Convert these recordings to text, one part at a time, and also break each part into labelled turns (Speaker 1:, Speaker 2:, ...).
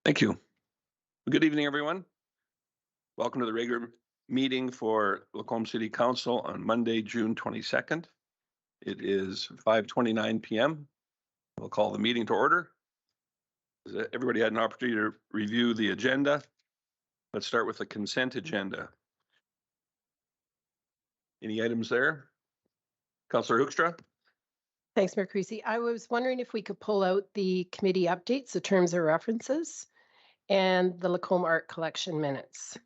Speaker 1: Thank you. Good evening, everyone. Welcome to the regular meeting for Lacombe City Council on Monday, June 22nd. It is 5:29 p.m. We'll call the meeting to order. Everybody had an opportunity to review the agenda. Let's start with the consent agenda. Any items there? Councillor Hoekstra?
Speaker 2: Thanks, Mayor Creasy. I was wondering if we could pull out the committee updates, the terms of references, and the Lacombe Art Collection minutes.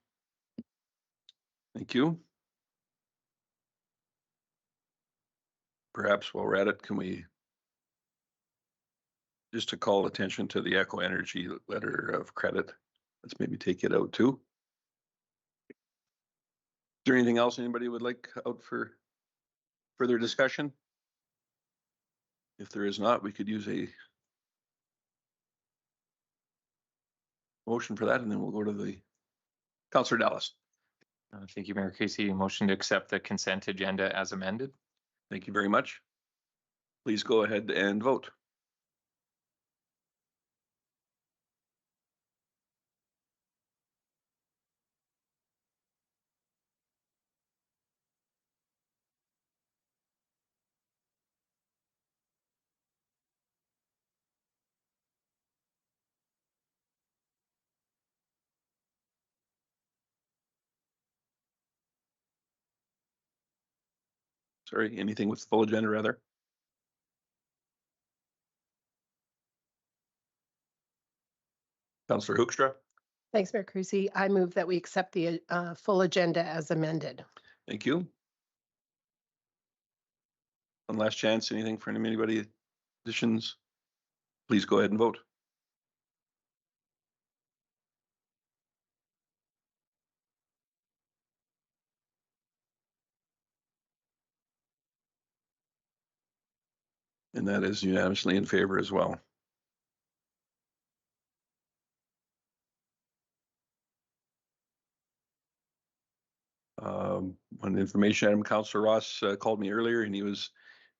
Speaker 1: Thank you. Perhaps while we're at it, can we just to call attention to the Echo Energy letter of credit? Let's maybe take it out too. Is there anything else anybody would like out for further discussion? If there is not, we could use a motion for that, and then we'll go to the Councillor Dallas.
Speaker 3: Thank you, Mayor Casey. Motion to accept the consent agenda as amended.
Speaker 1: Thank you very much. Please go ahead and vote. Sorry, anything with the full agenda rather? Councillor Hoekstra?
Speaker 2: Thanks, Mayor Creasy. I move that we accept the full agenda as amended.
Speaker 1: Thank you. One last chance, anything for anybody additions? Please go ahead and vote. And that is unanimously in favor as well. One information item, Councillor Ross called me earlier and he was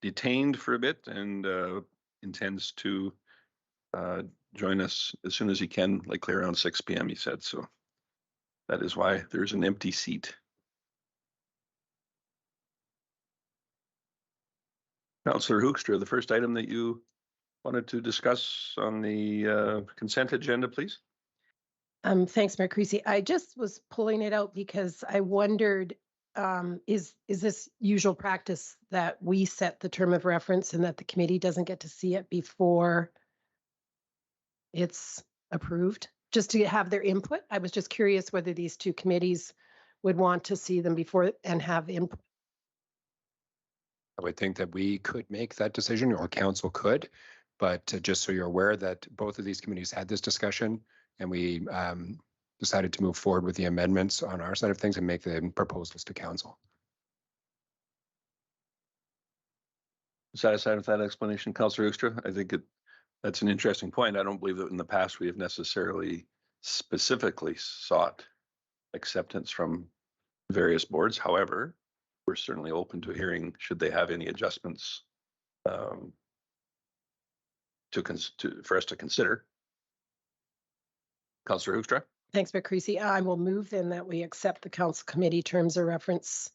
Speaker 1: detained for a bit and intends to join us as soon as he can, likely around 6 p.m. he said. So that is why there's an empty seat. Councillor Hoekstra, the first item that you wanted to discuss on the consent agenda, please.
Speaker 2: Thanks, Mayor Creasy. I just was pulling it out because I wondered, is this usual practice that we set the term of reference and that the committee doesn't get to see it before it's approved, just to have their input? I was just curious whether these two committees would want to see them before and have input.
Speaker 4: I would think that we could make that decision, or council could, but just so you're aware that both of these committees had this discussion and we decided to move forward with the amendments on our side of things and make the proposals to council.
Speaker 1: Satisfied with that explanation, Councillor Hoekstra? I think that's an interesting point. I don't believe that in the past we have necessarily specifically sought acceptance from various boards. However, we're certainly open to hearing should they have any adjustments for us to consider. Councillor Hoekstra?
Speaker 2: Thanks, Mayor Creasy. I will move then that we accept the council committee terms of reference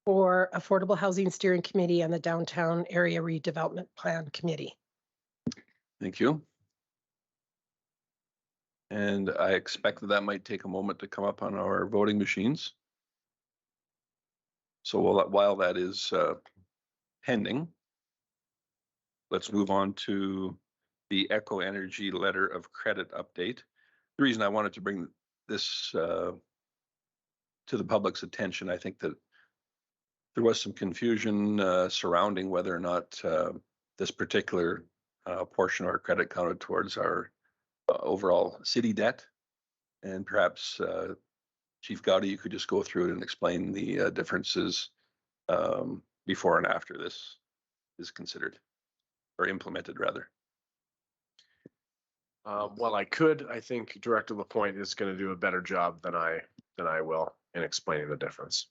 Speaker 2: for Affordable Housing Steering Committee and the Downtown Area Redevelopment Plan Committee.
Speaker 1: Thank you. And I expect that might take a moment to come up on our voting machines. So while that is pending, let's move on to the Echo Energy letter of credit update. The reason I wanted to bring this to the public's attention, I think that there was some confusion surrounding whether or not this particular portion of our credit counted towards our overall city debt. And perhaps Chief Gowdy, you could just go through it and explain the differences before and after this is considered or implemented rather.
Speaker 5: Well, I could. I think Director Lapointe is going to do a better job than I will in explaining the difference.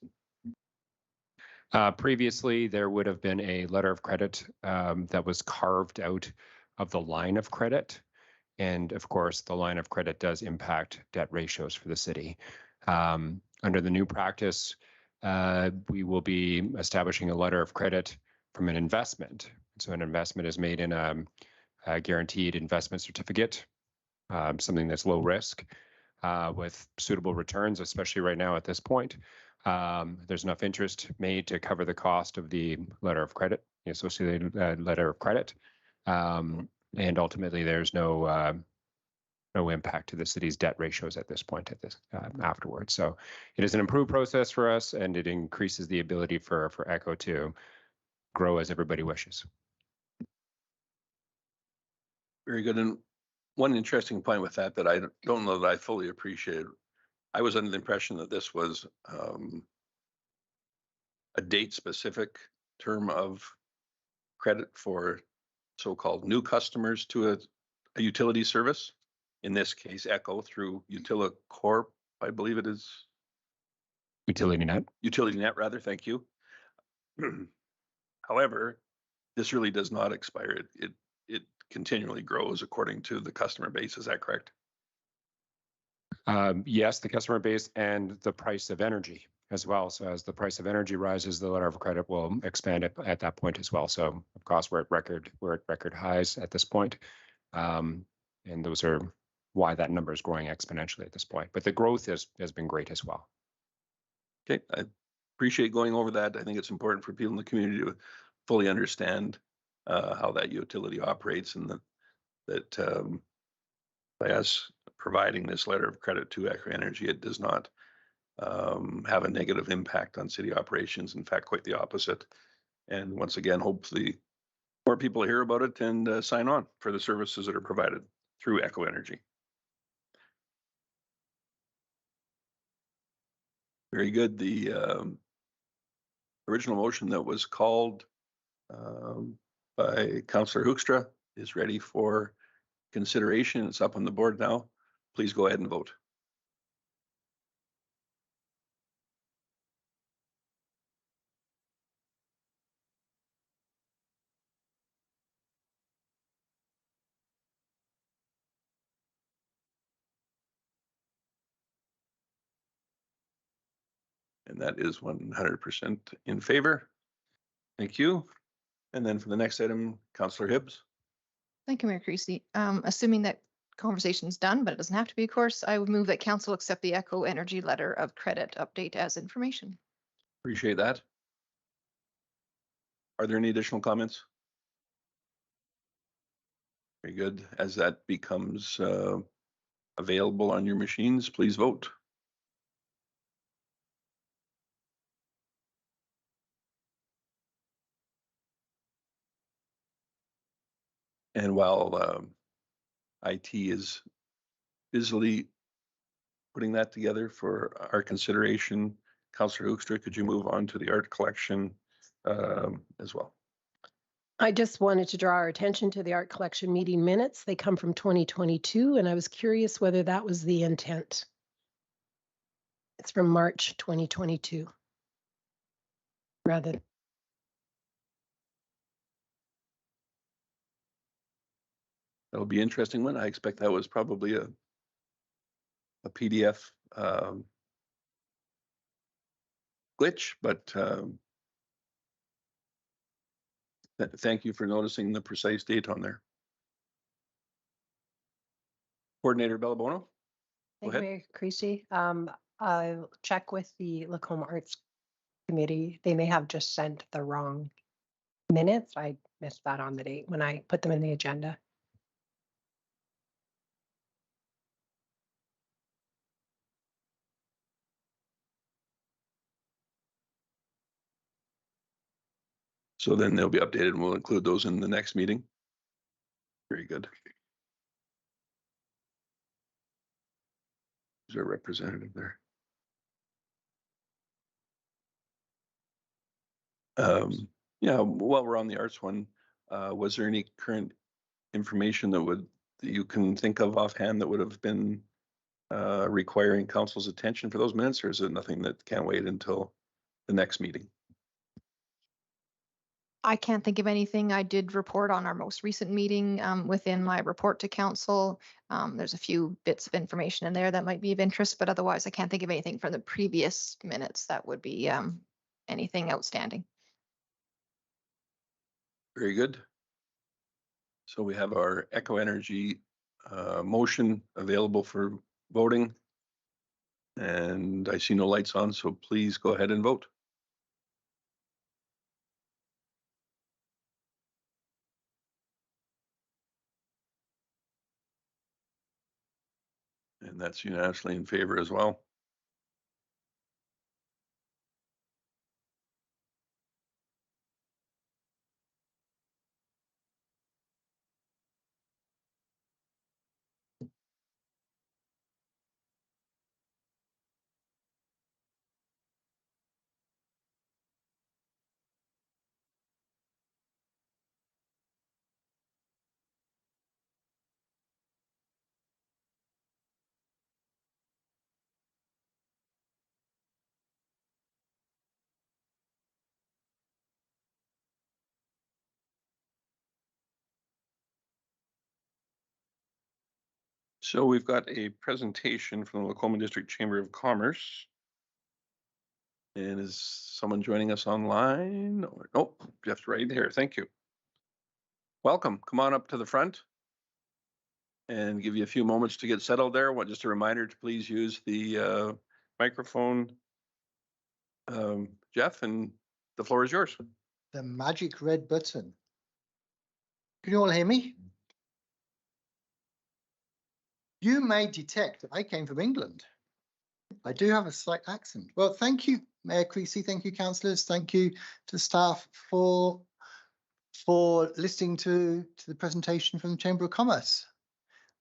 Speaker 4: Previously, there would have been a letter of credit that was carved out of the line of credit. And of course, the line of credit does impact debt ratios for the city. Under the new practice, we will be establishing a letter of credit from an investment. So an investment is made in a guaranteed investment certificate, something that's low risk with suitable returns, especially right now at this point. There's enough interest made to cover the cost of the letter of credit, the associated letter of credit. And ultimately, there's no impact to the city's debt ratios at this point afterwards. So it is an improved process for us, and it increases the ability for ECHO to grow as everybody wishes.
Speaker 1: Very good. And one interesting point with that I don't know that I fully appreciated. I was under the impression that this was a date-specific term of credit for so-called new customers to a utility service. In this case, ECHO through Utilicorp, I believe it is. Utility net, rather. Thank you. However, this really does not expire. It continually grows according to the customer base. Is that correct?
Speaker 4: Yes, the customer base and the price of energy as well. So as the price of energy rises, the letter of credit will expand at that point as well. So of course, we're at record highs at this point. And those are why that number is growing exponentially at this point. But the growth has been great as well.
Speaker 1: Okay, I appreciate going over that. I think it's important for people in the community to fully understand how that utility operates, and that by us providing this letter of credit to ECHO Energy, it does not have a negative impact on city operations. In fact, quite the opposite. And once again, hopefully more people hear about it and sign on for the services that are provided through ECHO Energy. Very good. The original motion that was called by Councillor Hoekstra is ready for consideration. It's up on the board now. Please go ahead and vote. And that is 100% in favor. Thank you. And then for the next item, Councillor Hibbs.
Speaker 6: Thank you, Mayor Creasy. Assuming that conversation is done, but it doesn't have to be, of course, I would move that council accept the ECHO Energy letter of credit update as information.
Speaker 1: Appreciate that. Are there any additional comments? Very good. As that becomes available on your machines, please vote. And while IT is busily putting that together for our consideration, Councillor Hoekstra, could you move on to the art collection as well?
Speaker 2: I just wanted to draw our attention to the art collection meeting minutes. They come from 2022, and I was curious whether that was the intent. It's from March 2022. Rather.
Speaker 1: That'll be an interesting one. I expect that was probably a PDF glitch, but thank you for noticing the precise date on there. Coordinator Bellabono.
Speaker 7: Thank you, Mayor Creasy. I'll check with the Lacombe Arts Committee. They may have just sent the wrong minutes. I missed that on the date when I put them in the agenda.
Speaker 1: So then they'll be updated and we'll include those in the next meeting. Very good. Is there a representative there? Yeah, while we're on the arts one, was there any current information you can think of offhand that would have been requiring council's attention for those minutes, or is it nothing that can wait until the next meeting?
Speaker 6: I can't think of anything. I did report on our most recent meeting within my report to council. There's a few bits of information in there that might be of interest, but otherwise I can't think of anything from the previous minutes that would be anything outstanding.
Speaker 1: Very good. So we have our Echo Energy motion available for voting. And I see no lights on, so please go ahead and vote. And that's unanimously in favor as well. So we've got a presentation from the Lacoma District Chamber of Commerce. And is someone joining us online? Or nope, Jeff's right here. Thank you. Welcome. Come on up to the front and give you a few moments to get settled there. Just a reminder to please use the microphone. Jeff, and the floor is yours.
Speaker 8: The magic red button. Can you all hear me? You may detect that I came from England. I do have a slight accent. Well, thank you, Mayor Creasy. Thank you, councillors. Thank you to staff for listening to the presentation from the Chamber of Commerce.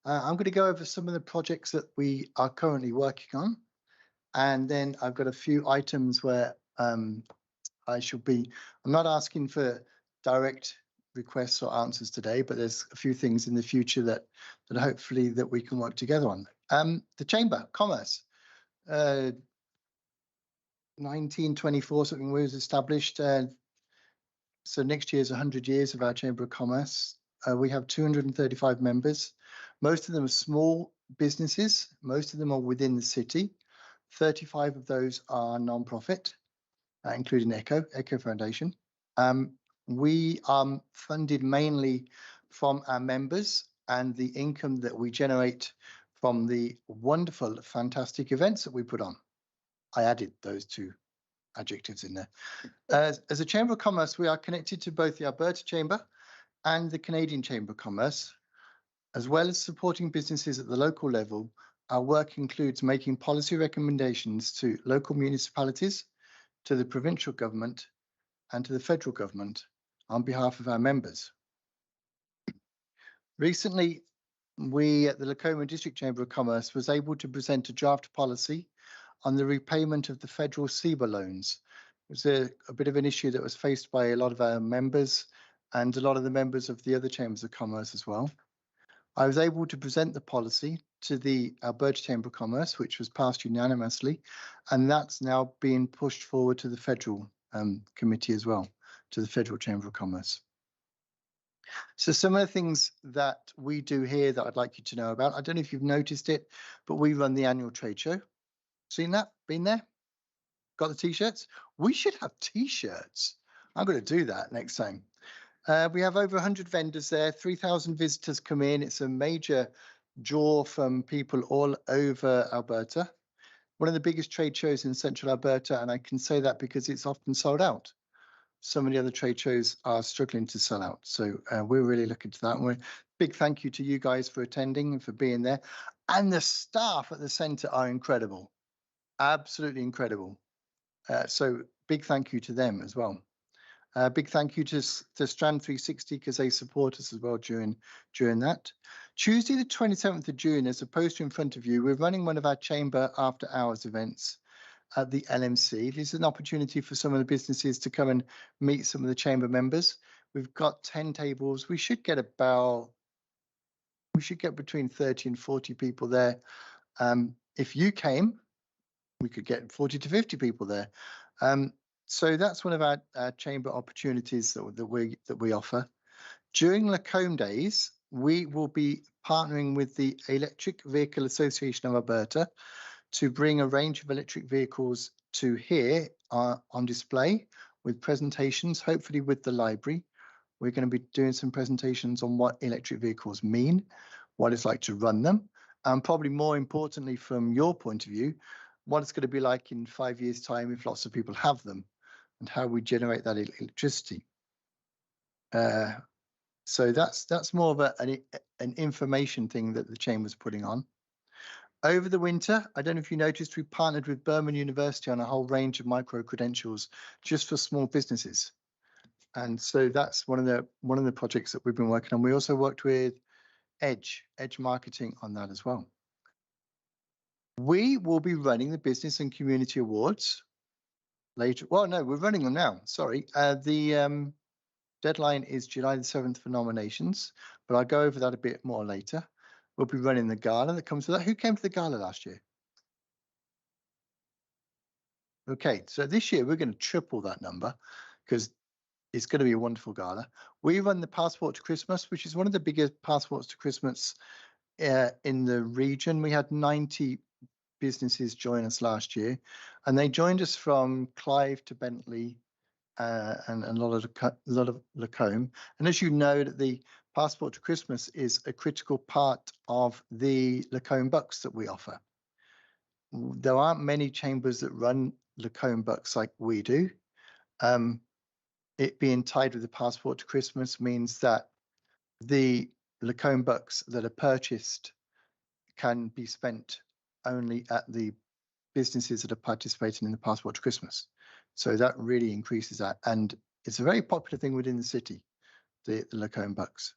Speaker 8: I'm going to go over some of the projects that we are currently working on. And then I've got a few items where I'm not asking for direct requests or answers today, but there's a few things in the future that hopefully that we can work together on. The Chamber of Commerce, 1924 something was established. So next year is 100 years of our Chamber of Commerce. We have 235 members. Most of them are small businesses. Most of them are within the city. 35 of those are non-profit, including Echo Foundation. We are funded mainly from our members and the income that we generate from the wonderful, fantastic events that we put on. I added those two adjectives in there. As a Chamber of Commerce, we are connected to both the Alberta Chamber and the Canadian Chamber of Commerce. As well as supporting businesses at the local level, our work includes making policy recommendations to local municipalities, to the provincial government, and to the federal government on behalf of our members. Recently, we at the Lacoma District Chamber of Commerce was able to present a draft policy on the repayment of the federal CEBA loans. It was a bit of an issue that was faced by a lot of our members and a lot of the members of the other chambers of commerce as well. I was able to present the policy to the Alberta Chamber of Commerce, which was passed unanimously, and that's now being pushed forward to the federal committee as well, to the Federal Chamber of Commerce. So some of the things that we do here that I'd like you to know about, I don't know if you've noticed it, but we run the annual trade show. Seen that? Been there? Got the t-shirts? We should have t-shirts. I'm going to do that next time. We have over 100 vendors there, 3,000 visitors come in. It's a major draw from people all over Alberta. One of the biggest trade shows in central Alberta, and I can say that because it's often sold out. Some of the other trade shows are struggling to sell out. So we're really looking to that. And big thank you to you guys for attending and for being there. And the staff at the centre are incredible. Absolutely incredible. So big thank you to them as well. Big thank you to Strand 360 because they support us as well during that. Tuesday, the 27th of June, there's a poster in front of you. We're running one of our chamber after hours events at the LMC. This is an opportunity for some of the businesses to come and meet some of the chamber members. We've got 10 tables. We should get about we should get between 30 and 40 people there. If you came, we could get 40 to 50 people there. So that's one of our chamber opportunities that we offer. During Lacombe Days, we will be partnering with the Electric Vehicle Association of Alberta to bring a range of electric vehicles to here on display with presentations, hopefully with the library. We're going to be doing some presentations on what electric vehicles mean, what it's like to run them, and probably more importantly, from your point of view, what it's going to be like in 5 years' time if lots of people have them, and how we generate that electricity. So that's more of an information thing that the Chamber's putting on. Over the winter, I don't know if you noticed, we partnered with Burman University on a whole range of micro-credentials just for small businesses. And so that's one of the projects that we've been working on. We also worked with Edge Marketing on that as well. We will be running the Business and Community Awards later. Well, no, we're running them now. Sorry. The deadline is July the 7th for nominations, but I'll go over that a bit more later. We'll be running the gala that comes with that. Who came to the gala last year? Okay, so this year we're going to triple that number because it's going to be a wonderful gala. We run the Passport to Christmas, which is one of the biggest passports to Christmas in the region. We had 90 businesses join us last year, and they joined us from Clive to Bentley and a lot of Lacombe. And as you know, that the Passport to Christmas is a critical part of the Lacombe Bucks that we offer. There aren't many chambers that run Lacombe Bucks like we do. It being tied with the Passport to Christmas means that the Lacombe Bucks that are purchased can be spent only at the businesses that are participating in the Passport to Christmas. So that really increases that. And it's a very popular thing within the city, the Lacombe Bucks.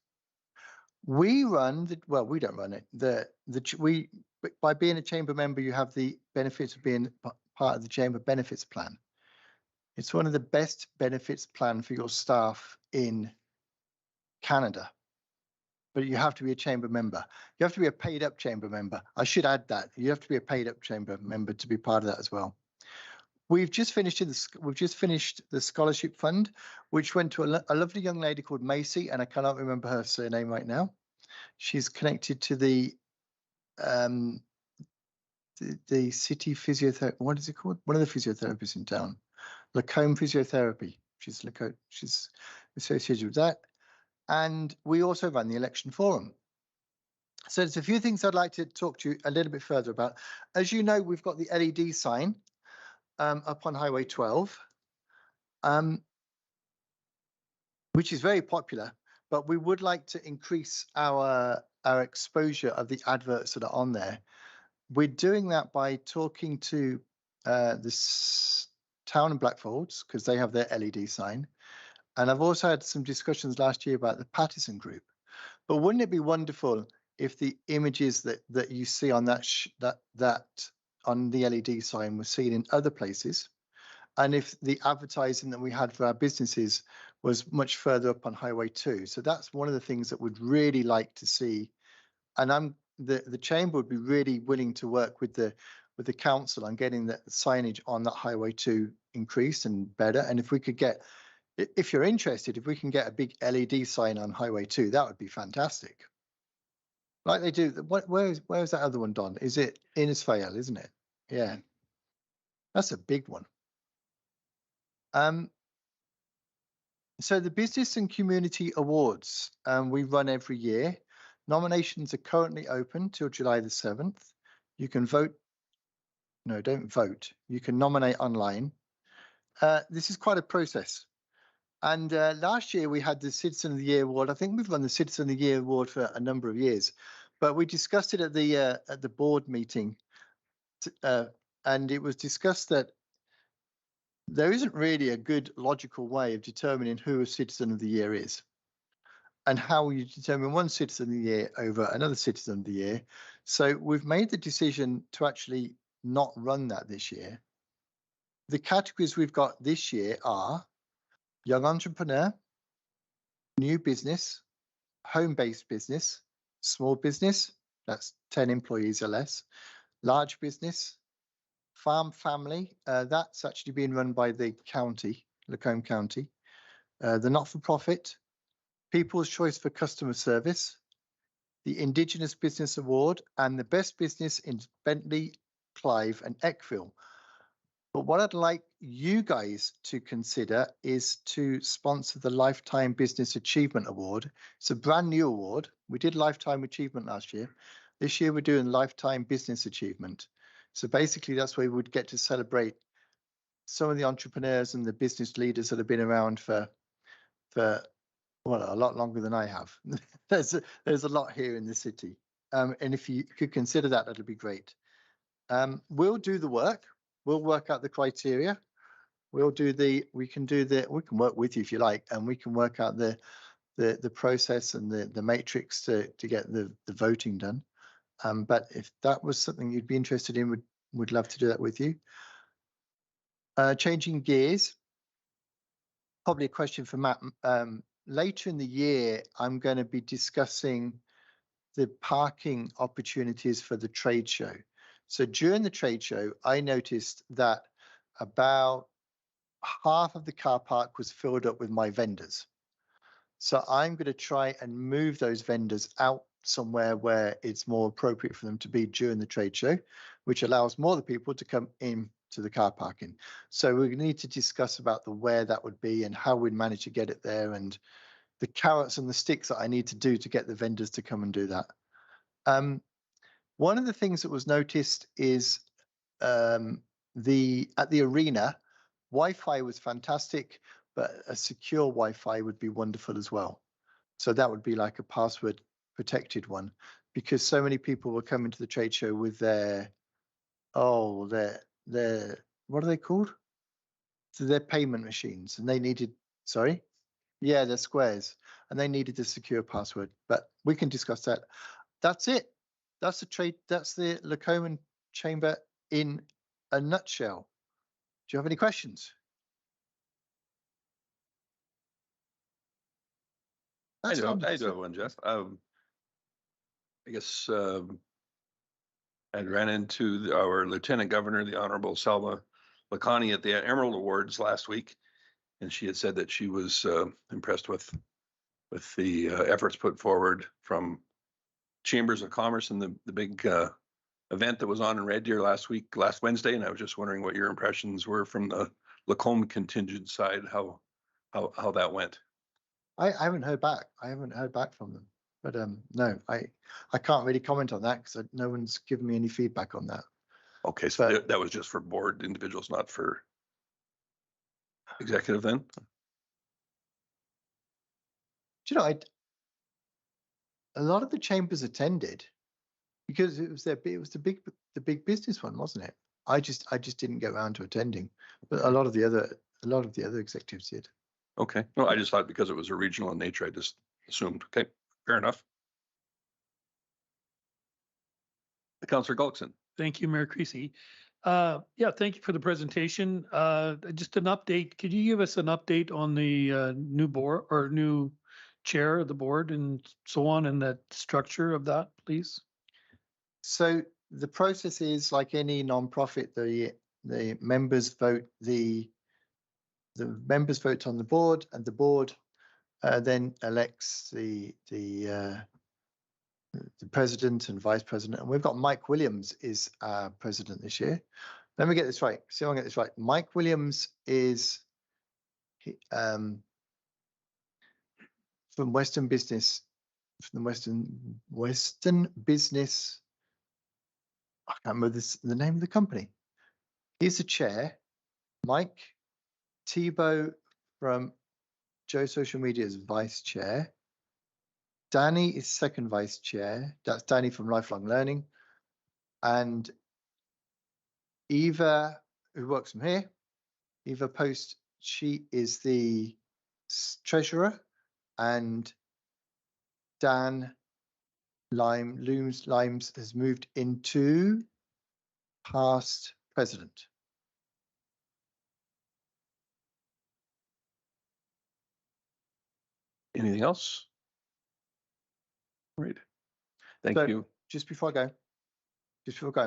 Speaker 8: We run well, we don't run it. By being a chamber member, you have the benefits of being part of the chamber benefits plan. It's one of the best benefits plan for your staff in Canada. But you have to be a chamber member. You have to be a paid up chamber member. I should add that. You have to be a paid up chamber member to be part of that as well. We've just finished the scholarship fund, which went to a lovely young lady called Macy, and I cannot remember her surname right now. She's connected to the city physiotherapy. What is it called? One of the physiotherapists in town, Lacombe Physiotherapy. She's associated with that. And we also run the election forum. So there's a few things I'd like to talk to you a little bit further about. As you know, we've got the LED sign up on Highway 12, which is very popular, but we would like to increase our exposure of the adverts that are on there. We're doing that by talking to this town in Blackfalds, because they have their LED sign. And I've also had some discussions last year about the Pattison Group. But wouldn't it be wonderful if the images that you see on that on the LED sign were seen in other places, and if the advertising that we had for our businesses was much further up on Highway 2? So that's one of the things that we'd really like to see. And the chamber would be really willing to work with the council on getting the signage on that Highway 2 increased and better. And if we could get, if you're interested, if we can get a big LED sign on Highway 2, that would be fantastic. Like they do. Where is that other one, Don? Is it Innisfail, isn't it? Yeah, that's a big one. So the Business and Community Awards, we run every year. Nominations are currently open till July the 7th. You can vote. No, don't vote. You can nominate online. This is quite a process. And last year we had the Citizen of the Year Award. I think we've run the Citizen of the Year Award for a number of years, but we discussed it at the board meeting, and it was discussed that there isn't really a good logical way of determining who a Citizen of the Year is, and how you determine one Citizen of the Year over another Citizen of the Year. So we've made the decision to actually not run that this year. The categories we've got this year are young entrepreneur, new business, home-based business, small business, that's 10 employees or less, large business, farm family, that's actually being run by the county, Lacombe County, the not-for-profit, People's Choice for Customer Service, the Indigenous Business Award, and the Best Business in Bentley, Clive, and Eckville. But what I'd like you guys to consider is to sponsor the Lifetime Business Achievement Award. It's a brand new award. We did Lifetime Achievement last year. This year we're doing Lifetime Business Achievement. So basically that's where we would get to celebrate some of the entrepreneurs and the business leaders that have been around for well, a lot longer than I have. There's a lot here in the city. And if you could consider that, that'd be great. We'll do the work. We'll work out the criteria. We can work with you if you like, and we can work out the process and the matrix to get the voting done. But if that was something you'd be interested in, would love to do that with you. Changing gears, probably a question for Matt. Later in the year, I'm going to be discussing the parking opportunities for the trade show. So during the trade show, I noticed that about half of the car park was filled up with my vendors. So I'm going to try and move those vendors out somewhere where it's more appropriate for them to be during the trade show, which allows more of the people to come in to the car parking. So we need to discuss about where that would be and how we'd manage to get it there, and the carrots and the sticks that I need to do to get the vendors to come and do that. One of the things that was noticed is at the arena, Wi-Fi was fantastic, but a secure Wi-Fi would be wonderful as well. So that would be like a password protected one, because so many people were coming to the trade show with their what are they called? So their payment machines, and they needed, sorry? Yeah, they're squares, and they needed a secure password, but we can discuss that. That's it. That's the Lacombe Chamber in a nutshell. Do you have any questions?
Speaker 1: I do have one, Jeff. I guess I ran into our Lieutenant Governor, the Honorable Salma Lakhani, at the Emerald Awards last week, and she had said that she was impressed with the efforts put forward from Chambers of Commerce and the big event that was on in Red Deer last Wednesday. And I was just wondering what your impressions were from the Lacombe contingent side, how that went.
Speaker 8: I haven't heard back. I haven't heard back from them. But no, I can't really comment on that because no one's given me any feedback on that.
Speaker 1: Okay, so that was just for board individuals, not for executive then?
Speaker 8: Do you know, a lot of the chambers attended because it was the big business one, wasn't it? I just didn't get around to attending, but a lot of the other executives did.
Speaker 1: Okay, no, I just thought because it was a regional in nature, I just assumed. Okay, fair enough. Councillor Gullickson.
Speaker 9: Thank you, Mayor Creasy. Yeah, thank you for the presentation. Just an update. Could you give us an update on the new board or new chair of the board and so on, and that structure of that, please?
Speaker 8: So the process is like any non-profit. The members vote the members vote on the board, and the board then elects the president and vice president. And we've got Mike Williams is our president this year. Let me get this right. See if I can get this right. Mike Williams is from Western Business, from the Western Business. I can't remember the name of the company. He's the chair. Mike Thibault from Joe Social Media is vice chair. Danny is second vice chair. That's Danny from Lifelong Learning. And Eva, who works from here, Eva Post, she is the treasurer. And Dan Limes has moved into past president.
Speaker 1: Anything else? Right. Thank
Speaker 8: So,
Speaker 1: you.
Speaker 8: just before I go,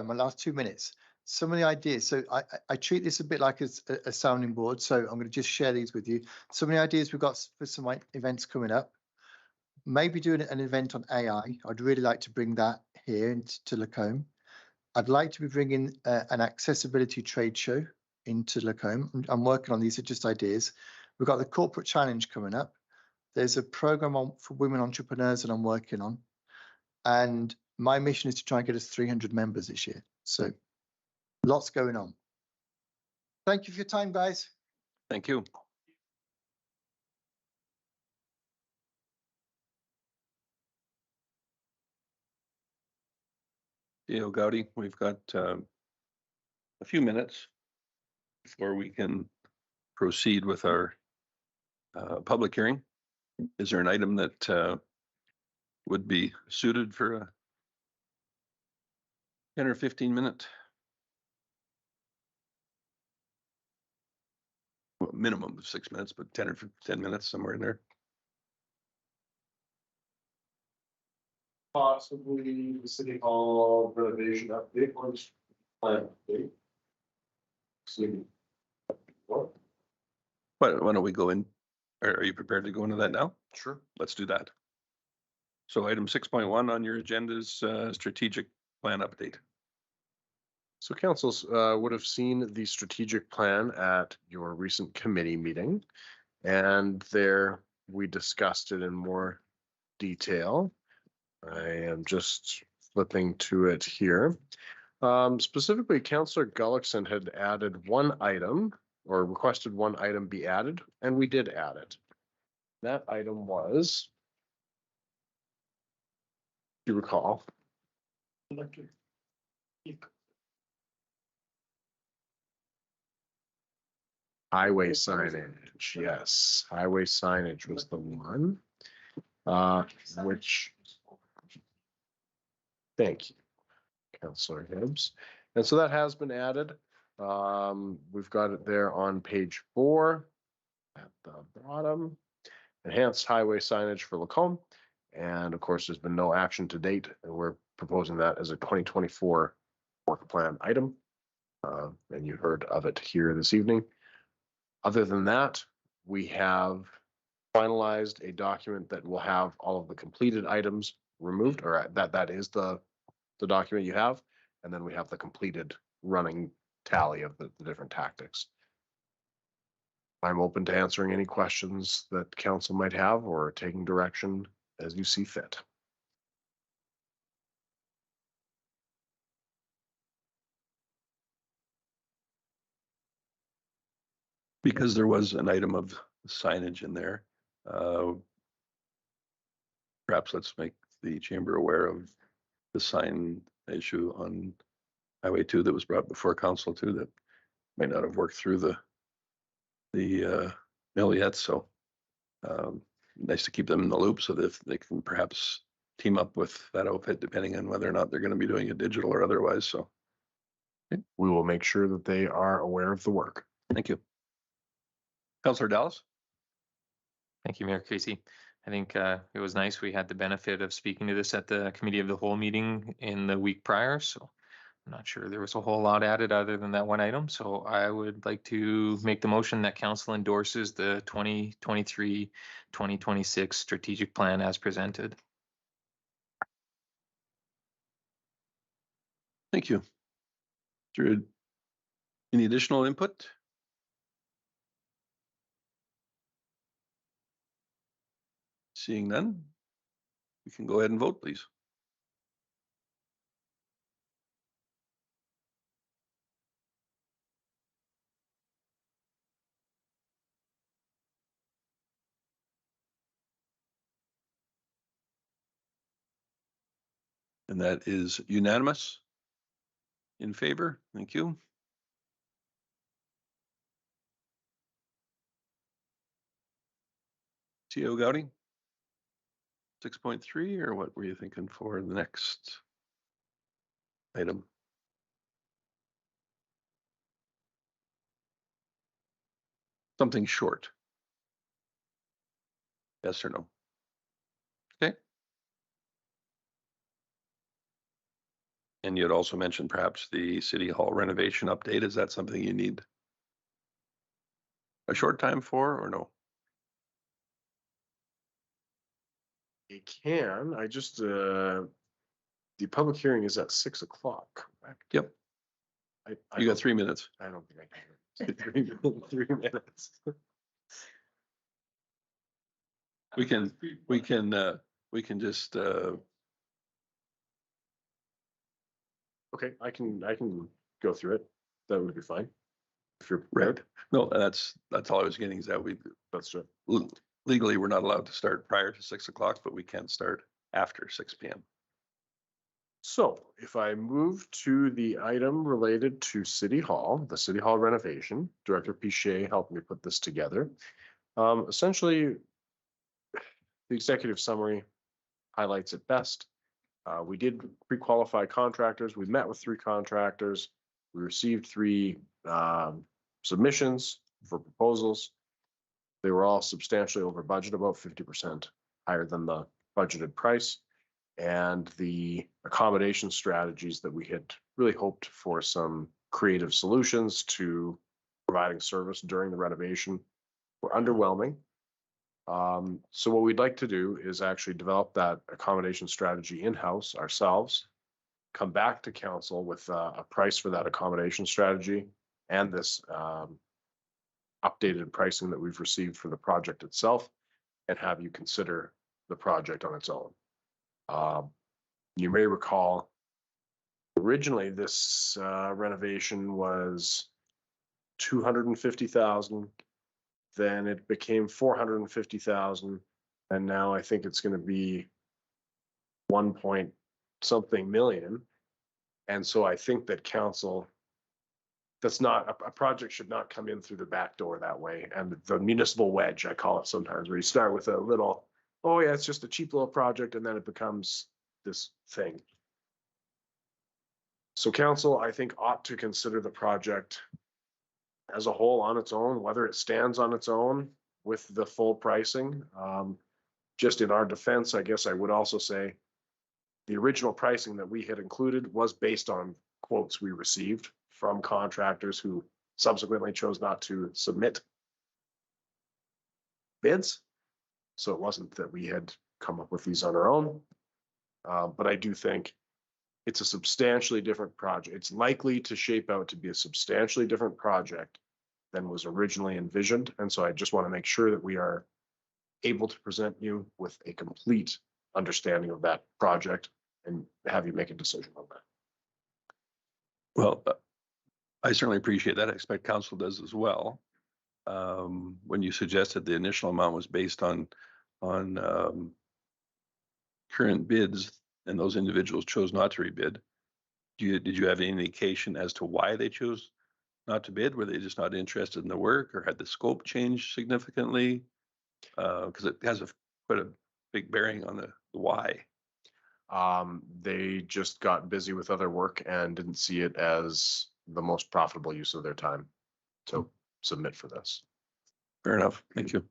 Speaker 8: my last 2 minutes, some of the ideas. So I treat this a bit like a sounding board. So I'm going to just share these with you. Some of the ideas we've got for some events coming up. Maybe doing an event on AI. I'd really like to bring that here into Lacombe. I'd like to be bringing an accessibility trade show into Lacombe. I'm working on these are just ideas. We've got the corporate challenge coming up. There's a program for women entrepreneurs that I'm working on. And my mission is to try and get us 300 members this year. So lots going on. Thank you for your time, guys.
Speaker 1: Thank you. Theo Gowdy, we've got a few minutes before we can proceed with our public hearing. Is there an item that would be suited for a 10 or 15 minute? Well, minimum of 6 minutes, but 10 or 10 minutes, somewhere in there.
Speaker 5: Possibly the city hall renovation update or just plan update. What?
Speaker 1: Why don't we go in? Are you prepared to go into that now?
Speaker 5: Sure.
Speaker 1: Let's do that. So item 6.1 on your agenda is strategic plan update.
Speaker 5: So councils would have seen the strategic plan at your recent committee meeting. And there we discussed it in more detail. I am just flipping to it here. Specifically, Councillor Gullickson had added one item or requested one item be added, and we did add it. That item was, do you recall? Highway signage, yes, highway signage was the one. Which. Thank you, Councillor Hibbs. And so that has been added. We've got it there on page 4 at the bottom. Enhanced highway signage for Lacombe. And of course, there's been no action to date, and we're proposing that as a 2024 work plan item. And you heard of it here this evening. Other than that, we have finalized a document that will have all of the completed items removed, or that is the document you have. And then we have the completed running tally of the different tactics. I'm open to answering any questions that council might have or taking direction as you see fit.
Speaker 1: Because there was an item of signage in there, perhaps let's make the chamber aware of the sign issue on Highway 2 that was brought before council too, that might not have worked through the mill yet. So nice to keep them in the loop so that they can perhaps team up with that outfit depending on whether or not they're going to be doing it digital or otherwise. So
Speaker 5: we will make sure that they are aware of the work.
Speaker 1: thank you. Councillor Dallas.
Speaker 3: Thank you, Mayor Casey. I think it was nice. We had the benefit of speaking to this at the committee of the whole meeting in the week prior. So I'm not sure there was a whole lot added other than that one item. So I would like to make the motion that council endorses the 2023-2026 strategic plan as presented.
Speaker 1: Thank you. Drew, any additional input? Seeing none, we can go ahead and vote, please. And that is unanimous in favor. Thank you. T.O. Gowdy? 6.3, or what were you thinking for the next item? Something short. Yes or no? Okay. And you had also mentioned perhaps the city hall renovation update. Is that something you need a short time for or no?
Speaker 5: You can, I just, the public hearing is at 6 o'clock. correct?
Speaker 1: Yep,
Speaker 5: I
Speaker 1: you got
Speaker 5: don't-
Speaker 1: 3 minutes.
Speaker 5: I don't think I can. 3 minutes.
Speaker 1: We can just,
Speaker 5: Okay, I can go through it. That would be fine. If you're
Speaker 1: right.
Speaker 5: prepared,
Speaker 1: No, that's all I was getting is that
Speaker 5: that's it.
Speaker 1: legally, we're not allowed to start prior to 6 o'clock, but we can start after 6 PM.
Speaker 5: So if I move to the item related to City Hall, the City Hall renovation, Director Pichet helped me put this together. Essentially, the executive summary highlights it best. We did pre-qualify contractors. We met with 3 contractors. We received 3 submissions for proposals. They were all substantially over budget, about 50% higher than the budgeted price. And the accommodation strategies that we had really hoped for some creative solutions to providing service during the renovation were underwhelming. So what we'd like to do is actually develop that accommodation strategy in-house ourselves, come back to council with a price for that accommodation strategy and this updated pricing that we've received for the project itself, and have you consider the project on its own. You may recall, originally this renovation was 250,000. Then it became 450,000, and now I think it's going to be 1 point something million. And so I think that council, that's not a project should not come in through the back door that way. And the municipal wedge, I call it sometimes, where you start with a little, oh yeah, it's just a cheap little project, and then it becomes this thing. So council, I think, ought to consider the project as a whole on its own, whether it stands on its own with the full pricing. Just in our defense, I guess I would also say the original pricing that we had included was based on quotes we received from contractors who subsequently chose not to submit bids. So it wasn't that we had come up with these on our own. But I do think it's a substantially different project. It's likely to shape out to be a substantially different project than was originally envisioned. And so I just want to make sure that we are able to present you with a complete understanding of that project and have you make a decision on that.
Speaker 1: Well, I certainly appreciate that. I expect council does as well. When you suggested the initial amount was based on current bids and those individuals chose not to rebid, did you have any indication as to why they chose not to bid? Were they just not interested in the work, or had the scope changed significantly? Because it has quite a big bearing on the why.
Speaker 5: They just got busy with other work and didn't see it as the most profitable use of their time to submit for this.
Speaker 1: Fair enough. Thank you.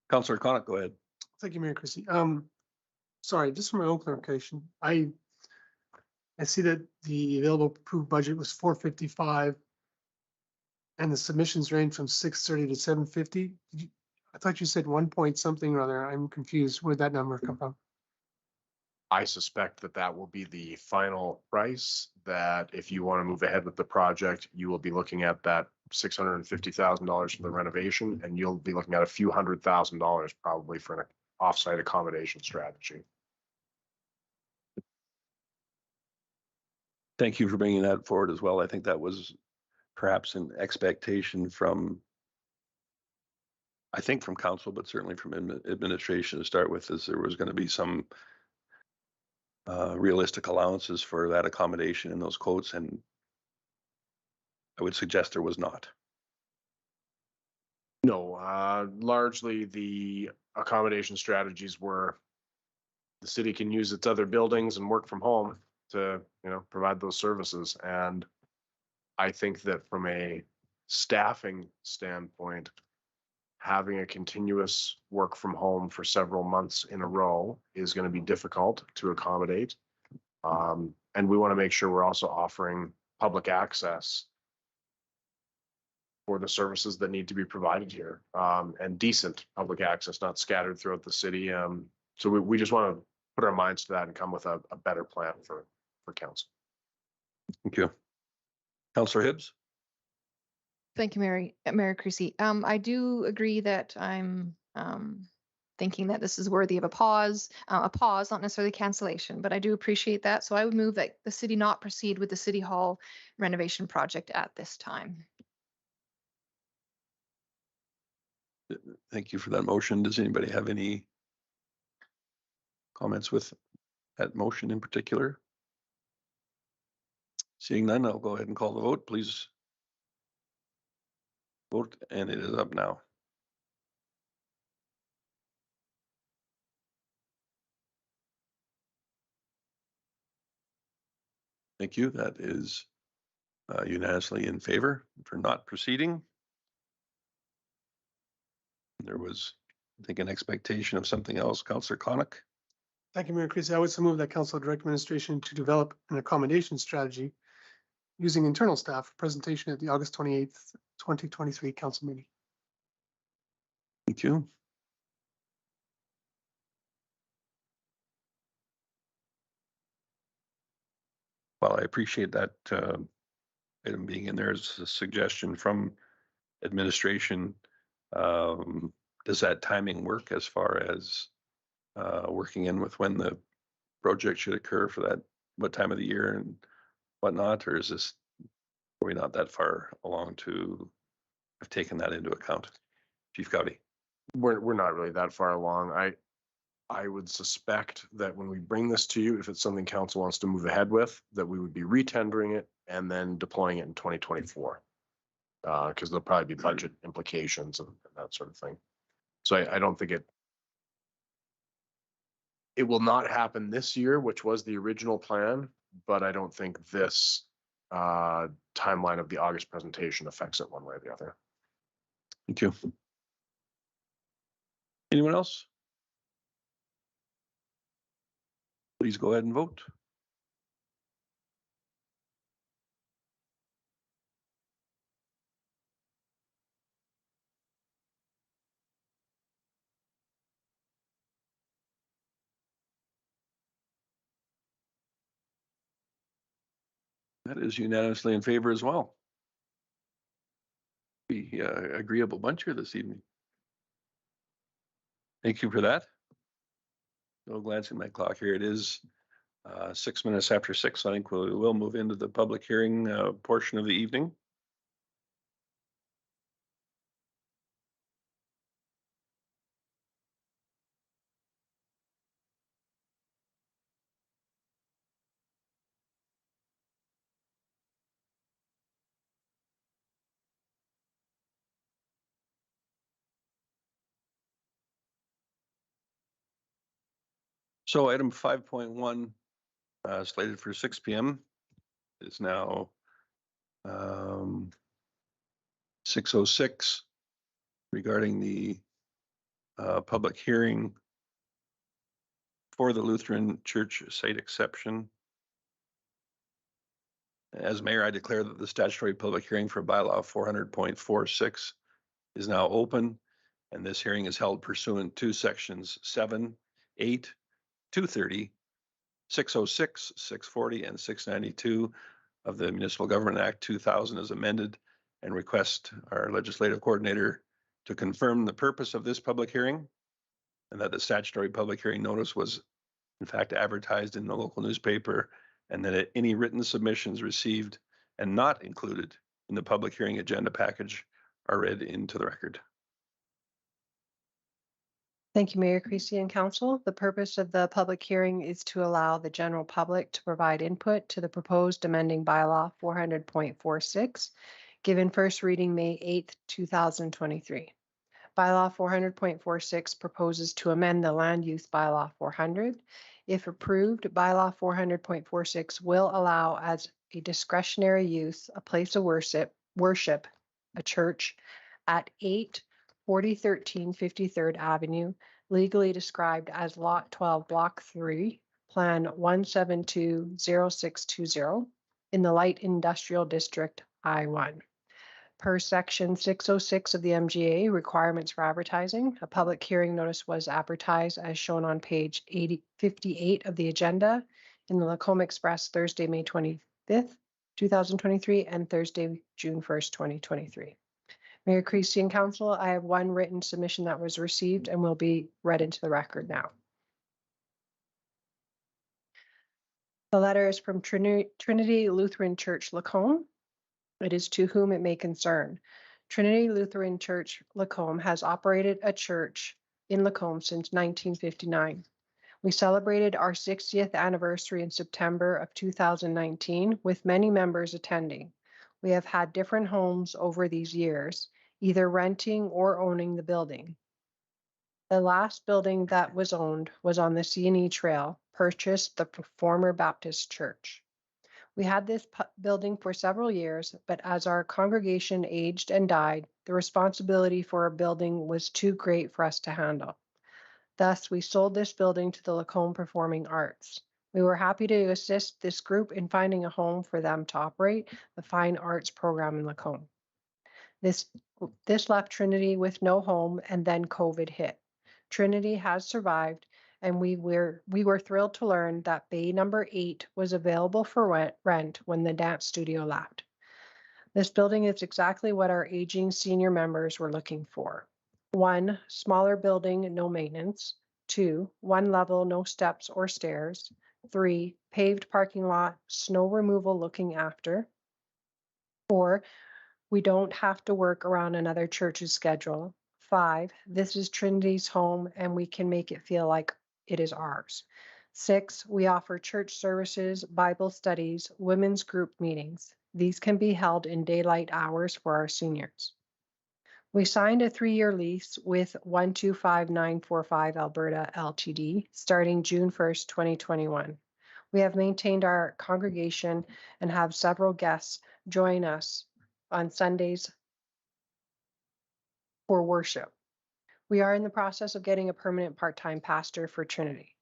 Speaker 1: Councillor Connaught, go ahead.
Speaker 10: Thank you, Mayor Christie. Sorry, just for my own clarification, I see that the available approved budget was 455 and the submissions range from 630 to 750. I thought you said 1 point something or other. I'm confused. Where did that number come from?
Speaker 5: I suspect that that will be the final price, that if you want to move ahead with the project, you will be looking at that $650,000 for the renovation, and you'll be looking at a few $100,000 probably for an offsite accommodation strategy.
Speaker 1: Thank you for bringing that forward as well. I think that was perhaps an expectation from council, but certainly from administration to start with, is there was going to be some realistic allowances for that accommodation in those quotes, and I would suggest there was not.
Speaker 5: No, largely the accommodation strategies were the city can use its other buildings and work from home to, provide those services. And I think that from a staffing standpoint, having a continuous work from home for several months in a row is going to be difficult to accommodate. And we want to make sure we're also offering public access for the services that need to be provided here, and decent public access, not scattered throughout the city. So we just want to put our minds to that and come with a better plan for council.
Speaker 1: Thank you. Councillor Hibbs?
Speaker 6: Thank you, Mayor Creasy. I do agree that I'm thinking that this is worthy of a pause, not necessarily cancellation, but I do appreciate that. So I would move that the city not proceed with the City Hall renovation project at this time.
Speaker 1: Thank you for that motion. Does anybody have any comments with that motion in particular? Seeing none, I'll go ahead and call the vote, please. Vote, and it is up now. Thank you. That is unanimously in favor for not proceeding. There was, I think, an expectation of something else. Councillor Connick?
Speaker 10: Thank you, Mayor Creasy. I would so move that council direct administration to develop an accommodation strategy using internal staff for presentation at the August 28th, 2023 council meeting.
Speaker 1: Thank you. Well, I appreciate that item being in there as a suggestion from administration. Does that timing work as far as working in with when the project should occur for that, what time of the year and whatnot, or is this, are we not that far along to have taken that into account? Chief Gowdy?
Speaker 5: We're not really that far along. I would suspect that when we bring this to you, if it's something council wants to move ahead with, that we would be retendering it and then deploying it in 2024. Because there'll probably be budget implications and that sort of thing. So I don't think it will not happen this year, which was the original plan, but I don't think this timeline of the August presentation affects it one way or the other.
Speaker 1: Thank you. Anyone else? Please go ahead and vote. That is unanimously in favor as well. Be agreeable bunch here this evening. Thank you for that. So glancing at my clock here, it is 6 minutes after 6. I think we will move into the public hearing portion of the evening. So item 5.1 slated for 6 p.m. is now 6:06 regarding the public hearing for the Lutheran Church site exception. As mayor, I declare that the statutory public hearing for bylaw 400.46 is now open, and this hearing is held pursuant to sections 7, 8, 230, 606, 640, and 692 of the Municipal Government Act 2000 as amended, and request our legislative coordinator to confirm the purpose of this public hearing and that the statutory public hearing notice was in fact advertised in the local newspaper, and that any written submissions received and not included in the public hearing agenda package are read into the record.
Speaker 7: Thank you, Mayor Creasy and Council. The purpose of the public hearing is to allow the general public to provide input to the proposed amending bylaw 400.46, given first reading May 8th, 2023. Bylaw 400.46 proposes to amend the land use bylaw 400. If approved, bylaw 400.46 will allow as a discretionary use a place of worship, a church at 8 4013 53rd Avenue, legally described as Lot 12, Block 3, Plan 1720620 in the Light Industrial District I-1. Per Section 606 of the MGA, requirements for advertising, a public hearing notice was advertised as shown on page 58 of the agenda in the Lacombe Express Thursday, May 25th, 2023, and Thursday, June 1st, 2023. Mayor Creasy and Council, I have one written submission that was received and will be read into the record now. The letter is from Trinity Lutheran Church, Lacombe. It is to whom it may concern. Trinity Lutheran Church, Lacombe has operated a church in Lacombe since 1959. We celebrated our 60th anniversary in September of 2019 with many members attending. We have had different homes over these years, either renting or owning the building. The last building that was owned was on the C&E Trail, purchased the former Baptist Church. We had this building for several years, but as our congregation aged and died, the responsibility for a building was too great for us to handle. Thus, we sold this building to the Lacombe Performing Arts. We were happy to assist this group in finding a home for them to operate the Fine Arts program in Lacombe. This left Trinity with no home, and then COVID hit. Trinity has survived, and we were thrilled to learn that Bay number 8 was available for rent when the dance studio left. This building is exactly what our aging senior members were looking for. 1, smaller building, no maintenance. 2, one level, no steps or stairs. 3, paved parking lot, snow removal looking after. 4, we don't have to work around another church's schedule. 5, this is Trinity's home and we can make it feel like it is ours. 6, we offer church services, Bible studies, women's group meetings. These can be held in daylight hours for our seniors. We signed a 3-year lease with 125945 Alberta Ltd. starting June 1st, 2021. We have maintained our congregation and have several guests join us on Sundays for worship. We are in the process of getting a permanent part-time pastor for Trinity.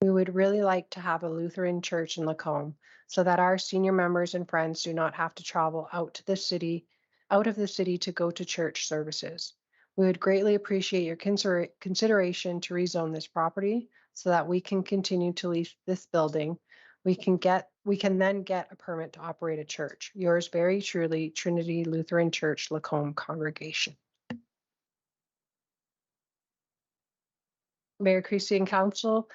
Speaker 7: We would really like to have a Lutheran church in Lacombe so that our senior members and friends do not have to travel out of the city to go to church services. We would greatly appreciate your consideration to rezone this property so that we can continue to lease this building. We can then get a permit to operate a church. Yours very truly, Trinity Lutheran Church, Lacombe Congregation. Mayor Creasy and Council,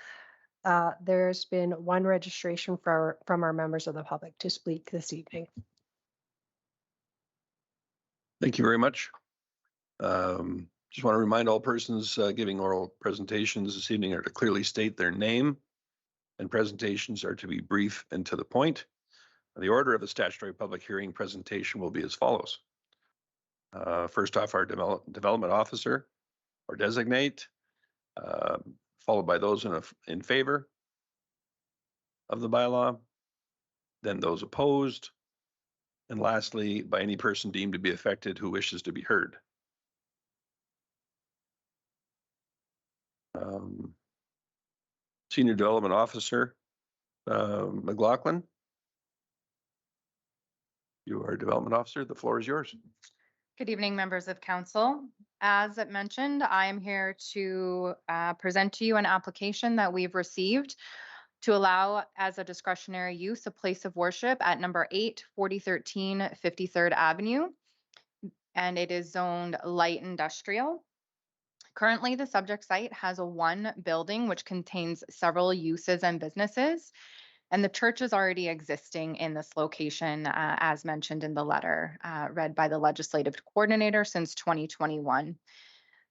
Speaker 7: there's been one registration from our members of the public to speak this evening.
Speaker 1: Thank you very much. Just want to remind all persons giving oral presentations this evening are to clearly state their name, and presentations are to be brief and to the point. The order of the statutory public hearing presentation will be as follows. First off, our development officer or designate, followed by those in favor of the bylaw, then those opposed, and lastly, by any person deemed to be affected who wishes to be heard. Senior Development Officer, McLaughlin. You are Development Officer. The floor is yours.
Speaker 11: Good evening, members of council. As mentioned, I am here to present to you an application that we've received to allow as a discretionary use a place of worship at number 8, 4013 53rd Avenue, and it is zoned light industrial. Currently, the subject site has one building which contains several uses and businesses, and the church is already existing in this location, as mentioned in the letter read by the legislative coordinator since 2021.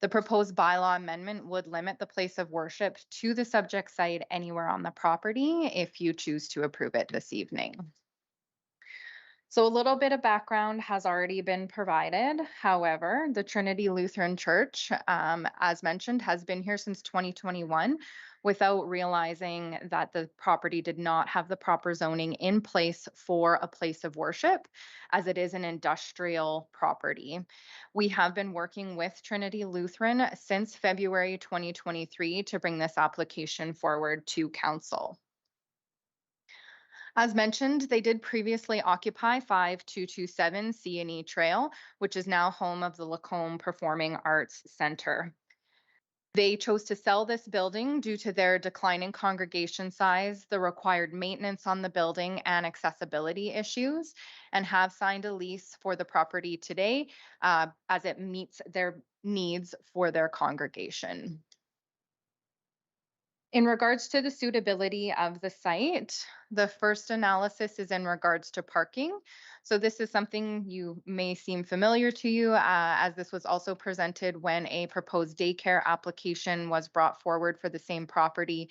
Speaker 11: The proposed bylaw amendment would limit the place of worship to the subject site anywhere on the property if you choose to approve it this evening. So a little bit of background has already been provided. However, the Trinity Lutheran Church, as mentioned, has been here since 2021 without realizing that the property did not have the proper zoning in place for a place of worship, as it is an industrial property. We have been working with Trinity Lutheran since February 2023 to bring this application forward to council. As mentioned, they did previously occupy 5227 C&E Trail, which is now home of the Lacombe Performing Arts Center. They chose to sell this building due to their declining congregation size, the required maintenance on the building, and accessibility issues, and have signed a lease for the property today as it meets their needs for their congregation. In regards to the suitability of the site, the first analysis is in regards to parking. So this is something you may seem familiar to you, as this was also presented when a proposed daycare application was brought forward for the same property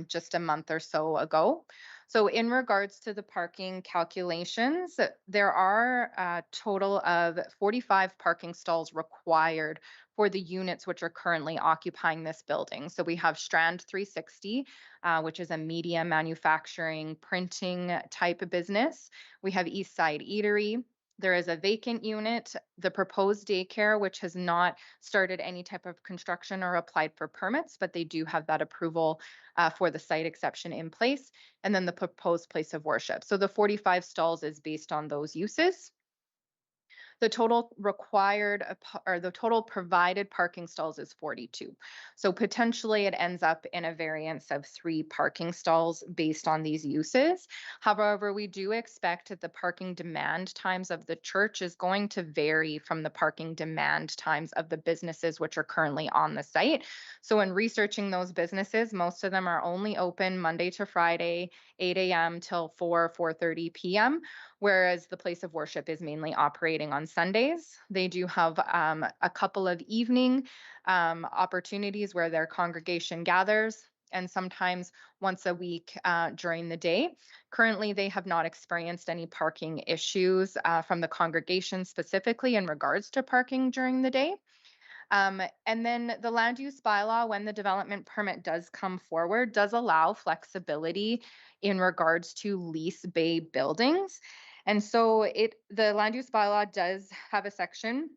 Speaker 11: just a month or so ago. So in regards to the parking calculations, there are a total of 45 parking stalls required for the units which are currently occupying this building. So we have Strand 360, which is a media manufacturing printing type of business. We have Eastside Eatery. There is a vacant unit, the proposed daycare, which has not started any type of construction or applied for permits, but they do have that approval for the site exception in place, and then the proposed place of worship. So the 45 stalls is based on those uses. The total required or the total provided parking stalls is 42. So potentially it ends up in a variance of 3 parking stalls based on these uses. However, we do expect that the parking demand times of the church is going to vary from the parking demand times of the businesses which are currently on the site. So in researching those businesses, most of them are only open Monday to Friday, 8 a.m. till 4:30 p.m., whereas the place of worship is mainly operating on Sundays. They do have a couple of evening opportunities where their congregation gathers, and sometimes once a week during the day. Currently, they have not experienced any parking issues from the congregation specifically in regards to parking during the day. And then the land use bylaw, when the development permit does come forward, does allow flexibility in regards to lease bay buildings. And so the land use bylaw does have a section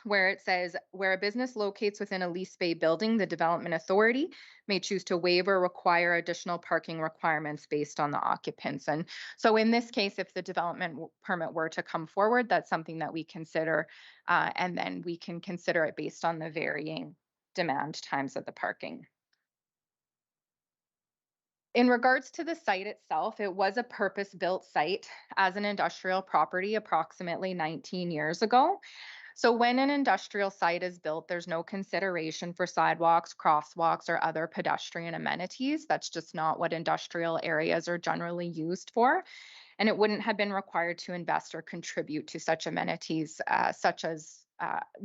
Speaker 11: where it says, where a business locates within a lease bay building, the development authority may choose to waive or require additional parking requirements based on the occupants. And so in this case, if the development permit were to come forward, that's something that we consider, and then we can consider it based on the varying demand times of the parking. In regards to the site itself, it was a purpose-built site as an industrial property approximately 19 years ago. So when an industrial site is built, there's no consideration for sidewalks, crosswalks, or other pedestrian amenities. That's just not what industrial areas are generally used for. And it wouldn't have been required to invest or contribute to such amenities, such as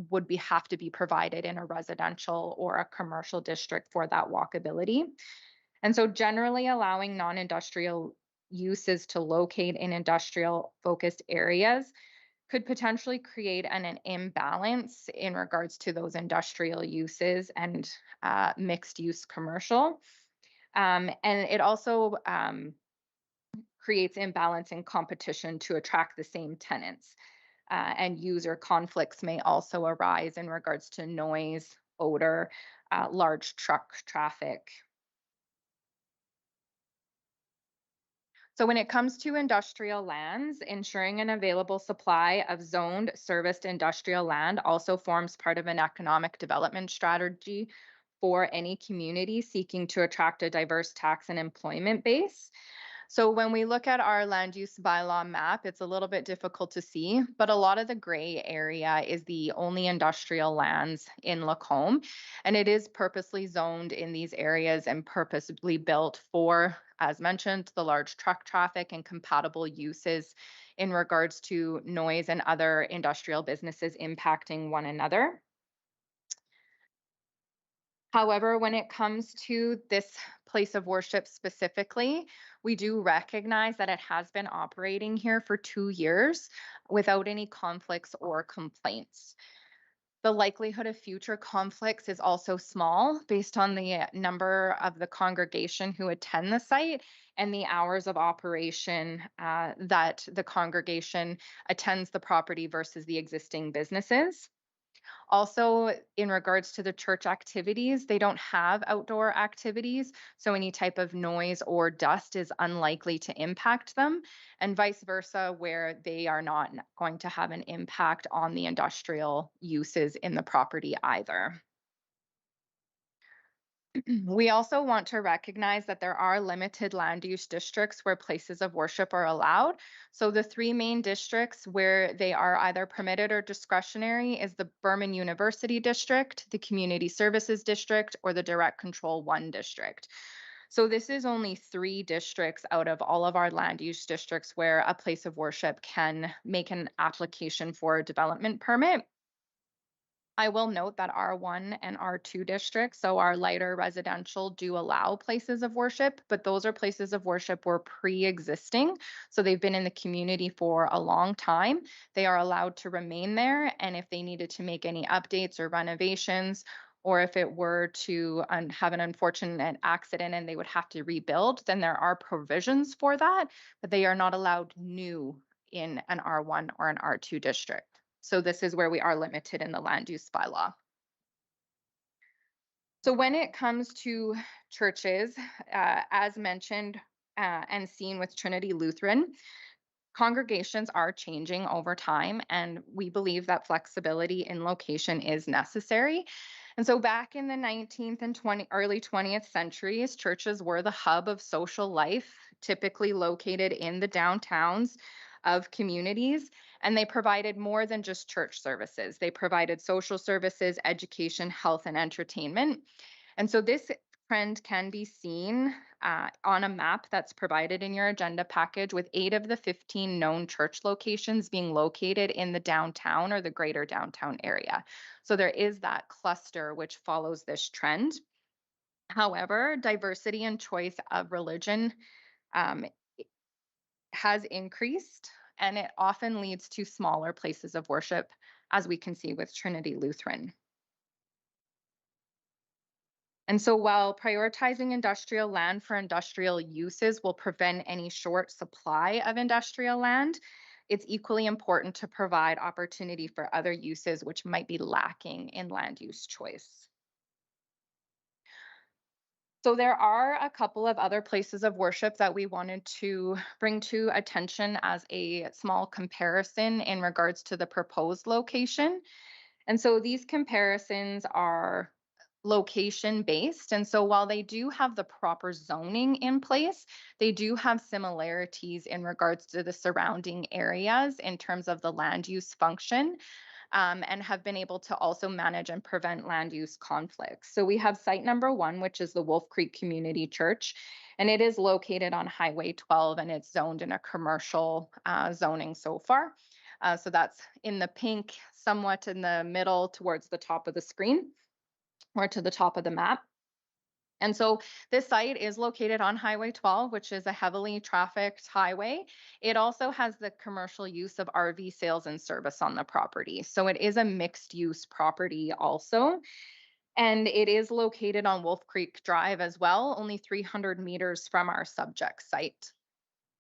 Speaker 11: would have to be provided in a residential or a commercial district for that walkability. And so generally allowing non-industrial uses to locate in industrial focused areas could potentially create an imbalance in regards to those industrial uses and mixed use commercial. And it also creates imbalance in competition to attract the same tenants. And user conflicts may also arise in regards to noise, odor, large truck traffic. So when it comes to industrial lands, ensuring an available supply of zoned serviced industrial land also forms part of an economic development strategy for any community seeking to attract a diverse tax and employment base. So when we look at our land use bylaw map, it's a little bit difficult to see, but a lot of the gray area is the only industrial lands in Lacombe, and it is purposely zoned in these areas and purposely built for, as mentioned, the large truck traffic and compatible uses in regards to noise and other industrial businesses impacting one another. However, when it comes to this place of worship specifically, we do recognize that it has been operating here for 2 years without any conflicts or complaints. The likelihood of future conflicts is also small based on the number of the congregation who attend the site and the hours of operation that the congregation attends the property versus the existing businesses. Also, in regards to the church activities, they don't have outdoor activities, so any type of noise or dust is unlikely to impact them, and vice versa, where they are not going to have an impact on the industrial uses in the property either. We also want to recognize that there are limited land use districts where places of worship are allowed. So the three main districts where they are either permitted or discretionary is the Berman University District, the Community Services District, or the Direct Control 1 District. So this is only 3 districts out of all of our land use districts where a place of worship can make an application for a development permit. I will note that R1 and R2 districts, so our lighter residential, do allow places of worship, but those are places of worship were pre-existing. So they've been in the community for a long time. They are allowed to remain there. And if they needed to make any updates or renovations, or if it were to have an unfortunate accident and they would have to rebuild, then there are provisions for that, but they are not allowed new in an R1 or an R2 district. So this is where we are limited in the land use bylaw. So when it comes to churches, as mentioned and seen with Trinity Lutheran, congregations are changing over time, and we believe that flexibility in location is necessary. And so back in the 19th and early 20th centuries, churches were the hub of social life, typically located in the downtowns of communities, and they provided more than just church services. They provided social services, education, health, and entertainment. And so this trend can be seen on a map that's provided in your agenda package, with 8 of the 15 known church locations being located in the downtown or the greater downtown area. So there is that cluster which follows this trend. However, diversity and choice of religion has increased, and it often leads to smaller places of worship, as we can see with Trinity Lutheran. And so while prioritizing industrial land for industrial uses will prevent any short supply of industrial land, it's equally important to provide opportunity for other uses which might be lacking in land use choice. So there are a couple of other places of worship that we wanted to bring to attention as a small comparison in regards to the proposed location. And so these comparisons are location based. And so while they do have the proper zoning in place, they do have similarities in regards to the surrounding areas in terms of the land use function. And have been able to also manage and prevent land use conflicts. So we have site number 1, which is the Wolf Creek Community Church, and it is located on Highway 12, and it's zoned in a commercial zoning so far. So that's in the pink, somewhat in the middle towards the top of the screen or to the top of the map. And so this site is located on Highway 12, which is a heavily trafficked highway. It also has the commercial use of RV sales and service on the property. So it is a mixed use property also. And it is located on Wolf Creek Drive as well, only 300 meters from our subject site.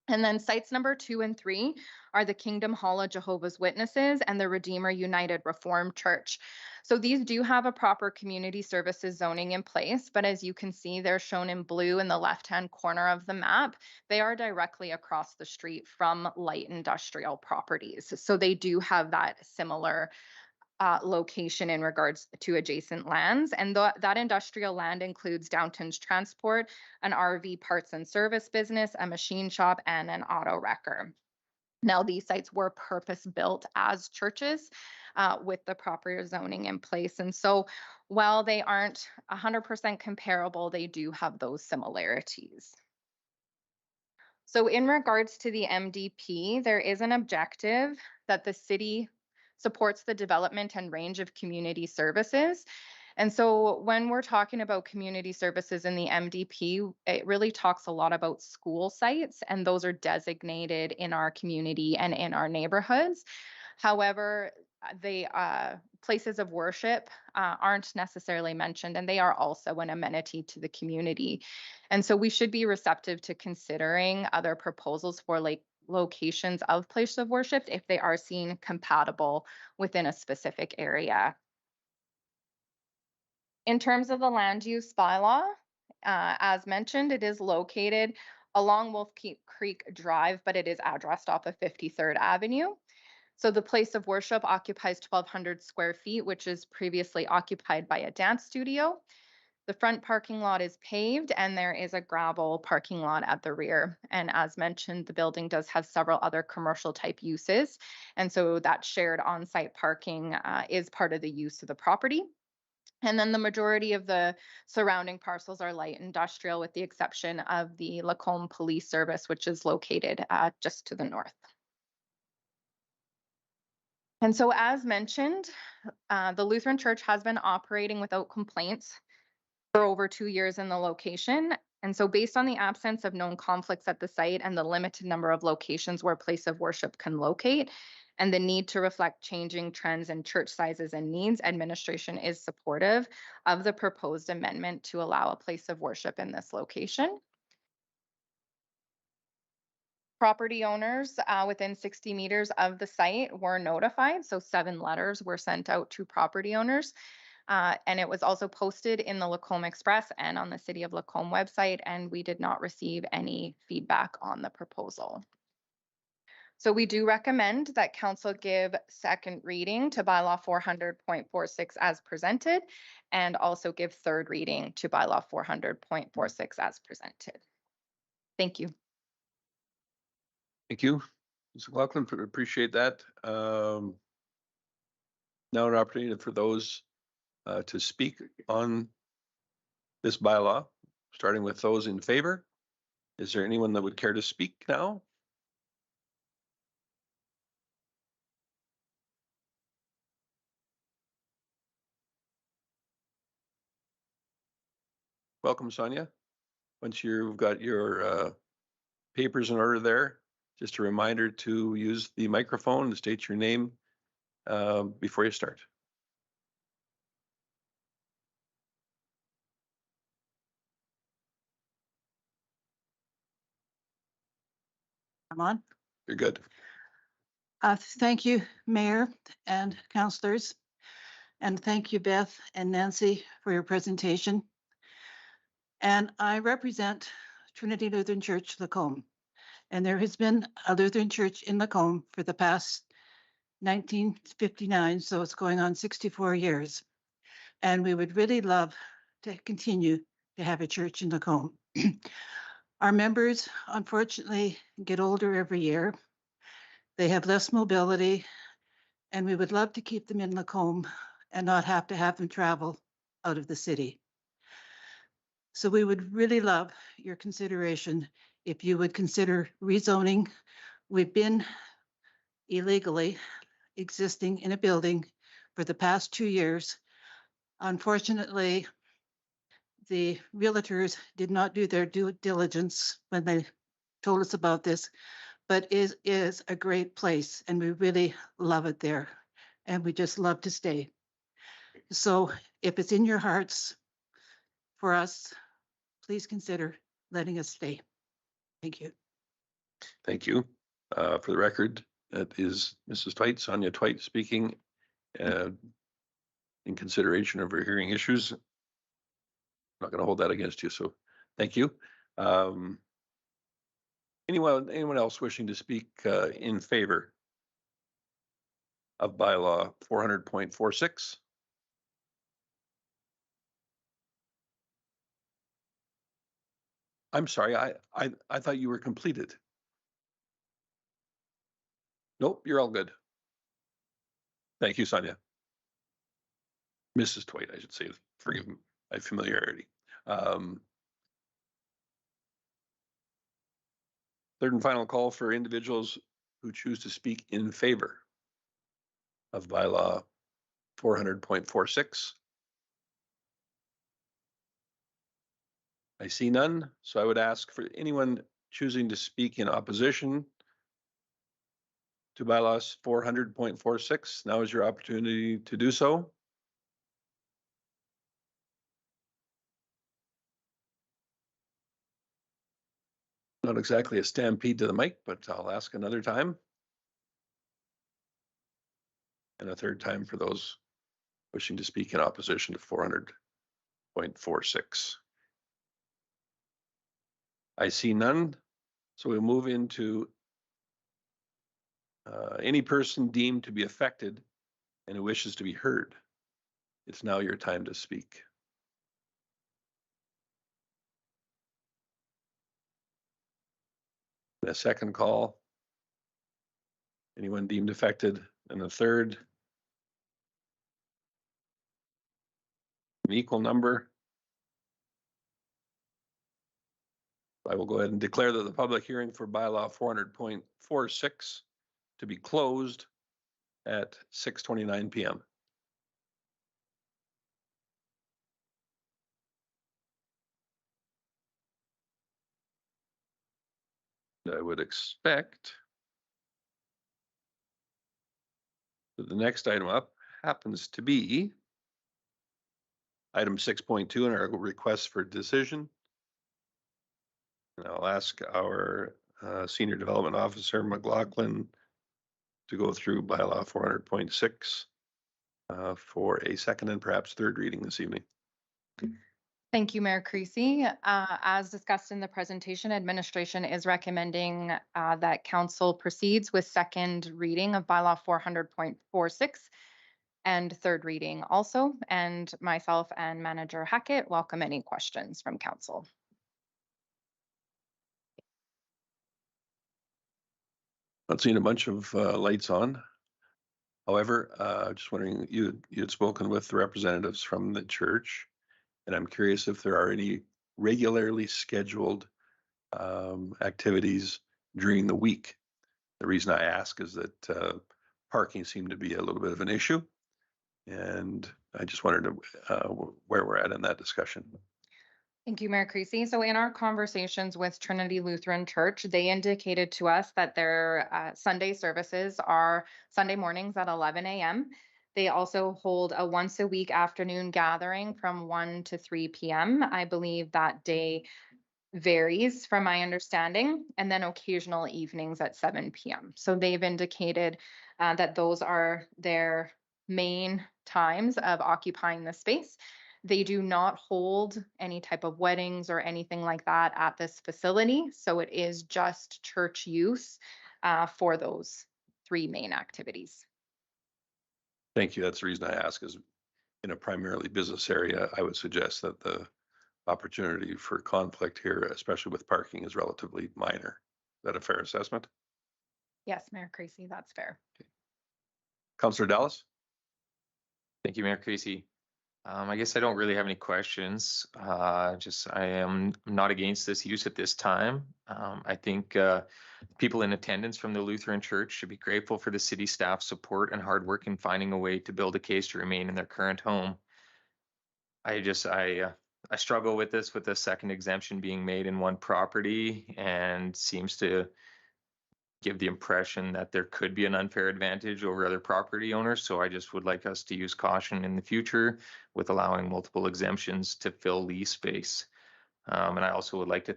Speaker 11: And then sites number 2 and 3 are the Kingdom Hall of Jehovah's Witnesses and the Redeemer United Reformed Church. So these do have a proper community services zoning in place, but as you can see, they're shown in blue in the left-hand corner of the map. They are directly across the street from light industrial properties. So they do have that similar location in regards to adjacent lands. And that industrial land includes Downton's Transport, an RV parts and service business, a machine shop, and an auto wrecker. Now, these sites were purpose-built as churches with the proper zoning in place. And so while they aren't 100% comparable, they do have those similarities. So in regards to the MDP, there is an objective that the city supports the development and range of community services. And so when we're talking about community services in the MDP, it really talks a lot about school sites, and those are designated in our community and in our neighborhoods. However, they places of worship aren't necessarily mentioned, and they are also an amenity to the community. And so we should be receptive to considering other proposals for like locations of places of worship if they are seen compatible within a specific area. In terms of the land use bylaw, as mentioned, it is located along Wolf Creek Drive, but it is addressed off of 53rd Avenue. So the place of worship occupies 1,200 square feet, which is previously occupied by a dance studio. The front parking lot is paved and there is a gravel parking lot at the rear. And as mentioned, the building does have several other commercial type uses. And so that shared on-site parking is part of the use of the property. And then the majority of the surrounding parcels are light industrial with the exception of the Lacombe Police Service, which is located just to the north. And so as mentioned, the Lutheran Church has been operating without complaints for over 2 years in the location. And so based on the absence of known conflicts at the site and the limited number of locations where place of worship can locate, and the need to reflect changing trends in church sizes and needs, administration is supportive of the proposed amendment to allow a place of worship in this location. Property owners within 60 meters of the site were notified, so 7 letters were sent out to property owners. And it was also posted in the Lacombe Express and on the City of Lacombe website, and we did not receive any feedback on the proposal. So we do recommend that council give second reading to bylaw 400.46 as presented, and also give third reading to bylaw 400.46 as presented. Thank you.
Speaker 1: Thank you. Ms. McLaughlin, appreciate that. Now an opportunity for those to speak on this bylaw, starting with those in favor. Is there anyone that would care to speak now? Welcome, Sonia. Once you've got your papers in order there, just a reminder to use the microphone and state your name before you start.
Speaker 12: I'm on.
Speaker 1: You're good.
Speaker 12: Thank you, Mayor and councillors. And thank you, Beth and Nancy, for your presentation. And I represent Trinity Lutheran Church, Lacombe. And there has been a Lutheran church in Lacombe for the past 1959, so it's going on 64 years. And we would really love to continue to have a church in Lacombe. Our members, unfortunately, get older every year. They have less mobility, and we would love to keep them in Lacombe and not have to have them travel out of the city. So we would really love your consideration if you would consider rezoning. We've been illegally existing in a building for the past 2 years. Unfortunately, the realtors did not do their due diligence when they told us about this, but it is a great place and we really love it there. And we just love to stay. So if it's in your hearts for us, please consider letting us stay. Thank you.
Speaker 1: Thank you. For the record, that is Mrs. Twite, Sonia Twite speaking in consideration of her hearing issues. I'm not going to hold that against you, so thank you. Anyone else wishing to speak in favor of bylaw 400.46? I'm sorry, I thought you were completed. Nope, you're all good. Thank you, Sonia. Mrs. Twite, I should say, forgive my familiarity. Third and final call for individuals who choose to speak in favor of bylaw 400.46. I see none, so I would ask for anyone choosing to speak in opposition to bylaws 400.46. Now is your opportunity to do so. Not exactly a stampede to the mic, but I'll ask another time. And a third time for those wishing to speak in opposition to 400.46. I see none, so we'll move into any person deemed to be affected and who wishes to be heard. It's now your time to speak. A second call. Anyone deemed affected? And a third. An equal number. I will go ahead and declare that the public hearing for bylaw 400.46 to be closed at 6:29 p.m. I would expect that the next item up happens to be item 6.2 in our request for decision. And I'll ask our Senior Development Officer, McLaughlin, to go through bylaw 400.6 for a second and perhaps third reading this evening.
Speaker 11: Thank you, Mayor Creasy. As discussed in the presentation, administration is recommending that council proceeds with second reading of bylaw 400.46 and third reading also. And myself and Manager Hackett welcome any questions from council.
Speaker 1: Not seeing a bunch of lights on. However, just wondering, you had spoken with the representatives from the church, and I'm curious if there are any regularly scheduled activities during the week. The reason I ask is that parking seemed to be a little bit of an issue, and I just wondered where we're at in that discussion.
Speaker 11: Thank you, Mayor Creasy. So in our conversations with Trinity Lutheran Church, they indicated to us that their Sunday services are Sunday mornings at 11 a.m. They also hold a once a week afternoon gathering from 1 to 3 p.m. I believe that day varies from my understanding, and then occasional evenings at 7 p.m. So they've indicated that those are their main times of occupying the space. They do not hold any type of weddings or anything like that at this facility. So it is just church use for those three main activities.
Speaker 1: Thank you. That's the reason I ask is in a primarily business area, I would suggest that the opportunity for conflict here, especially with parking, is relatively minor. Is that a fair assessment?
Speaker 11: Yes, Mayor Creasy, that's fair.
Speaker 1: Councillor Dallas?
Speaker 3: Thank you, Mayor Creasy. I guess I don't really have any questions. I am not against this use at this time. I think people in attendance from the Lutheran Church should be grateful for the city staff support and hard work in finding a way to build a case to remain in their current home. I struggle with this, with the second exemption being made in one property, and seems to give the impression that there could be an unfair advantage over other property owners. So I just would like us to use caution in the future with allowing multiple exemptions to fill lease space. And I also would like to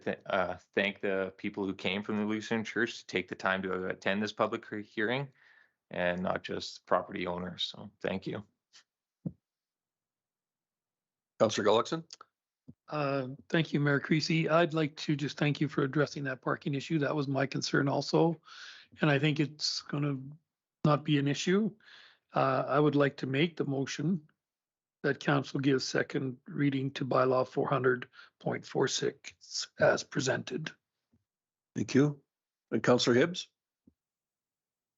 Speaker 3: thank the people who came from the Lutheran Church to take the time to attend this public hearing, and not just property owners. So thank you.
Speaker 1: Councillor Gullickson?
Speaker 9: Thank you, Mayor Creasy. I'd like to just thank you for addressing that parking issue. That was my concern also. And I think it's going to not be an issue. I would like to make the motion that council gives second reading to bylaw 400.46 as presented.
Speaker 1: Thank you. And Councillor Hibbs?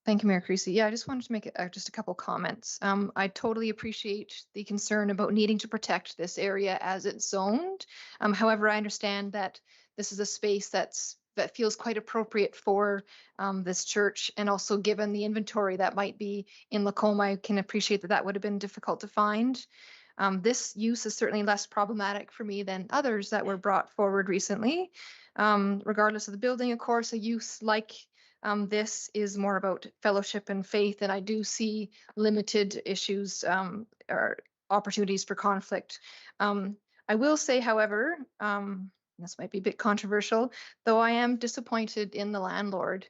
Speaker 6: Thank you, Mayor Creasy. Yeah, I just wanted to make just a couple comments. I totally appreciate the concern about needing to protect this area as it's zoned. However, I understand that this is a space that feels quite appropriate for this church, and also given the inventory that might be in Lacombe, I can appreciate that would have been difficult to find. This use is certainly less problematic for me than others that were brought forward recently. Regardless of the building, of course, a use like This is more about fellowship and faith, and I do see limited issues or opportunities for conflict. I will say, however, this might be a bit controversial, though I am disappointed in the landlord.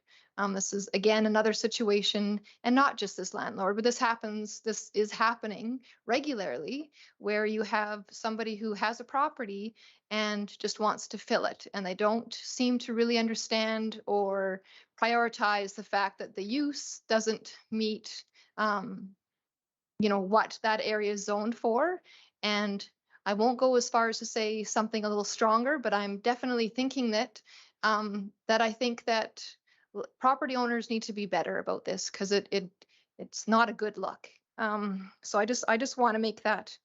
Speaker 6: This is again another situation, and not just this landlord, but this is happening regularly, where you have somebody who has a property and just wants to fill it, and they don't seem to really understand or prioritize the fact that the use doesn't meet what that area is zoned for. And I won't go as far as to say something a little stronger, but I'm definitely thinking that I think that property owners need to be better about this, because it's not a good look. So I just want to make that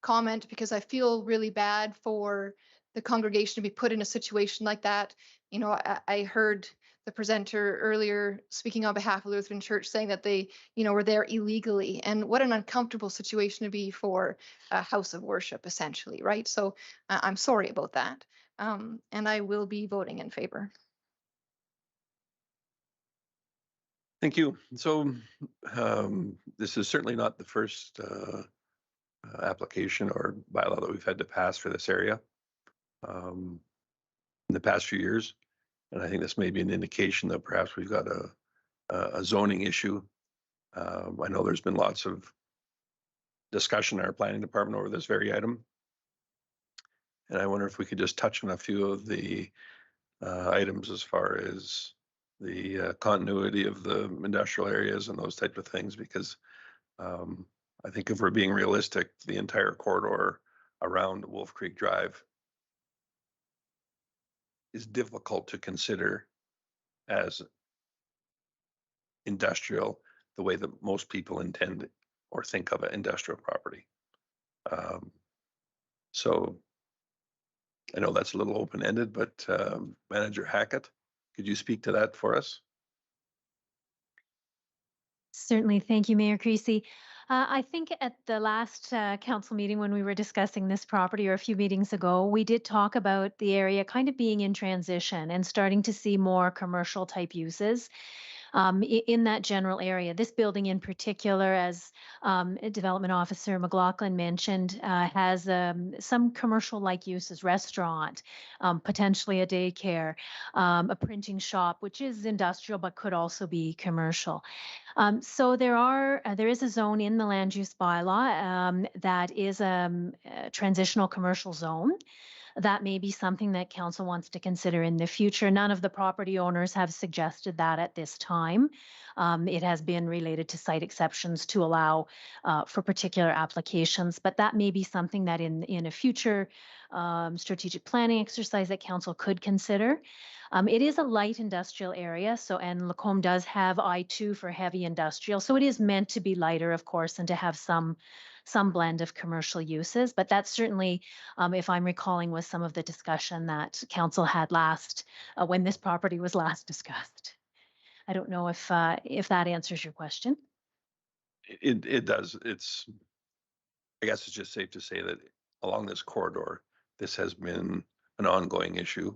Speaker 6: comment, because I feel really bad for the congregation to be put in a situation like that. I heard the presenter earlier speaking on behalf of Lutheran Church saying that they, were there illegally, and what an uncomfortable situation to be for a house of worship, essentially, right? So I'm sorry about that. And I will be voting in favor.
Speaker 1: Thank you. So this is certainly not the first application or bylaw that we've had to pass for this area in the past few years. And I think this may be an indication that perhaps we've got a zoning issue. I know there's been lots of discussion in our planning department over this very item. And I wonder if we could just touch on a few of the items as far as the continuity of the industrial areas and those type of things, because I think if we're being realistic, the entire corridor around Wolf Creek Drive is difficult to consider as industrial the way that most people intend or think of an industrial property. So I know that's a little open-ended, but Manager Hackett, could you speak to that for us?
Speaker 13: Certainly. Thank you, Mayor Creasy. I think at the last council meeting when we were discussing this property, or a few meetings ago, we did talk about the area kind of being in transition and starting to see more commercial type uses in that general area. This building in particular, as Development Officer McLaughlin mentioned, has some commercial-like uses, restaurant, potentially a daycare, a printing shop, which is industrial but could also be commercial. So there is a zone in the land use bylaw that is a transitional commercial zone. That may be something that council wants to consider in the future. None of the property owners have suggested that at this time. It has been related to site exceptions to allow for particular applications, but that may be something that in a future strategic planning exercise that council could consider. It is a light industrial area, and Lacombe does have I2 for heavy industrial, so it is meant to be lighter, of course, and to have some blend of commercial uses. But that's certainly, if I'm recalling, was some of the discussion that council had last when this property was last discussed. I don't know if that answers your question.
Speaker 1: It does. I guess it's just safe to say that along this corridor, this has been an ongoing issue.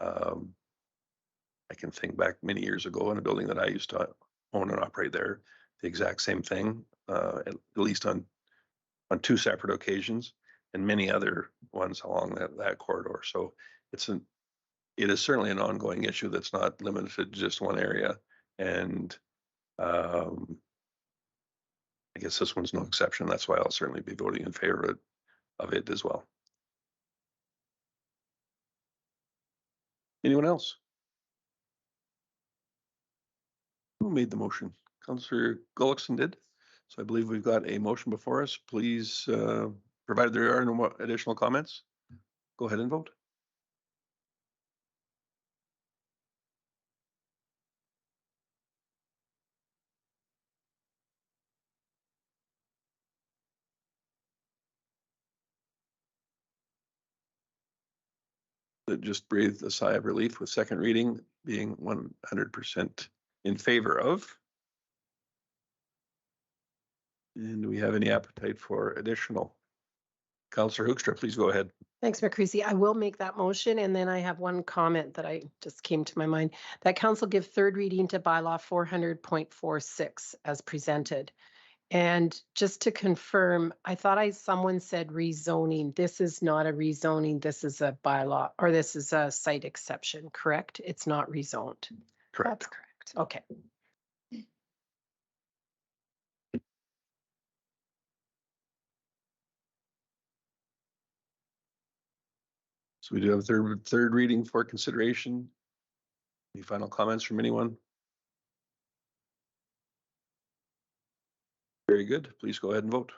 Speaker 1: I can think back many years ago in a building that I used to own and operate there, the exact same thing, at least on two separate occasions, and many other ones along that corridor. So it is certainly an ongoing issue that's not limited to just one area. And I guess this one's no exception. That's why I'll certainly be voting in favor of it as well. Anyone else? Who made the motion? Councillor Gullickson did. So I believe we've got a motion before us. Please, provided there are no more additional comments, go ahead and vote. Just breathe a sigh of relief with second reading being 100% in favor of. And do we have any appetite for additional? Councillor Hoekstra, please go ahead.
Speaker 2: Thanks, Mayor Creasy. I will make that motion, and then I have one comment that I just came to my mind. That council give third reading to bylaw 400.46 as presented. And just to confirm, I thought someone said rezoning. This is not a rezoning. This is a bylaw, or this is a site exception, correct? It's not rezoned.
Speaker 1: Correct.
Speaker 11: That's correct.
Speaker 2: Okay.
Speaker 1: So we do have a third reading for consideration. Any final comments from anyone? Very good. Please go ahead and vote.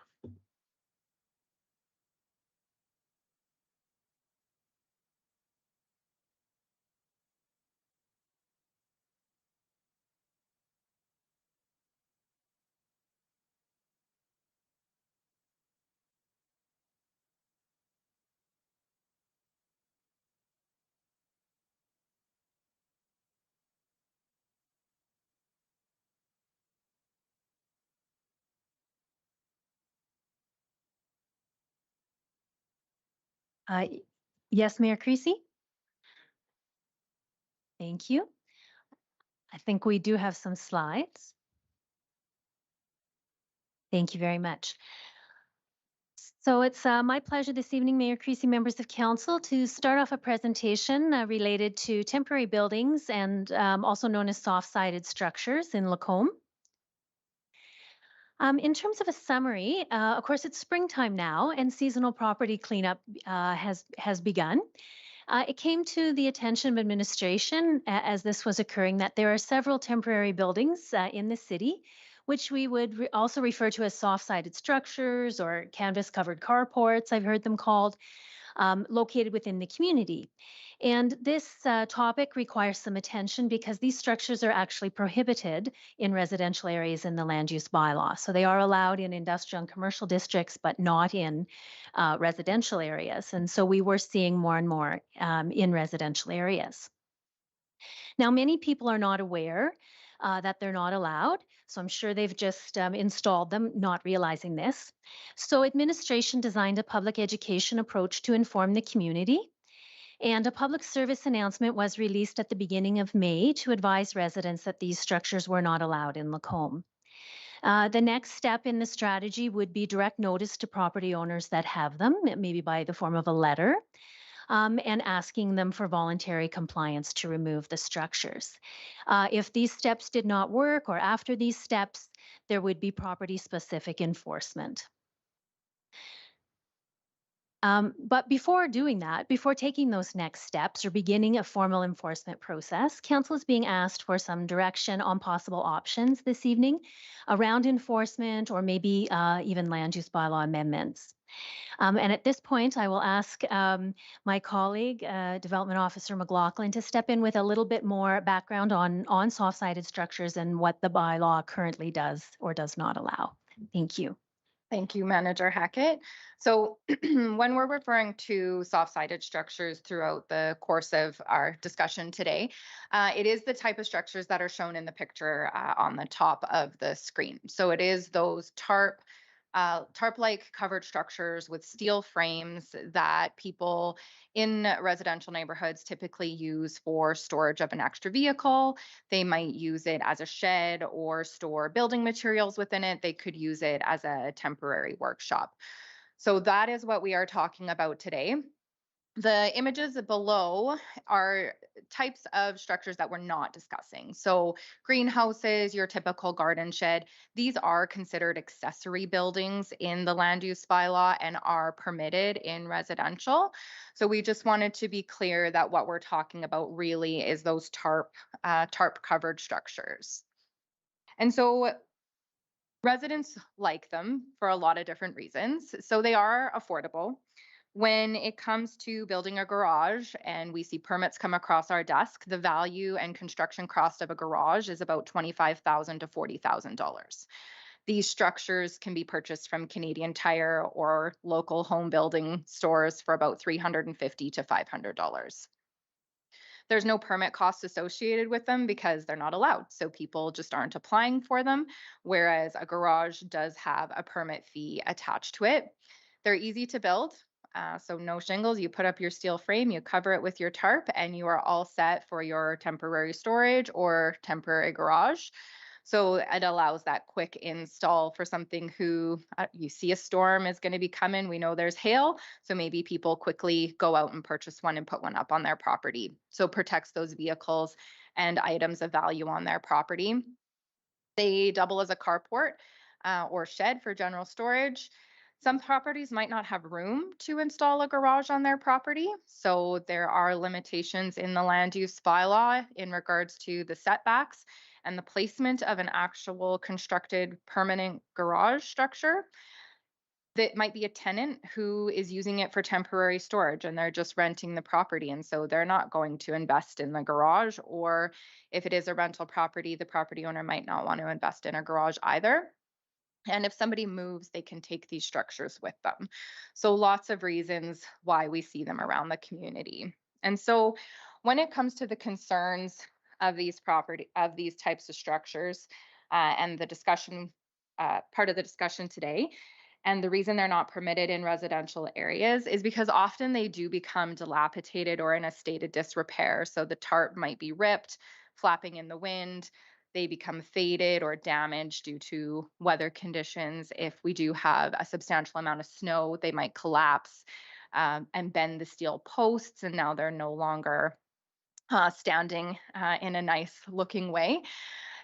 Speaker 13: Yes, Mayor Creasy? Thank you. I think we do have some slides. Thank you very much. So it's my pleasure this evening, Mayor Creasy, members of council, to start off a presentation related to temporary buildings and also known as soft-sided structures in Lacombe. In terms of a summary, of course, it's springtime now and seasonal property cleanup has begun. It came to the attention of administration as this was occurring that there are several temporary buildings in the city, which we would also refer to as soft-sided structures or canvas-covered carports, I've heard them called, located within the community. And this topic requires some attention because these structures are actually prohibited in residential areas in the land use bylaw. So they are allowed in industrial and commercial districts, but not in residential areas. And so we were seeing more and more in residential areas. Now, many people are not aware that they're not allowed. So I'm sure they've just installed them, not realizing this. So administration designed a public education approach to inform the community. And a public service announcement was released at the beginning of May to advise residents that these structures were not allowed in Lacombe. The next step in the strategy would be direct notice to property owners that have them, maybe by the form of a letter, and asking them for voluntary compliance to remove the structures. If these steps did not work or after these steps, there would be property-specific enforcement. But before doing that, before taking those next steps or beginning a formal enforcement process, council is being asked for some direction on possible options this evening around enforcement or maybe even land use bylaw amendments. And at this point, I will ask my colleague, Development Officer McLaughlin, to step in with a little bit more background on soft-sided structures and what the bylaw currently does or does not allow. Thank you.
Speaker 11: Thank you, Manager Hackett. So when we're referring to soft-sided structures throughout the course of our discussion today, it is the type of structures that are shown in the picture on the top of the screen. So it is those tarp-like covered structures with steel frames that people in residential neighborhoods typically use for storage of an extra vehicle. They might use it as a shed or store building materials within it. They could use it as a temporary workshop. So that is what we are talking about today. The images below are types of structures that we're not discussing. So greenhouses, your typical garden shed, these are considered accessory buildings in the land use bylaw and are permitted in residential. So we just wanted to be clear that what we're talking about really is those tarp covered structures. And so residents like them for a lot of different reasons. So they are affordable. When it comes to building a garage and we see permits come across our desk, the value and construction cost of a garage is about $25,000 to $40,000. These structures can be purchased from Canadian Tire or local home building stores for about $350 to $500. There's no permit costs associated with them because they're not allowed. So people just aren't applying for them, whereas a garage does have a permit fee attached to it. They're easy to build. So no shingles, you put up your steel frame, you cover it with your tarp, and you are all set for your temporary storage or temporary garage. So it allows that quick install for something who you see a storm is going to be coming. We know there's hail. So maybe people quickly go out and purchase one and put one up on their property. So it protects those vehicles and items of value on their property. They double as a carport or shed for general storage. Some properties might not have room to install a garage on their property. So there are limitations in the land use bylaw in regards to the setbacks and the placement of an actual constructed permanent garage structure. That might be a tenant who is using it for temporary storage and they're just renting the property. And so they're not going to invest in the garage. Or if it is a rental property, the property owner might not want to invest in a garage either. And if somebody moves, they can take these structures with them. So lots of reasons why we see them around the community. And so when it comes to the concerns of these types of structures and the discussion, part of the discussion today, and the reason they're not permitted in residential areas is because often they do become dilapidated or in a state of disrepair. So the tarp might be ripped, flapping in the wind. They become faded or damaged due to weather conditions. If we do have a substantial amount of snow, they might collapse and bend the steel posts, and now they're no longer standing in a nice looking way.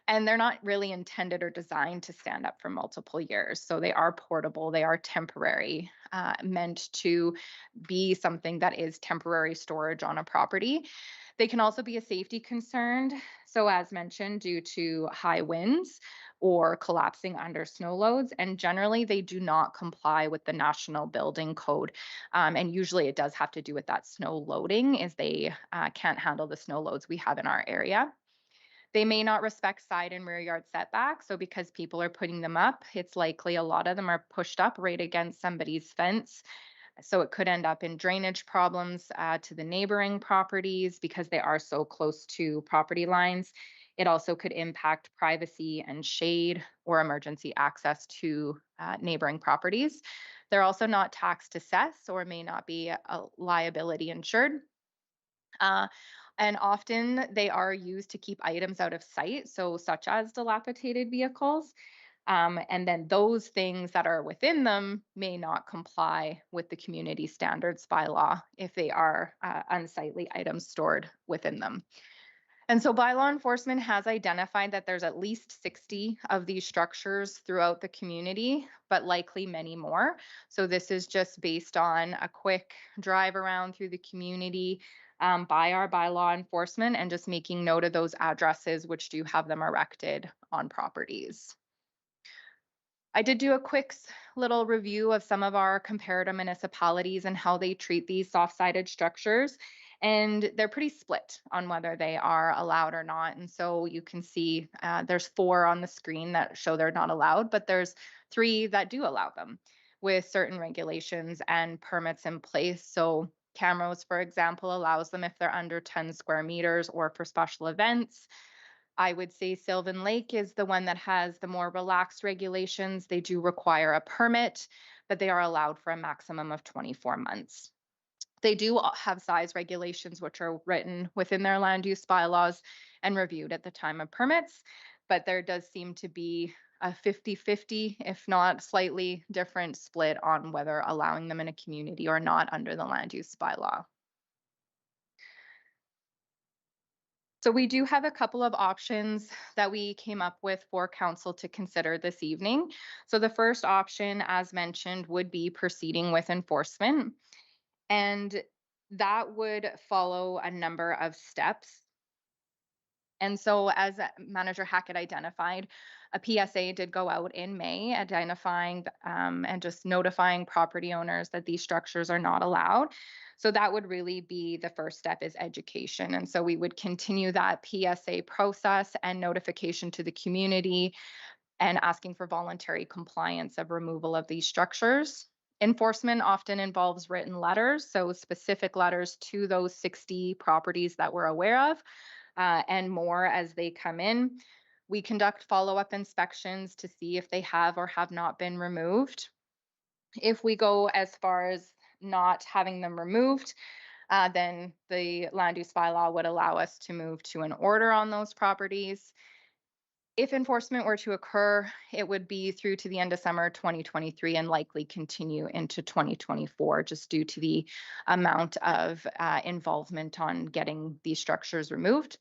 Speaker 11: And they're not really intended or designed to stand up for multiple years. So they are portable, they are temporary, meant to be something that is temporary storage on a property. They can also be a safety concern. So as mentioned, due to high winds or collapsing under snow loads, and generally they do not comply with the National Building Code. And usually it does have to do with that snow loading, as they can't handle the snow loads we have in our area. They may not respect side and rear yard setbacks. So because people are putting them up, it's likely a lot of them are pushed up right against somebody's fence. So it could end up in drainage problems to the neighboring properties because they are so close to property lines. It also could impact privacy and shade or emergency access to neighboring properties. They're also not taxed assessed or may not be a liability insured. And often they are used to keep items out of sight, so such as dilapidated vehicles. And then those things that are within them may not comply with the community standards bylaw if they are unsightly items stored within them. And so bylaw enforcement has identified that there's at least 60 of these structures throughout the community, but likely many more. So this is just based on a quick drive around through the community by our bylaw enforcement and just making note of those addresses which do have them erected on properties. I did do a quick little review of some of our comparative municipalities and how they treat these soft-sided structures. And they're pretty split on whether they are allowed or not. And so you can see there's 4 on the screen that show they're not allowed, but there's 3 that do allow them with certain regulations and permits in place. So Camrose, for example, allows them if they're under 10 square meters or for special events. I would say Sylvan Lake is the one that has the more relaxed regulations. They do require a permit, but they are allowed for a maximum of 24 months. They do have size regulations, which are written within their land use bylaws and reviewed at the time of permits, but there does seem to be a 50-50, if not slightly different split on whether allowing them in a community or not under the land use bylaw. So we do have a couple of options that we came up with for council to consider this evening. So the first option, as mentioned, would be proceeding with enforcement. And that would follow a number of steps. And so as Manager Hackett identified, a PSA did go out in May identifying and just notifying property owners that these structures are not allowed. So that would really be the first step, is education. And so we would continue that PSA process and notification to the community and asking for voluntary compliance of removal of these structures. Enforcement often involves written letters, so specific letters to those 60 properties that we're aware of, and more as they come in. We conduct follow-up inspections to see if they have or have not been removed. If we go as far as not having them removed, then the land use bylaw would allow us to move to an order on those properties. If enforcement were to occur, it would be through to the end of summer 2023 and likely continue into 2024, just due to the amount of involvement on getting these structures removed.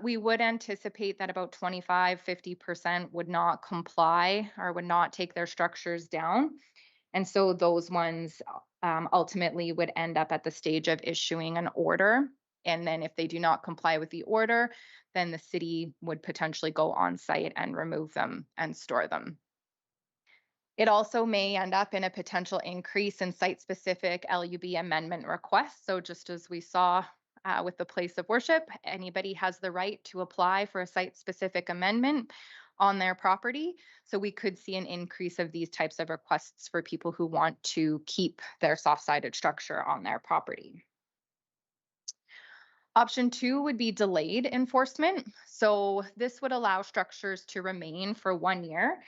Speaker 11: We would anticipate that about 25–50% would not comply or would not take their structures down. And so those ones ultimately would end up at the stage of issuing an order. And then if they do not comply with the order, then the city would potentially go on site and remove them and store them. It also may end up in a potential increase in site-specific LUB amendment requests. So just as we saw with the place of worship, anybody has the right to apply for a site-specific amendment on their property. So we could see an increase of these types of requests for people who want to keep their soft-sided structure on their property. Option 2 would be delayed enforcement. So this would allow structures to remain for 1 year.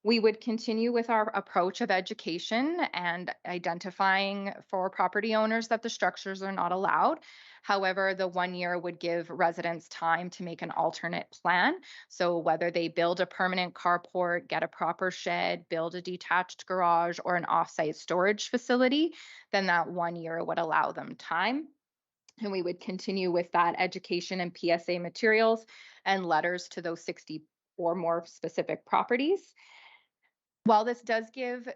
Speaker 11: We would continue with our approach of education and identifying for property owners that the structures are not allowed. However, the 1 year would give residents time to make an alternate plan. So whether they build a permanent carport, get a proper shed, build a detached garage, or an offsite storage facility, then that 1 year would allow them time. And we would continue with that education and PSA materials and letters to those 60 or more specific properties. While this does give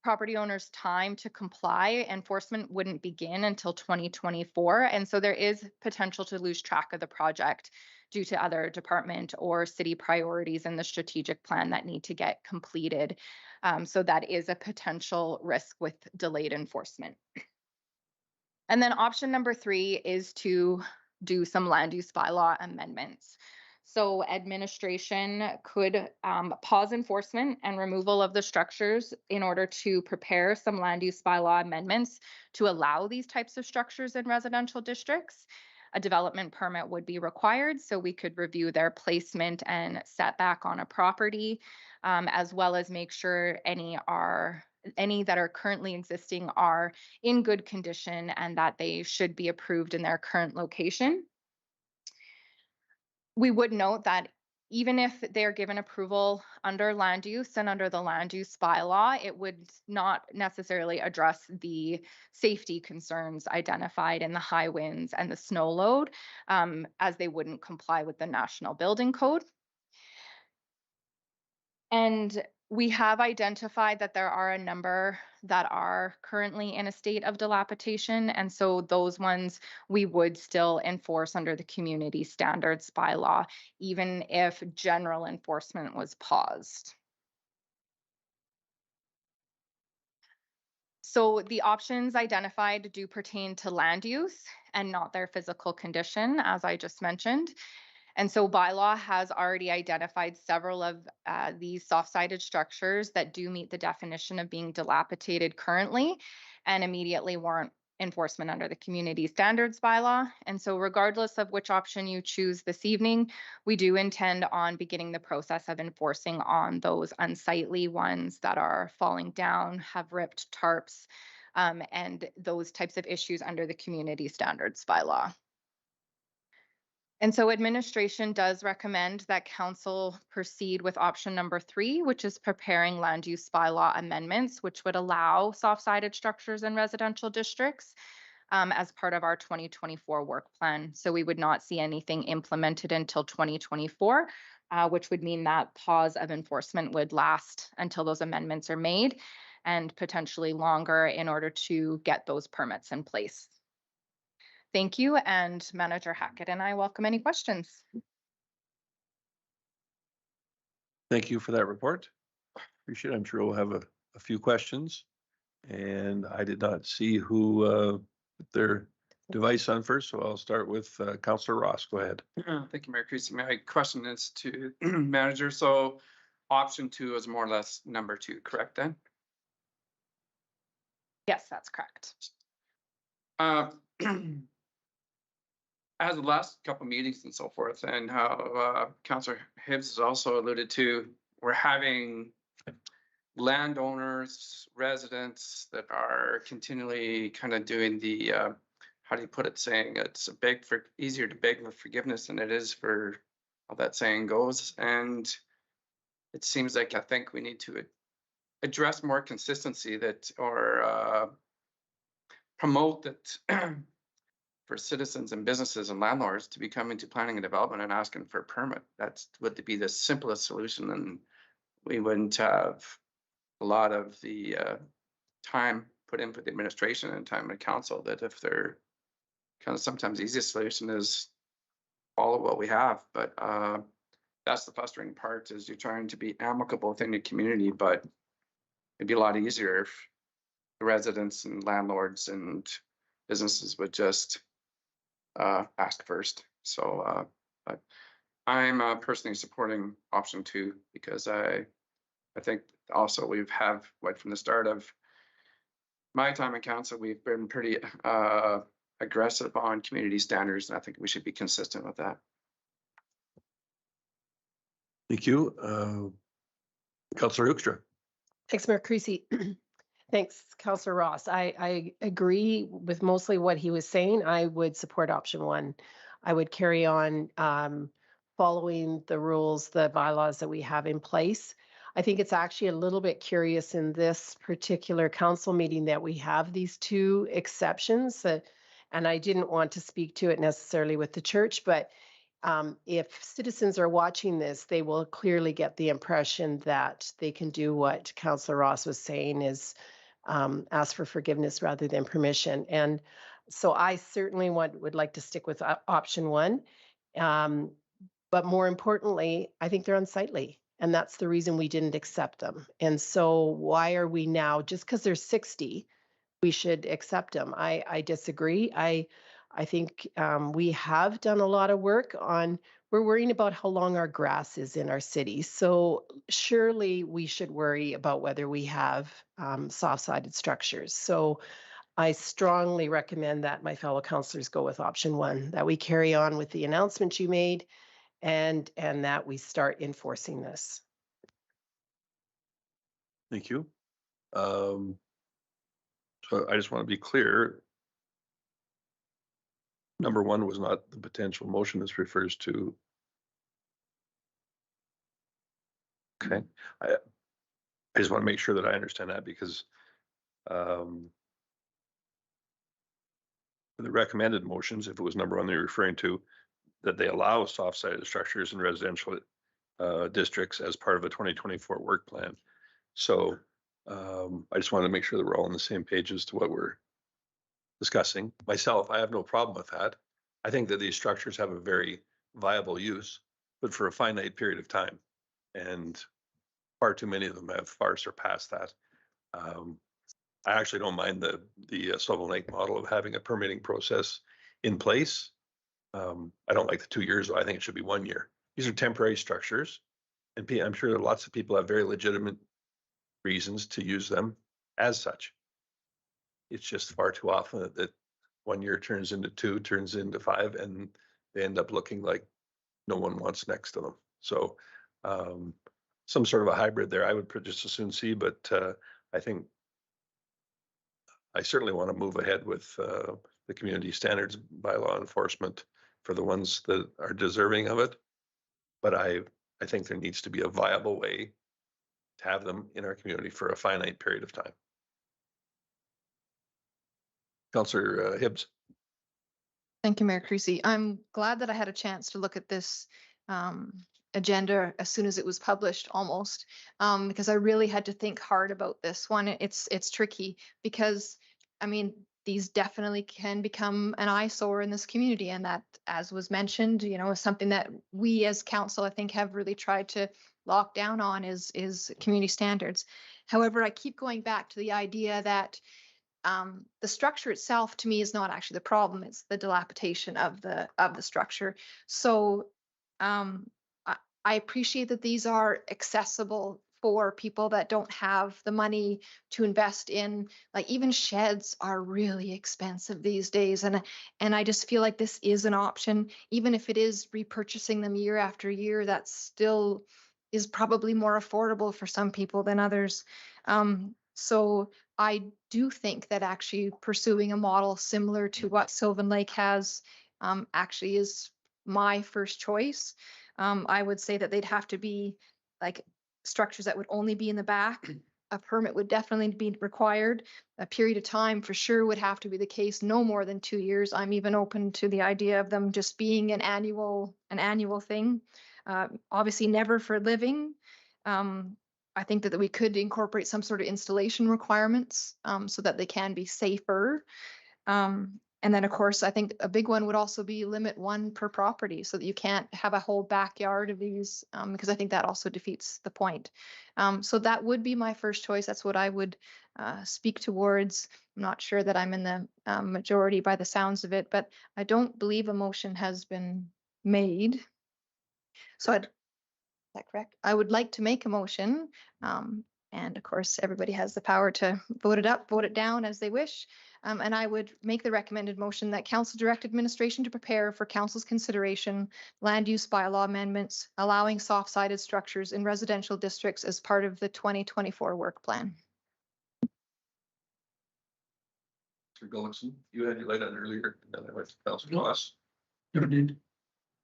Speaker 11: property owners time to comply, enforcement wouldn't begin until 2024. And so there is potential to lose track of the project due to other department or city priorities in the strategic plan that need to get completed. So that is a potential risk with delayed enforcement. And then option number 3 is to do some land use bylaw amendments. So administration could pause enforcement and removal of the structures in order to prepare some land use bylaw amendments to allow these types of structures in residential districts. A development permit would be required, so we could review their placement and setback on a property, as well as make sure any that are currently existing are in good condition and that they should be approved in their current location. We would note that even if they're given approval under land use and under the land use bylaw, it would not necessarily address the safety concerns identified in the high winds and the snow load, as they wouldn't comply with the National Building Code. And we have identified that there are a number that are currently in a state of dilapidation. And so those ones we would still enforce under the community standards bylaw, even if general enforcement was paused. So the options identified do pertain to land use and not their physical condition, as I just mentioned. And so bylaw has already identified several of these soft-sided structures that do meet the definition of being dilapidated currently and immediately warrant enforcement under the community standards bylaw. And so regardless of which option you choose this evening, we do intend on beginning the process of enforcing on those unsightly ones that are falling down, have ripped tarps, and those types of issues under the community standards bylaw. And so administration does recommend that council proceed with option number 3, which is preparing land use bylaw amendments, which would allow soft-sided structures in residential districts as part of our 2024 work plan. So we would not see anything implemented until 2024, which would mean that pause of enforcement would last until those amendments are made and potentially longer in order to get those permits in place. Thank you, and Manager Hackett and I welcome any questions.
Speaker 1: Thank you for that report. Appreciate it. I'm sure we'll have a few questions. And I did not see who put their device on first, so I'll start with Councillor Ross. Go ahead.
Speaker 14: Thank you, Mayor Creasy. My question is to manager. So option 2 is more or less number 2, correct then?
Speaker 11: Yes, that's correct.
Speaker 14: As the last couple of meetings and so forth, and how Councillor Hibbs has also alluded to, we're having landowners, residents that are continually kind of doing the, how do you put it, saying it's easier to beg for forgiveness than it is for, how that saying goes. And it seems like I think we need to address more consistency that, or promote that for citizens and businesses and landlords to be coming to planning and development and asking for a permit. That's would be the simplest solution, and we wouldn't have a lot of the time put in for the administration and time in council. That if they're kind of sometimes the easiest solution is follow what we have, but that's the frustrating part, is you're trying to be amicable within the community, but it'd be a lot easier if the residents and landlords and businesses would just ask first. So, but I'm personally supporting option 2 because I think also we've right from the start of my time in council, we've been pretty aggressive on community standards, and I think we should be consistent with that.
Speaker 1: Thank you. Councillor Hoekstra.
Speaker 2: Thanks, Mayor Creasy. Thanks, Councillor Ross. I agree with mostly what he was saying. I would support option 1. I would carry on following the rules, the bylaws that we have in place. I think it's actually a little bit curious in this particular council meeting that we have these 2 exceptions and I didn't want to speak to it necessarily with the church, but if citizens are watching this, they will clearly get the impression that they can do what Councillor Ross was saying, is ask for forgiveness rather than permission. And so I certainly would like to stick with option 1. But more importantly, I think they're unsightly. And that's the reason we didn't accept them. And so why are we now, just because they're 60, we should accept them? I disagree. I think we have done a lot of work on, we're worrying about how long our grass is in our city. So surely we should worry about whether we have soft-sided structures. So I strongly recommend that my fellow councillors go with option 1, that we carry on with the announcement you made and that we start enforcing this.
Speaker 1: Thank you. So I just want to be clear. Number 1 was not the potential motion. This refers to. Okay. I just want to make sure that I understand that, because the recommended motions, if it was number 1 they're referring to, that they allow soft-sided structures in residential districts as part of a 2024 work plan. So I just wanted to make sure that we're all on the same page as to what we're discussing. Myself, I have no problem with that. I think that these structures have a very viable use, but for a finite period of time. And far too many of them have far surpassed that. I actually don't mind the Sullivan Lake model of having a permitting process in place. I don't like the 2 years, though. I think it should be 1 year. These are temporary structures, and I'm sure that lots of people have very legitimate reasons to use them as such. It's just far too often that 1 year turns into 2, turns into 5, and they end up looking like no one wants next to them. So some sort of a hybrid there I would just as soon see, but I think I certainly want to move ahead with the community standards bylaw enforcement for the ones that are deserving of it. But I think there needs to be a viable way to have them in our community for a finite period of time. Councillor Hibbs.
Speaker 6: Thank you, Mayor Creasy. I'm glad that I had a chance to look at this agenda as soon as it was published, almost, because I really had to think hard about this one. It's tricky because, I mean, these definitely can become an eyesore in this community, and that, as was mentioned, is something that we as council, I think, have really tried to lock down on is community standards. However, I keep going back to the idea that the structure itself, to me, is not actually the problem. It's the dilapidation of the structure. So I appreciate that these are accessible for people that don't have the money to invest in, like, even sheds are really expensive these days. And I just feel like this is an option, even if it is repurchasing them year after year. That's still is probably more affordable for some people than others. So I do think that actually pursuing a model similar to what Sylvan Lake has actually is my first choice. I would say that they'd have to be like structures that would only be in the back. A permit would definitely be required. A period of time for sure would have to be the case, no more than 2 years. I'm even open to the idea of them just being an annual thing. Obviously never for living. I think that we could incorporate some sort of installation requirements so that they can be safer. And then, of course, I think a big one would also be limit one per property so that you can't have a whole backyard of these, because I think that also defeats the point. So that would be my first choice. That's what I would speak towards. I'm not sure that I'm in the majority by the sounds of it, but I don't believe a motion has been made. So is that correct? I would like to make a motion. And of course, everybody has the power to vote it up, vote it down as they wish. And I would make the recommended motion that council direct administration to prepare for council's consideration land use bylaw amendments, allowing soft-sided structures in residential districts as part of the 2024 work plan.
Speaker 1: Mr. Gullikson, you had your light on earlier, and then I went to Councilor Ross.
Speaker 9: Never did.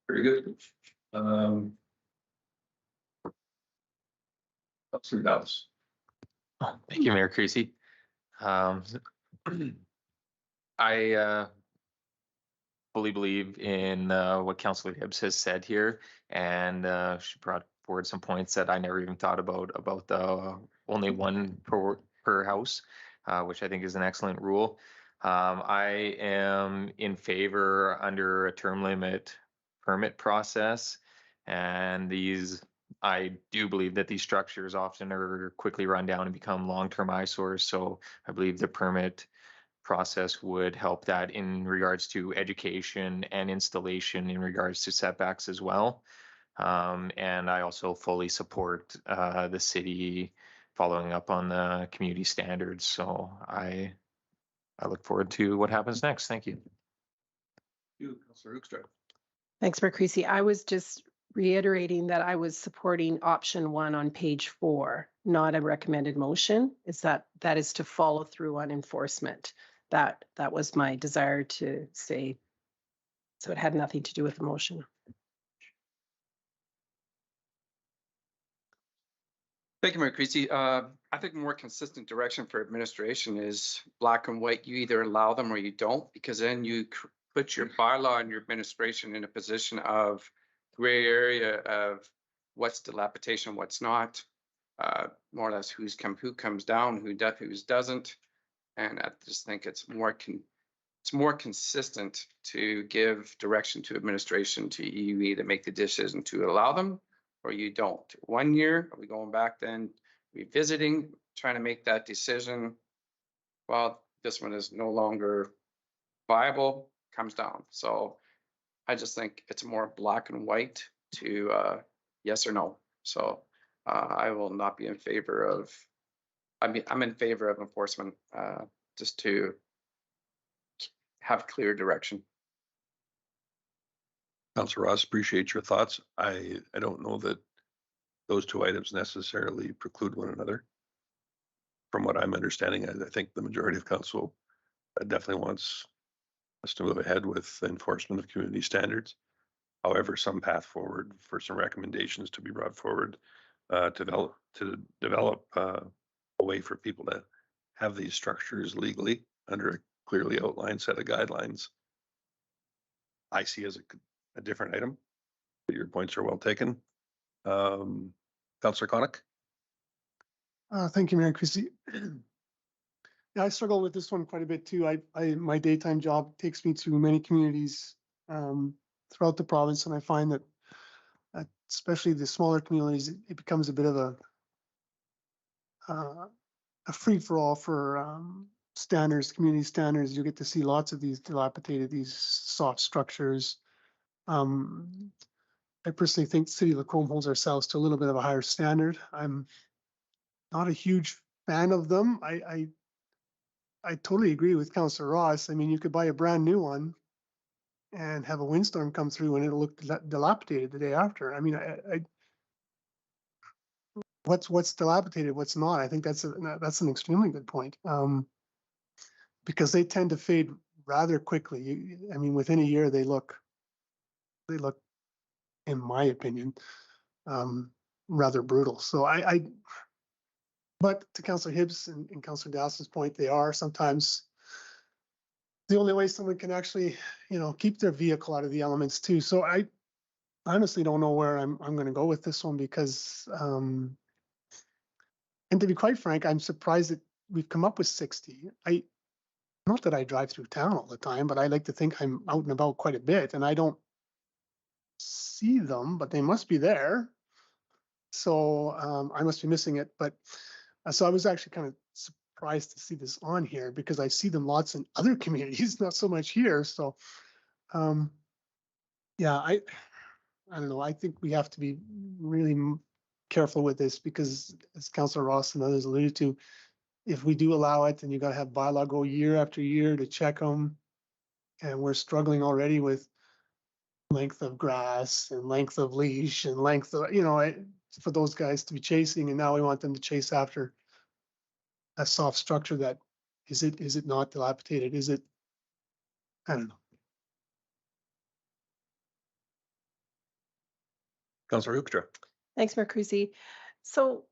Speaker 1: Very good. Councilor Dallas.
Speaker 3: Thank you, Mayor Creasy. I fully believe in what Councillor Hibbs has said here, and she brought forward some points that I never even thought about the only one per house, which I think is an excellent rule. I am in favor under a term limit permit process, and I do believe that these structures often are quickly run down and become long-term eyesores. So I believe the permit process would help that in regards to education and installation in regards to setbacks as well. And I also fully support the city following up on the community standards. So I look forward to what happens next. Thank you.
Speaker 1: You, Councilor Hoekstra.
Speaker 2: Thanks, Mayor Creasy. I was just reiterating that I was supporting option 1 on page 4, not a recommended motion. That is to follow through on enforcement. That was my desire to say. So it had nothing to do with the motion.
Speaker 14: Thank you, Mayor Creasy. I think more consistent direction for administration is black and white. You either allow them or you don't, because then you put your bylaw and your administration in a position of gray area of what's dilapidation, what's not, more or less who comes down, who doesn't. And I just think it's more consistent to give direction to administration to you either make the decision to allow them or you don't. 1 year, are we going back then, revisiting, trying to make that decision? Well, this one is no longer viable, comes down. So I just think it's more black and white to yes or no. So I will not be in favor of, I'm in favor of enforcement just to have clear direction.
Speaker 1: Councilor Ross, appreciate your thoughts. I don't know that those two items necessarily preclude one another. From what I'm understanding, I think the majority of council definitely wants us to move ahead with enforcement of community standards. However, some path forward for some recommendations to be brought forward to develop a way for people to have these structures legally under a clearly outlined set of guidelines. I see as a different item. Your points are well taken. Councillor Connick.
Speaker 10: Thank you, Mayor Creasy. Yeah, I struggle with this one quite a bit too. My daytime job takes me to many communities throughout the province, and I find that especially the smaller communities, it becomes a bit of a free for all for standards, community standards. You get to see lots of these dilapidated, these soft structures. I personally think City of Lacombe holds ourselves to a little bit of a higher standard. I'm not a huge fan of them. I totally agree with Councillor Ross. I mean, you could buy a brand new one and have a windstorm come through and it'll look dilapidated the day after. I mean, what's dilapidated, what's not. I think that's an extremely good point. Because they tend to fade rather quickly. I mean, within a year, they look, in my opinion, rather brutal. So but to Councillor Hibbs and Councillor Dallas's point, they are sometimes the only way someone can actually, keep their vehicle out of the elements too. So I honestly don't know where I'm going to go with this one because, and to be quite frank, I'm surprised that we've come up with 60. Not that I drive through town all the time, but I like to think I'm out and about quite a bit and I don't see them, but they must be there. So I must be missing it. But so I was actually kind of surprised to see this on here because I see them lots in other communities, not so much here. So yeah, I don't know. I think we have to be really careful with this because as Councillor Ross and others alluded to, if we do allow it, then you got to have bylaw go year after year to check them. And we're struggling already with length of grass and length of leash and length of, for those guys to be chasing. And now we want them to chase after a soft structure that, is it not dilapidated? Is it, I don't know.
Speaker 1: Councillor Hoekstra.
Speaker 2: Thanks, Mayor Creasy. So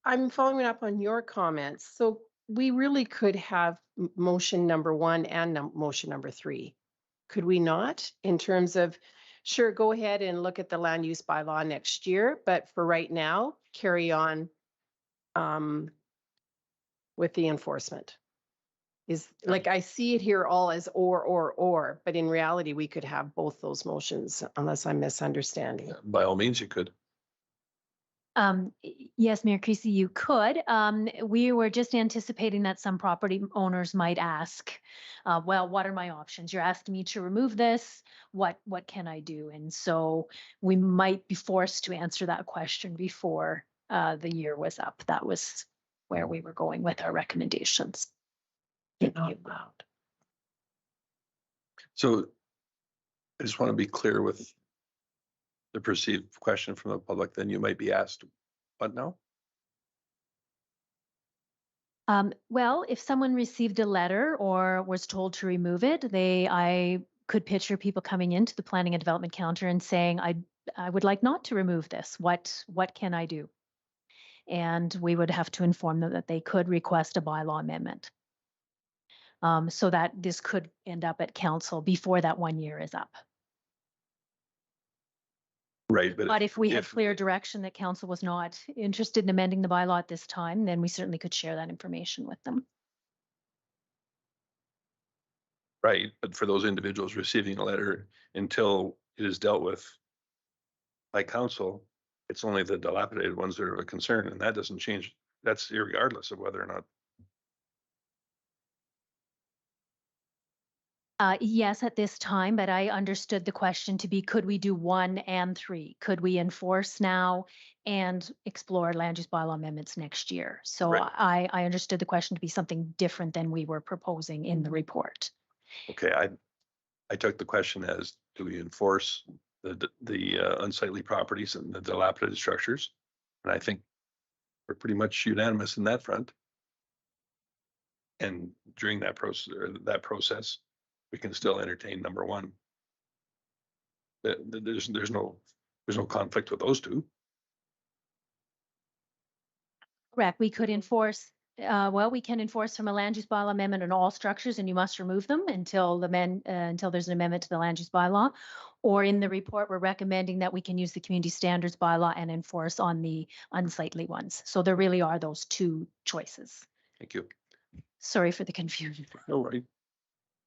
Speaker 2: I'm following up on your comments. So we really could have motion number 1 and motion number 3. Could we not? In terms of, sure, go ahead and look at the land use bylaw next year, but for right now, carry on with the enforcement. Is like, I see it here all as or, but in reality, we could have both those motions unless I'm misunderstanding.
Speaker 1: By all means, you could.
Speaker 13: Yes, Mayor Creasy, you could. We were just anticipating that some property owners might ask, well, what are my options? You're asking me to remove this. What can I do? And so we might be forced to answer that question before the year was up. That was where we were going with our recommendations. Not allowed.
Speaker 1: So I just want to be clear with the perceived question from the public, then you might be asked, what now?
Speaker 13: Well, if someone received a letter or was told to remove it, I could picture people coming into the planning and development counter and saying, I would like not to remove this. What can I do? And we would have to inform them that they could request a bylaw amendment. So that this could end up at council before that 1 year is up.
Speaker 1: Right.
Speaker 13: But if we had clear direction that council was not interested in amending the bylaw at this time, then we certainly could share that information with them.
Speaker 1: Right. But for those individuals receiving a letter, until it is dealt with by council, it's only the dilapidated ones that are of a concern, and that doesn't change. That's irregardless of whether or not.
Speaker 13: Yes, at this time, but I understood the question to be, could we do 1 and 3? Could we enforce now and explore land use bylaw amendments next year? So
Speaker 1: Right.
Speaker 13: I understood the question to be something different than we were proposing in the report.
Speaker 1: Okay, I took the question as, do we enforce the unsightly properties and the dilapidated structures? And I think we're pretty much unanimous in that front. And during that process, we can still entertain number 1. There's no conflict with those two.
Speaker 13: Correct. We could enforce, we can enforce from a land use bylaw amendment on all structures, and you must remove them until there's an amendment to the land use bylaw. Or in the report, we're recommending that we can use the community standards bylaw and enforce on the unsightly ones. So there really are those 2 choices.
Speaker 1: Thank you.
Speaker 13: Sorry for the confusion.
Speaker 1: No worries.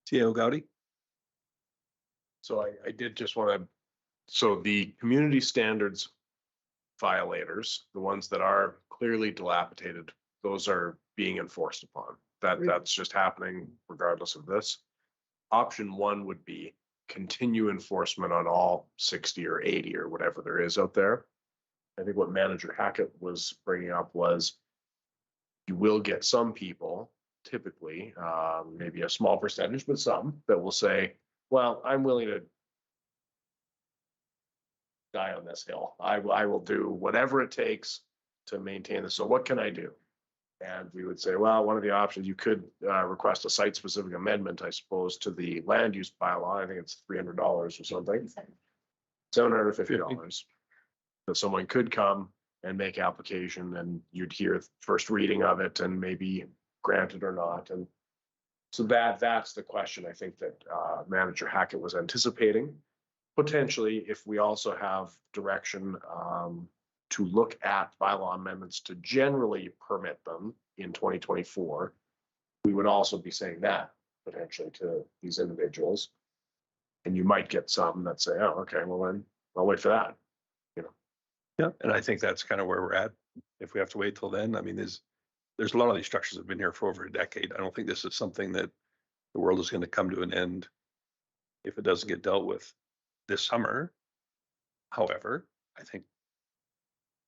Speaker 1: T.A. Gowdy?
Speaker 5: So I did just want to, so the community standards violators, the ones that are clearly dilapidated, those are being enforced upon. That's just happening regardless of this. Option 1 would be continue enforcement on all 60 or 80 or whatever there is out there. I think what Manager Hackett was bringing up was you will get some people, typically, maybe a small percentage, but some that will say, well, I'm willing to die on this hill. I will do whatever it takes to maintain this. So what can I do? And we would say, well, one of the options, you could request a site-specific amendment, I suppose, to the land use bylaw. I think it's $300 or something. $750. So someone could come and make application, and you'd hear first reading of it and maybe grant it or not. And so that's the question I think that Manager Hackett was anticipating. Potentially, if we also have direction to look at bylaw amendments to generally permit them in 2024, we would also be saying that potentially to these individuals. And you might get some that say, oh, okay, well then I'll wait for that.
Speaker 1: Yeah, and I think that's kind of where we're at. If we have to wait till then, I mean, there's a lot of these structures that have been here for over a decade. I don't think this is something that the world is going to come to an end if it doesn't get dealt with this summer. However, I think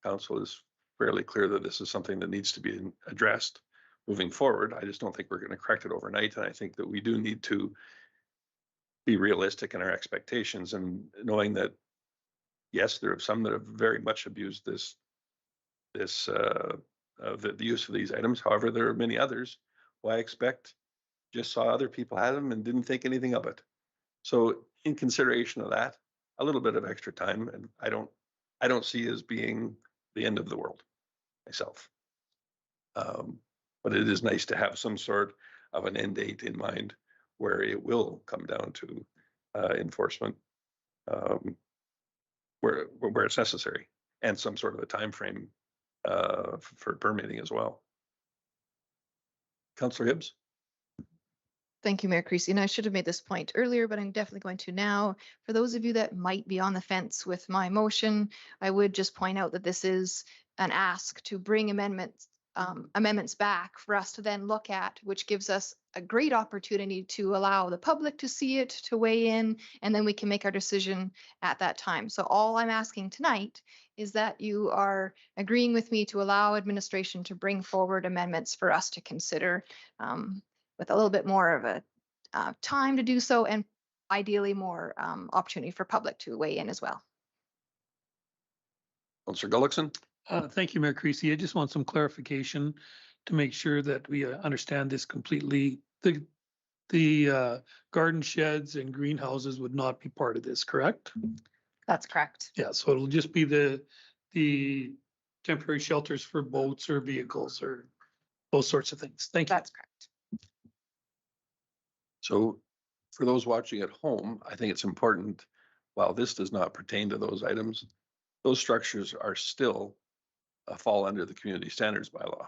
Speaker 1: council is fairly clear that this is something that needs to be addressed moving forward. I just don't think we're going to correct it overnight. And I think that we do need to be realistic in our expectations, and knowing that, yes, there are some that have very much abused the use of these items. However, there are many others who I expect just saw other people had them and didn't think anything of it. So in consideration of that, a little bit of extra time, and I don't see as being the end of the world myself. But it is nice to have some sort of an end date in mind where it will come down to enforcement where it's necessary, and some sort of a time frame for permitting as well. Councillor Hibbs.
Speaker 6: Thank you, Mayor Creasy. And I should have made this point earlier, but I'm definitely going to now. For those of you that might be on the fence with my motion, I would just point out that this is an ask to bring amendments back for us to then look at, which gives us a great opportunity to allow the public to see it, to weigh in, and then we can make our decision at that time. So all I'm asking tonight is that you are agreeing with me to allow administration to bring forward amendments for us to consider with a little bit more of a time to do so, and ideally more opportunity for public to weigh in as well.
Speaker 1: Councillor Gullickson.
Speaker 9: Thank you, Mayor Creasy. I just want some clarification to make sure that we understand this completely. The garden sheds and greenhouses would not be part of this, correct?
Speaker 11: That's correct.
Speaker 9: Yeah, so it'll just be the temporary shelters for boats or vehicles or those sorts of things. Thank you.
Speaker 11: That's correct.
Speaker 1: So for those watching at home, I think it's important, while this does not pertain to those items, those structures are still fall under the community standards bylaw.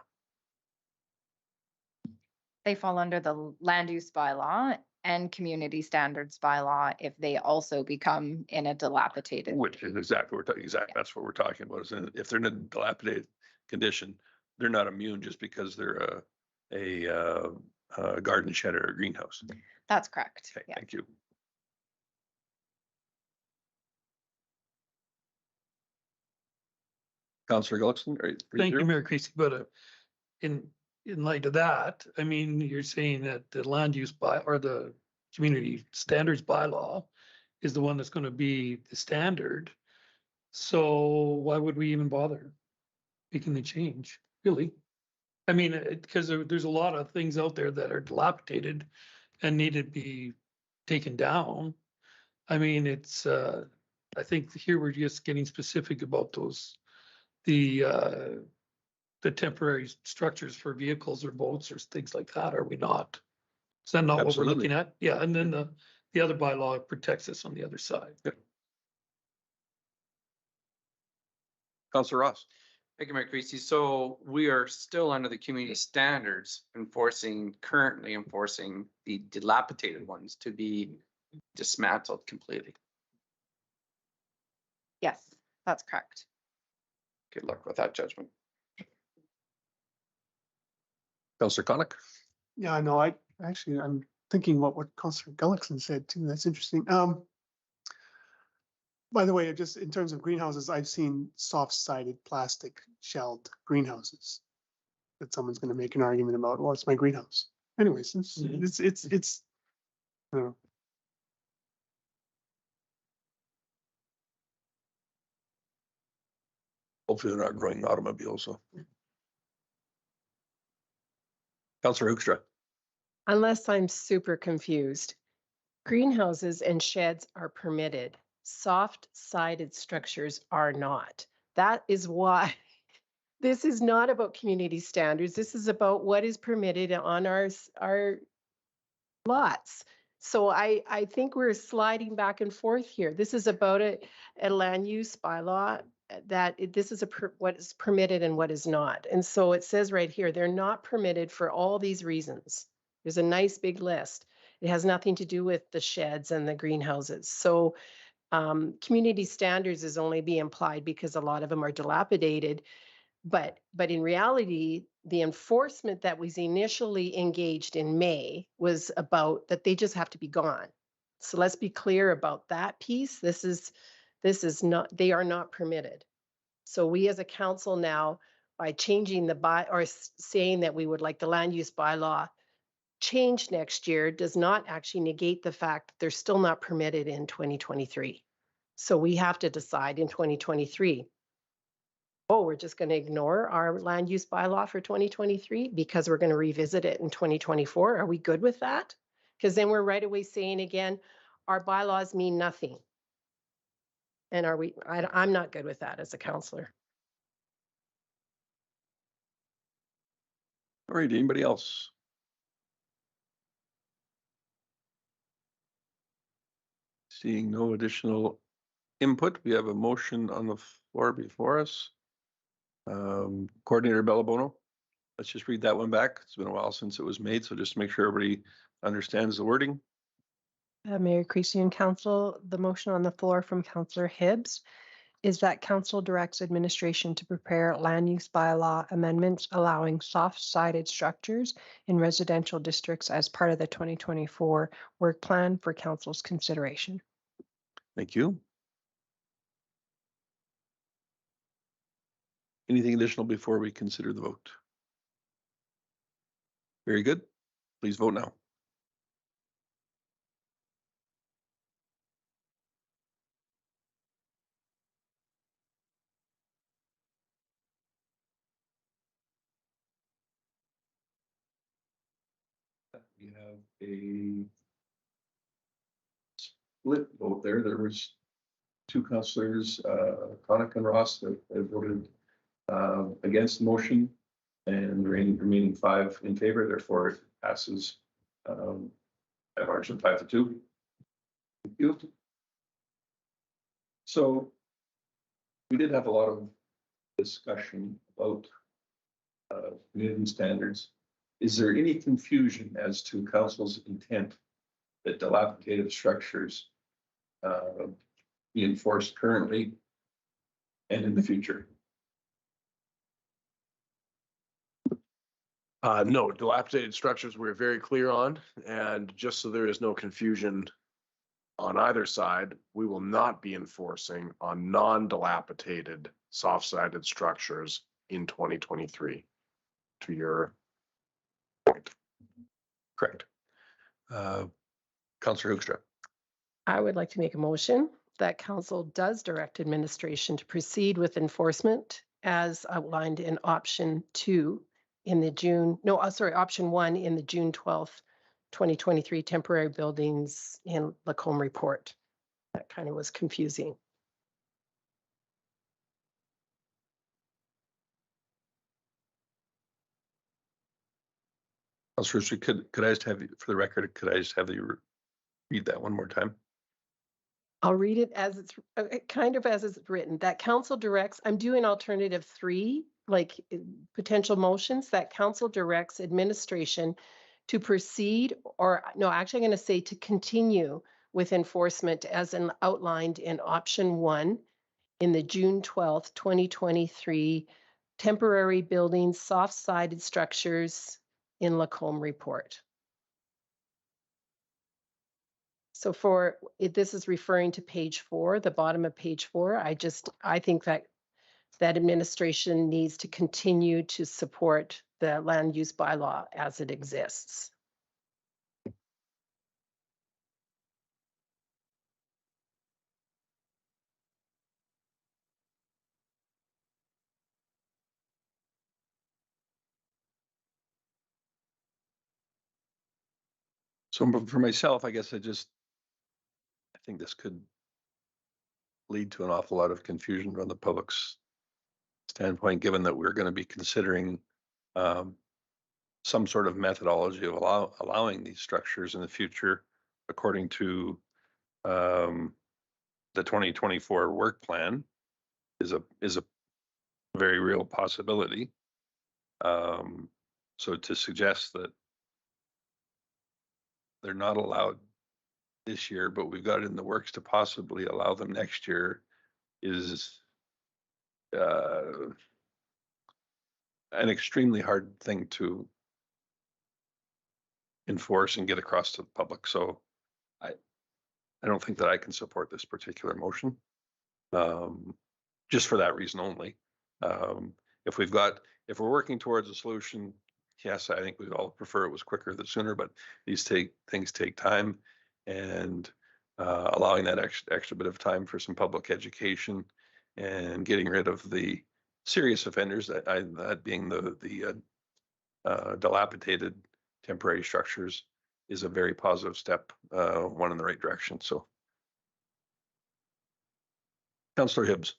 Speaker 11: They fall under the land use bylaw and community standards bylaw if they also become in a dilapidated.
Speaker 1: Which is exactly what we're talking. Exactly, that's what we're talking about. Is if they're in a dilapidated condition, they're not immune just because they're a garden shed or a greenhouse.
Speaker 11: That's correct.
Speaker 1: Okay,
Speaker 11: Yeah.
Speaker 1: thank you. Councillor Gullickson.
Speaker 9: Thank you, Mayor Creasy. But in light of that, I mean, you're saying that the land use or the community standards bylaw is the one that's going to be the standard. So why would we even bother making the change, really? I mean, because there's a lot of things out there that are dilapidated and need to be taken down. I mean, it's, I think here we're just getting specific about the temporary structures for vehicles or boats or things like that, are we not? Is that not what we're looking at? Yeah, and then the other bylaw protects us on the other side.
Speaker 1: Yep. Councillor Ross.
Speaker 14: Thank you, Mayor Creasy. So we are still under the community standards currently enforcing the dilapidated ones to be dismantled completely.
Speaker 11: Yes, that's correct.
Speaker 14: Good luck with that judgment.
Speaker 1: Councillor Connick.
Speaker 10: Yeah, I know. I'm thinking about what Councillor Gullickson said too. That's interesting. By the way, just in terms of greenhouses, I've seen soft-sided plastic shelled greenhouses that someone's going to make an argument about. Well, it's my greenhouse. Anyways, it's I don't know.
Speaker 1: Hopefully they're not growing automobiles, so. Councillor Hoekstra.
Speaker 2: Unless I'm super confused, greenhouses and sheds are permitted. Soft-sided structures are not. That is why this is not about community standards. This is about what is permitted on our lots. So I think we're sliding back and forth here. This is about a land use bylaw this is what is permitted and what is not. And so it says right here, they're not permitted for all these reasons. There's a nice big list. It has nothing to do with the sheds and the greenhouses. So community standards is only being applied because a lot of them are dilapidated. But in reality, the enforcement that was initially engaged in May was about that they just have to be gone. So let's be clear about that piece. This is not, they are not permitted. So we as a council now, by changing saying that we would like the land use bylaw change next year, does not actually negate the fact that they're still not permitted in 2023. So we have to decide in 2023, oh, we're just going to ignore our land use bylaw for 2023 because we're going to revisit it in 2024. Are we good with that? Because then we're right away saying again, our bylaws mean nothing. And I'm not good with that as a councillor.
Speaker 1: All right, anybody else? Seeing no additional input, we have a motion on the floor before us. Coordinator Bellabono, let's just read that one back. It's been a while since it was made, so just make sure everybody understands the wording.
Speaker 7: Mayor Creasy and Council, the motion on the floor from Councillor Hibbs is that Council directs administration to prepare land use bylaw amendments allowing soft-sided structures in residential districts as part of the 2024 work plan for Council's consideration.
Speaker 1: Thank you. Anything additional before we consider the vote? Very good. Please vote now. We have a split vote there. There was two councillors, Connick and Ross, that voted against the motion, and the remaining 5 in favor. Therefore, it passes by a margin of 5-2. Thank you. So we did have a lot of discussion about community standards. Is there any confusion as to council's intent that dilapidated structures be enforced currently and in the future?
Speaker 5: No, dilapidated structures we're very clear on, and just so there is no confusion on either side, we will not be enforcing on non-dilapidated soft-sided structures in 2023. To your point.
Speaker 1: Correct. Councillor Hoekstra.
Speaker 2: I would like to make a motion that council does direct administration to proceed with enforcement as outlined in option 2 in the option 1 in the June 12th, 2023 temporary buildings in Lacombe report. That kind of was confusing.
Speaker 1: Councillor, could I just have, for the record, could I just have you read that one more time?
Speaker 2: I'll read it as it's kind of as it's written, that council directs, I'm doing alternative 3, like potential motions, that council directs administration to proceed, or no, actually I'm going to say to continue with enforcement as outlined in option 1 in the June 12th, 2023 temporary buildings, soft-sided structures in Lacombe report. So this is referring to page 4, the bottom of page 4. I think that administration needs to continue to support the land use bylaw as it exists.
Speaker 1: So for myself, I guess I think this could lead to an awful lot of confusion from the public's standpoint, given that we're going to be considering some sort of methodology of allowing these structures in the future, according to the 2024 work plan, is a very real possibility. So to suggest that they're not allowed this year, but we've got it in the works to possibly allow them next year is an extremely hard thing to enforce and get across to the public. So I don't think that I can support this particular motion, just for that reason only. If we're working towards a solution, yes, I think we'd all prefer it was quicker the sooner, but things take time, and allowing that extra bit of time for some public education and getting rid of the serious offenders, that being the dilapidated temporary structures, is a very positive step, one in the right direction. So, Councillor Hibbs.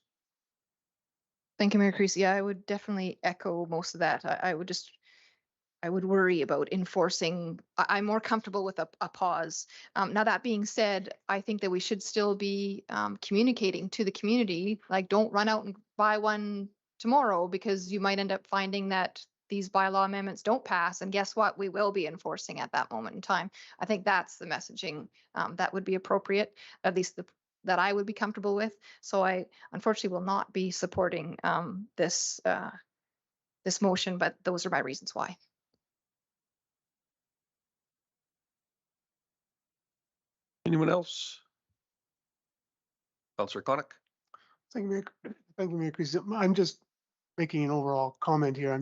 Speaker 6: Thank you, Mayor Creasy. I would definitely echo most of that. I would worry about enforcing. I'm more comfortable with a pause. Now, that being said, I think that we should still be communicating to the community, like, don't run out and buy one tomorrow, because you might end up finding that these bylaw amendments don't pass. And guess what? We will be enforcing at that moment in time. I think that's the messaging that would be appropriate, at least that I would be comfortable with. So I unfortunately will not be supporting this motion, but those are my reasons why.
Speaker 1: Anyone else? Councillor Connick.
Speaker 10: Thank you, Mayor Creasy. I'm just making an overall comment here.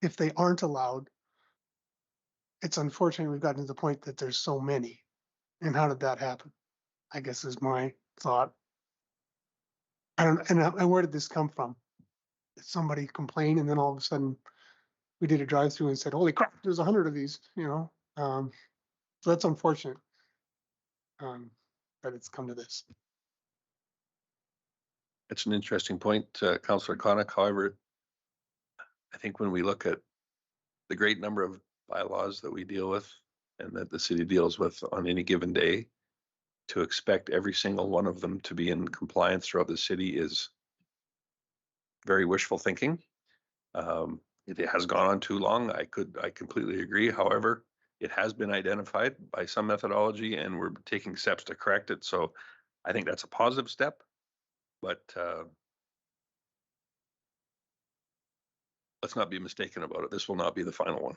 Speaker 10: If they aren't allowed, it's unfortunate we've gotten to the point that there's so many. And how did that happen? I guess is my thought. And where did this come from? Did somebody complain, and then all of a sudden we did a drive-through and said, holy crap, there's 100 of these, So that's unfortunate that it's come to this.
Speaker 1: It's an interesting point, Councillor Connick. However, I think when we look at the great number of bylaws that we deal with and that the city deals with on any given day, to expect every single one of them to be in compliance throughout the city is very wishful thinking. It has gone on too long. I completely agree. However, it has been identified by some methodology, and we're taking steps to correct it. So I think that's a positive step, but let's not be mistaken about it. This will not be the final one.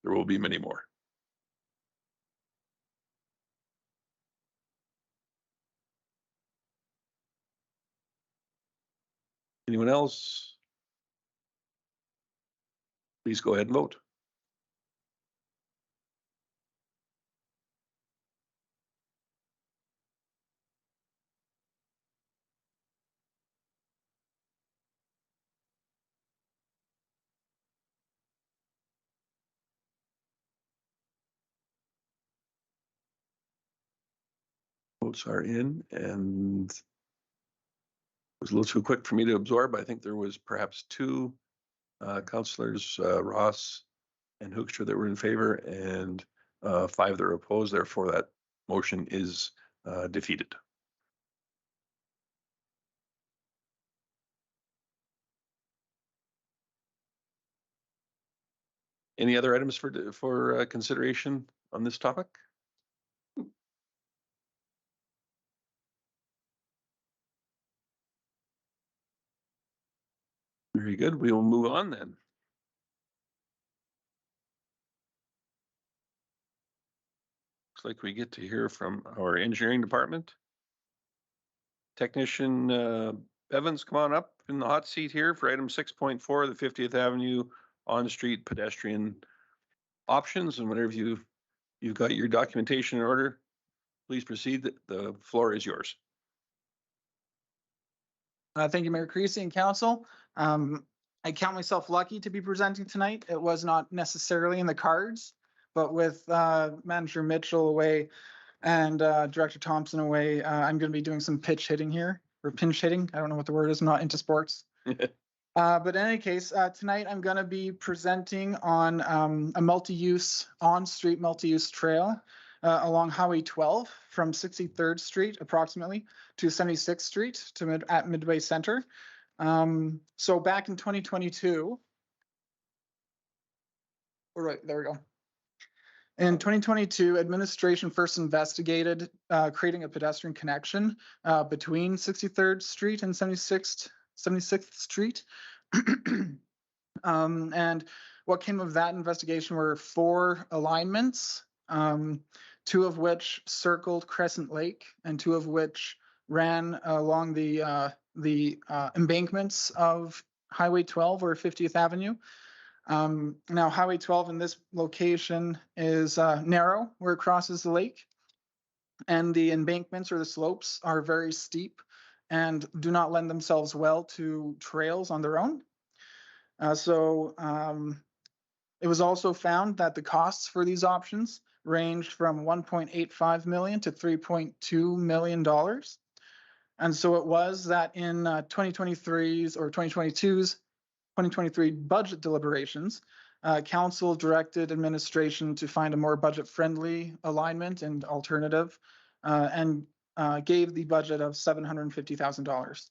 Speaker 1: There will be many more. Anyone else? Please go ahead and vote. Votes are in, and it was a little too quick for me to absorb. I think there was perhaps two councillors, Ross and Hoekstra, that were in favor, and 5 that were opposed. Therefore, that motion is defeated. Any other items for consideration on this topic? Very good. We will move on then. Looks like we get to hear from our engineering department. Technician Evans, come on up in the hot seat here for item 6.4, the 50th Avenue on-street pedestrian options. And whenever you've got your documentation in order, please proceed. The floor is yours.
Speaker 15: Thank you, Mayor Creasy and Council. I count myself lucky to be presenting tonight. It was not necessarily in the cards, but with Manager Mitchell away and Director Thompson away, I'm going to be doing some pitch hitting here, or pinch hitting. I don't know what the word is. I'm not into sports. But in any case, tonight I'm going to be presenting on a multi-use, on-street multi-use trail along Highway 12 from 63rd Street approximately to 76th Street at Midway Center. So back in 2022, right, there we go. In 2022, administration first investigated creating a pedestrian connection between 63rd Street and 76th Street. And what came of that investigation were 4 alignments, 2 of which circled Crescent Lake and 2 of which ran along the embankments of Highway 12 or 50th Avenue. Now, Highway 12 in this location is narrow where it crosses the lake, and the embankments or the slopes are very steep and do not lend themselves well to trails on their own. So it was also found that the costs for these options ranged from $1.85 million to $3.2 million. And so it was that in 2023's or 2022's 2023 budget deliberations, council directed administration to find a more budget-friendly alignment and alternative, and gave the budget of $750,000.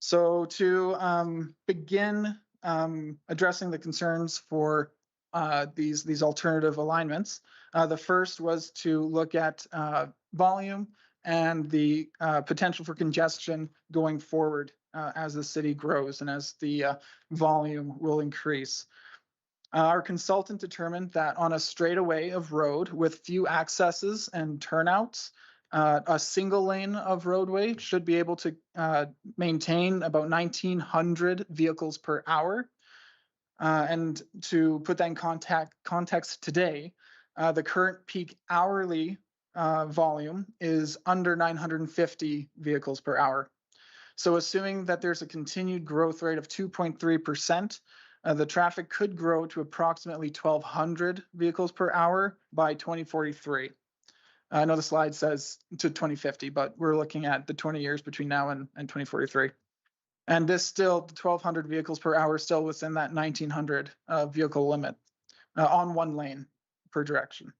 Speaker 15: So to begin addressing the concerns for these alternative alignments, the first was to look at volume and the potential for congestion going forward as the city grows and as the volume will increase. Our consultant determined that on a straightaway of road with few accesses and turnouts, a single lane of roadway should be able to maintain about 1,900 vehicles per hour. And to put that in context today, the current peak hourly volume is under 950 vehicles per hour. So assuming that there's a continued growth rate of 2.3%, the traffic could grow to approximately 1,200 vehicles per hour by 2043. I know the slide says to 2050, but we're looking at the 20 years between now and 2043. And this still, 1,200 vehicles per hour, still within that 1,900 vehicle limit on one lane per direction.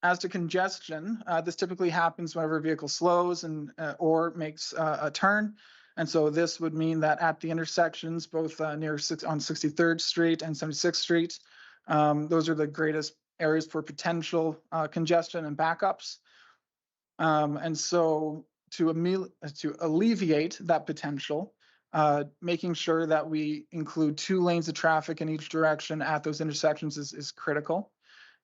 Speaker 15: As to congestion, this typically happens whenever a vehicle slows and or makes a turn. And so this would mean that at the intersections, both on 63rd Street and 76th Street, those are the greatest areas for potential congestion and backups. And so to alleviate that potential, making sure that we include 2 lanes of traffic in each direction at those intersections is critical.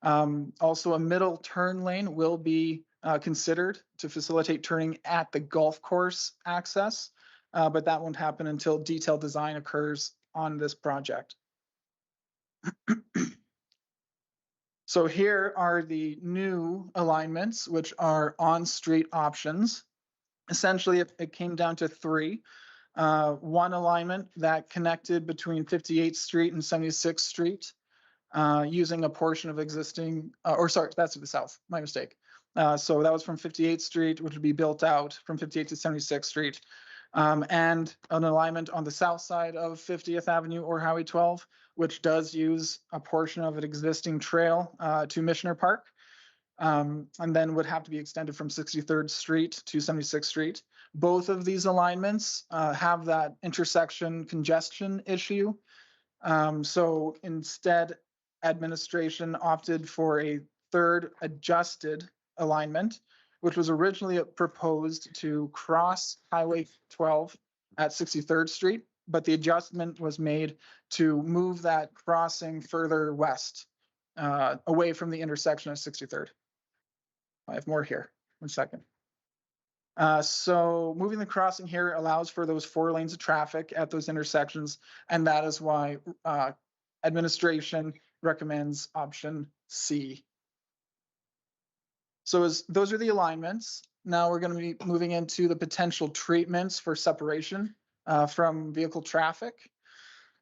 Speaker 15: Also, a middle turn lane will be considered to facilitate turning at the golf course access, but that won't happen until detailed design occurs on this project. So here are the new alignments, which are on-street options. Essentially, it came down to 3. One alignment that connected between 58th Street and 76th Street using a portion of existing, that's to the south, my mistake. So that was from 58th Street, which would be built out from 58th to 76th Street. And an alignment on the south side of 50th Avenue or Highway 12, which does use a portion of an existing trail to Missioner Park, and then would have to be extended from 63rd Street to 76th Street. Both of these alignments have that intersection congestion issue. So instead, administration opted for a third adjusted alignment, which was originally proposed to cross Highway 12 at 63rd Street, but the adjustment was made to move that crossing further west, away from the intersection of 63rd. I have more here, 1 second. So moving the crossing here allows for those 4 lanes of traffic at those intersections, and that is why administration recommends option C. So those are the alignments. Now we're going to be moving into the potential treatments for separation from vehicle traffic.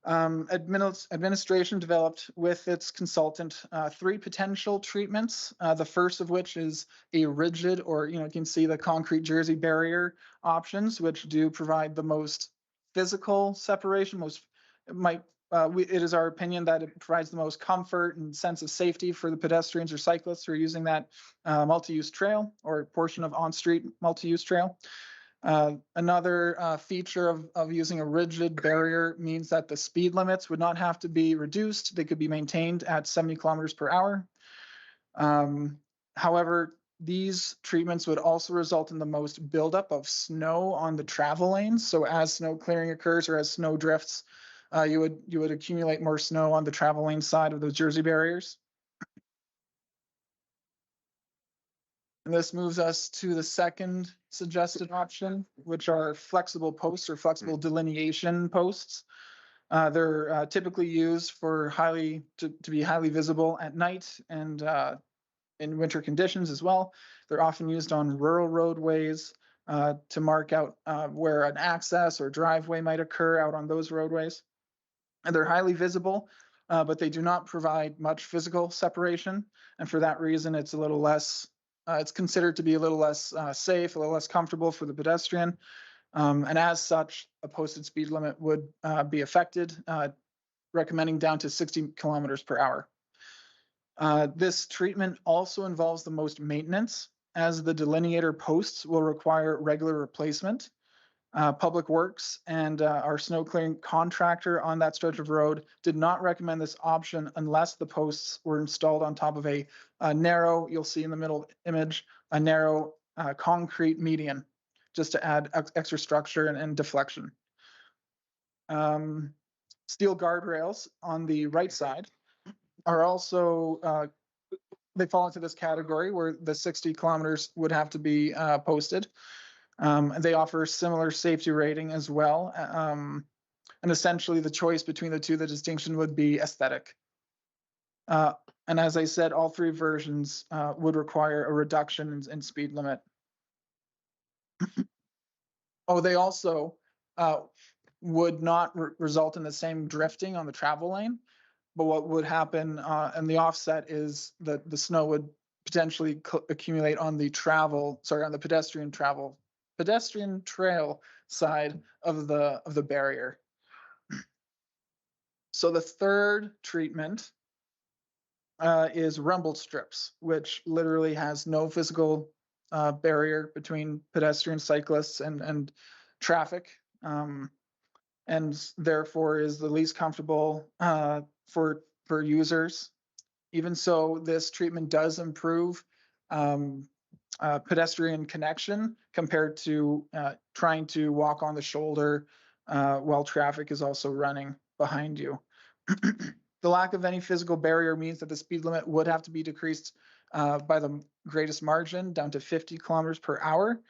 Speaker 15: Administration developed with its consultant 3 potential treatments. The first of which is a rigid, or you can see the concrete jersey barrier options, which do provide the most physical separation. It is our opinion that it provides the most comfort and sense of safety for the pedestrians or cyclists who are using that multi-use trail or portion of on-street multi-use trail. Another feature of using a rigid barrier means that the speed limits would not have to be reduced. They could be maintained at 70 kilometers per hour. However, these treatments would also result in the most buildup of snow on the travel lanes. So as snow clearing occurs or as snow drifts, you would accumulate more snow on the travel lane side of those jersey barriers. And this moves us to the second suggested option, which are flexible posts or flexible delineation posts. They're typically used for to be highly visible at night and in winter conditions as well. They're often used on rural roadways to mark out where an access or driveway might occur out on those roadways. And they're highly visible, but they do not provide much physical separation. And for that reason, it's a little less, it's considered to be a little less safe, a little less comfortable for the pedestrian. And as such, a posted speed limit would be affected, recommending down to 60 kilometers per hour. This treatment also involves the most maintenance, as the delineator posts will require regular replacement. Public Works and our snow clearing contractor on that stretch of road did not recommend this option unless the posts were installed on top of a narrow, you'll see in the middle image, a narrow concrete median, just to add extra structure and deflection. Steel guardrails on the right side are also, they fall into this category where the 60 kilometers would have to be posted. They offer similar safety rating as well. And essentially the choice between the two, the distinction would be aesthetic. And as I said, all 3 versions would require a reduction in speed limit. Oh, they also would not result in the same drifting on the travel lane. But what would happen in the offset is that the snow would potentially accumulate on the on the pedestrian trail side of the barrier. So the third treatment is rumble strips, which literally has no physical barrier between pedestrian, cyclists, and traffic, and therefore is the least comfortable for users. Even so, this treatment does improve pedestrian connection compared to trying to walk on the shoulder while traffic is also running behind you. The lack of any physical barrier means that the speed limit would have to be decreased by the greatest margin down to 50 kilometers per hour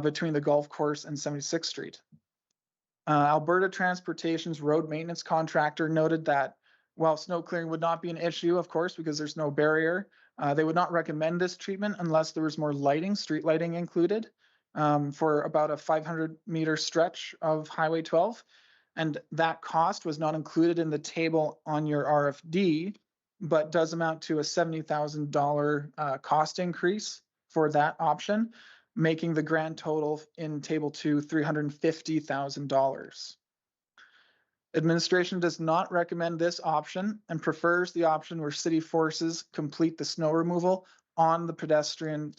Speaker 15: between the golf course and 76th Street. Alberta Transportation's road maintenance contractor noted that while snow clearing would not be an issue, of course, because there's no barrier, they would not recommend this treatment unless there was more lighting, street lighting included, for about a 500-meter stretch of Highway 12. And that cost was not included in the table on your RFD, but does amount to a $70,000 cost increase for that option, making the grand total in Table 2 $350,000. Administration does not recommend this option and prefers the option where city forces complete the snow removal on the pedestrian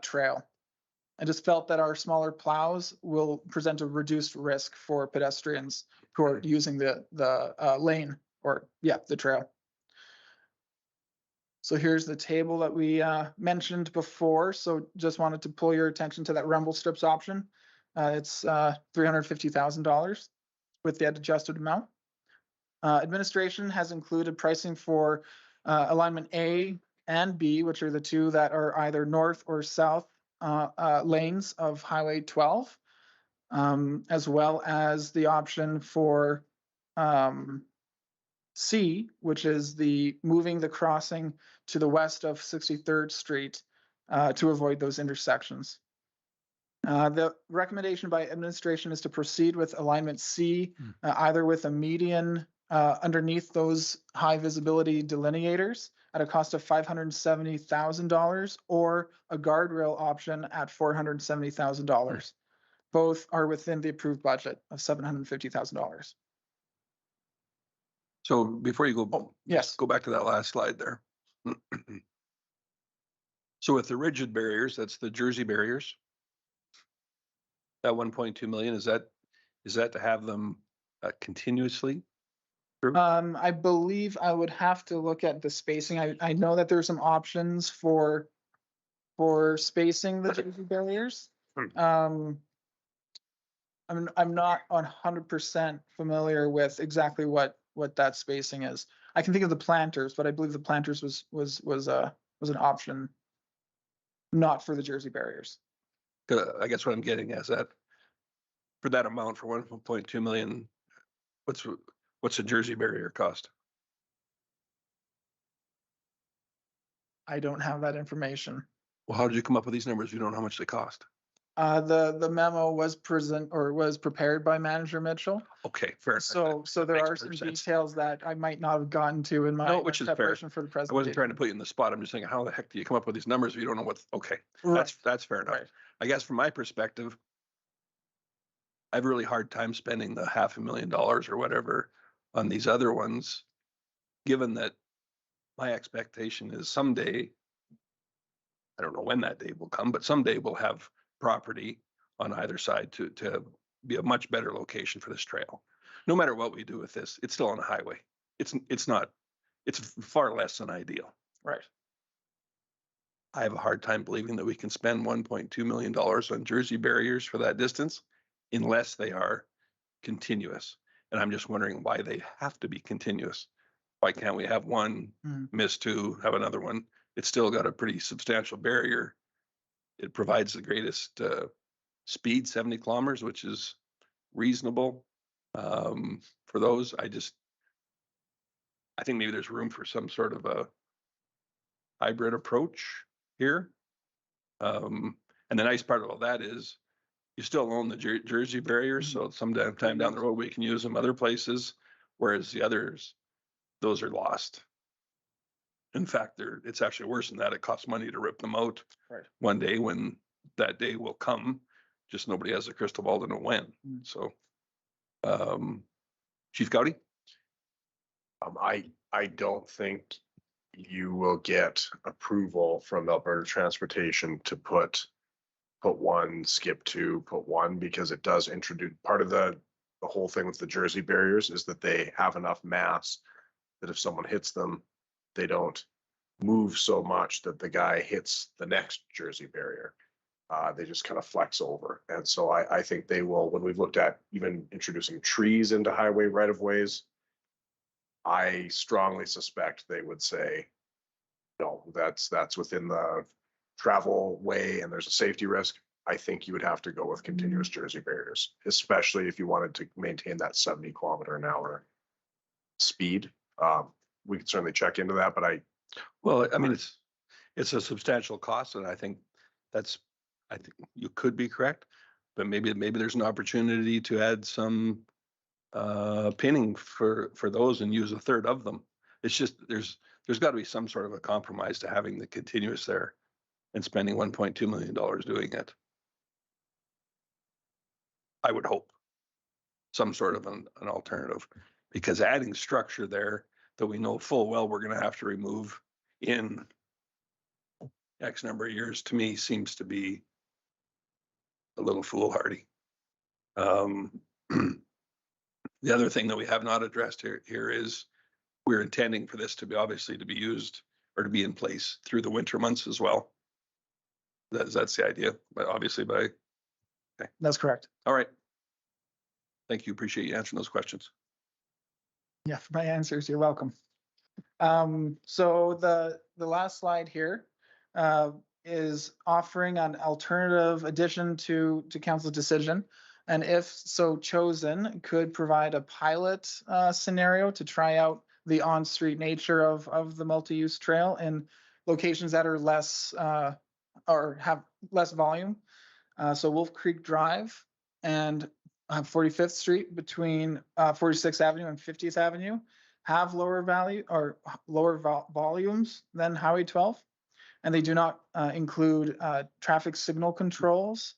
Speaker 15: trail. I just felt that our smaller plows will present a reduced risk for pedestrians who are using the lane, or the trail. So here's the table that we mentioned before. So just wanted to pull your attention to that rumble strips option. It's $350,000 with the adjusted amount. Administration has included pricing for alignment A and B, which are the 2 that are either north or south lanes of Highway 12, as well as the option for C, which is moving the crossing to the west of 63rd Street to avoid those intersections. The recommendation by administration is to proceed with alignment C, either with a median underneath those high visibility delineators at a cost of $570,000 or a guardrail option at $470,000. Both are within the approved budget of $750,000.
Speaker 1: So before you go,
Speaker 15: Yes.
Speaker 1: go back to that last slide there. So with the rigid barriers, that's the Jersey barriers. That 1.2 million, is that to have them continuously?
Speaker 15: I believe I would have to look at the spacing. I know that there's some options for spacing the Jersey barriers. I'm not 100% familiar with exactly what that spacing is. I can think of the planters, but I believe the planters was an option, not for the Jersey barriers.
Speaker 1: I guess what I'm getting is that for that amount, for 1.2 million, what's a Jersey barrier cost?
Speaker 15: I don't have that information.
Speaker 1: Well, how did you come up with these numbers? You don't know how much they cost.
Speaker 15: The memo was prepared by Manager Mitchell.
Speaker 1: Okay, fair.
Speaker 15: So there
Speaker 1: makes
Speaker 15: are some
Speaker 1: perfect sense.
Speaker 15: details that I might not have gotten to in my
Speaker 1: No, which is fair.
Speaker 15: preparation for the
Speaker 1: I
Speaker 15: presentation.
Speaker 1: wasn't trying to put you in the spot. I'm just saying, how the heck do you come up with these numbers if you don't know what, okay,
Speaker 15: Right.
Speaker 1: that's fair enough.
Speaker 15: Right.
Speaker 1: I guess from my perspective, I have a really hard time spending the $500,000 or whatever on these other ones, given that my expectation is someday, I don't know when that day will come, but someday we'll have property on either side to be a much better location for this trail. No matter what we do with this, it's still on a highway. It's far less than ideal.
Speaker 15: Right.
Speaker 1: I have a hard time believing that we can spend $1.2 million on Jersey barriers for that distance unless they are continuous. And I'm just wondering why they have to be continuous. Why can't we have one, miss two, have another one? It's still got a pretty substantial barrier. It provides the greatest speed, 70 kilometers, which is reasonable for those. I think maybe there's room for some sort of a hybrid approach here. And the nice part of all that is you still own the Jersey barriers. So sometime down the road, we can use them other places, whereas the others, those are lost. In fact, it's actually worse than that. It costs money to rip them out one day when that day will come. Just nobody has a crystal ball to know when. So, Chief Gowdy?
Speaker 5: I don't think you will get approval from Alberta Transportation to put one, skip two, put one, because it does introduce, part of the whole thing with the Jersey barriers is that they have enough mass that if someone hits them, they don't move so much that the guy hits the next Jersey barrier. They just kind of flex over. And so I think they will, when we've looked at even introducing trees into highway right-of-ways, I strongly suspect they would say, no, that's within the travel way and there's a safety risk. I think you would have to go with continuous Jersey barriers, especially if you wanted to maintain that 70 kilometer an hour speed. We could certainly check into that, but
Speaker 1: well, I mean, it's a substantial cost, and I think you could be correct, but maybe there's an opportunity to add some pinning for those and use a third of them. It's just there's got to be some sort of a compromise to having the continuous there and spending $1.2 million doing it. I would hope some sort of an alternative, because adding structure there that we know full well we're going to have to remove in X number of years, to me, seems to be a little foolhardy. The other thing that we have not addressed here is we're intending for this to be obviously to be used or to be in place through the winter months as well. That's the idea, but obviously okay.
Speaker 15: That's correct.
Speaker 1: All right. Thank you. Appreciate you answering those questions.
Speaker 15: Yeah, for my answers, you're welcome. So the last slide here is offering an alternative addition to council's decision. And if so chosen, could provide a pilot scenario to try out the on-street nature of the multi-use trail in locations that are less or have less volume. So Wolf Creek Drive and 45th Street between 46th Avenue and 50th Avenue have lower value or lower volumes than Highway 12. And they do not include traffic signal controls.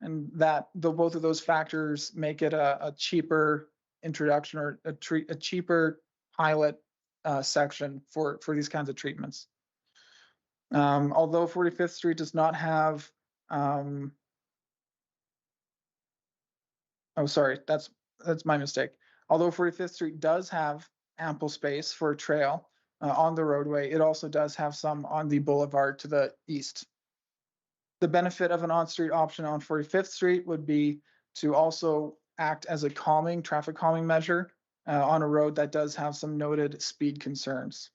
Speaker 15: And that both of those factors make it a cheaper introduction or a cheaper pilot section for these kinds of treatments. Although 45th Street does not have oh, sorry, that's my mistake. Although 45th Street does have ample space for a trail on the roadway, it also does have some on the boulevard to the east. The benefit of an on-street option on 45th Street would be to also act as a traffic calming measure on a road that does have some noted speed concerns.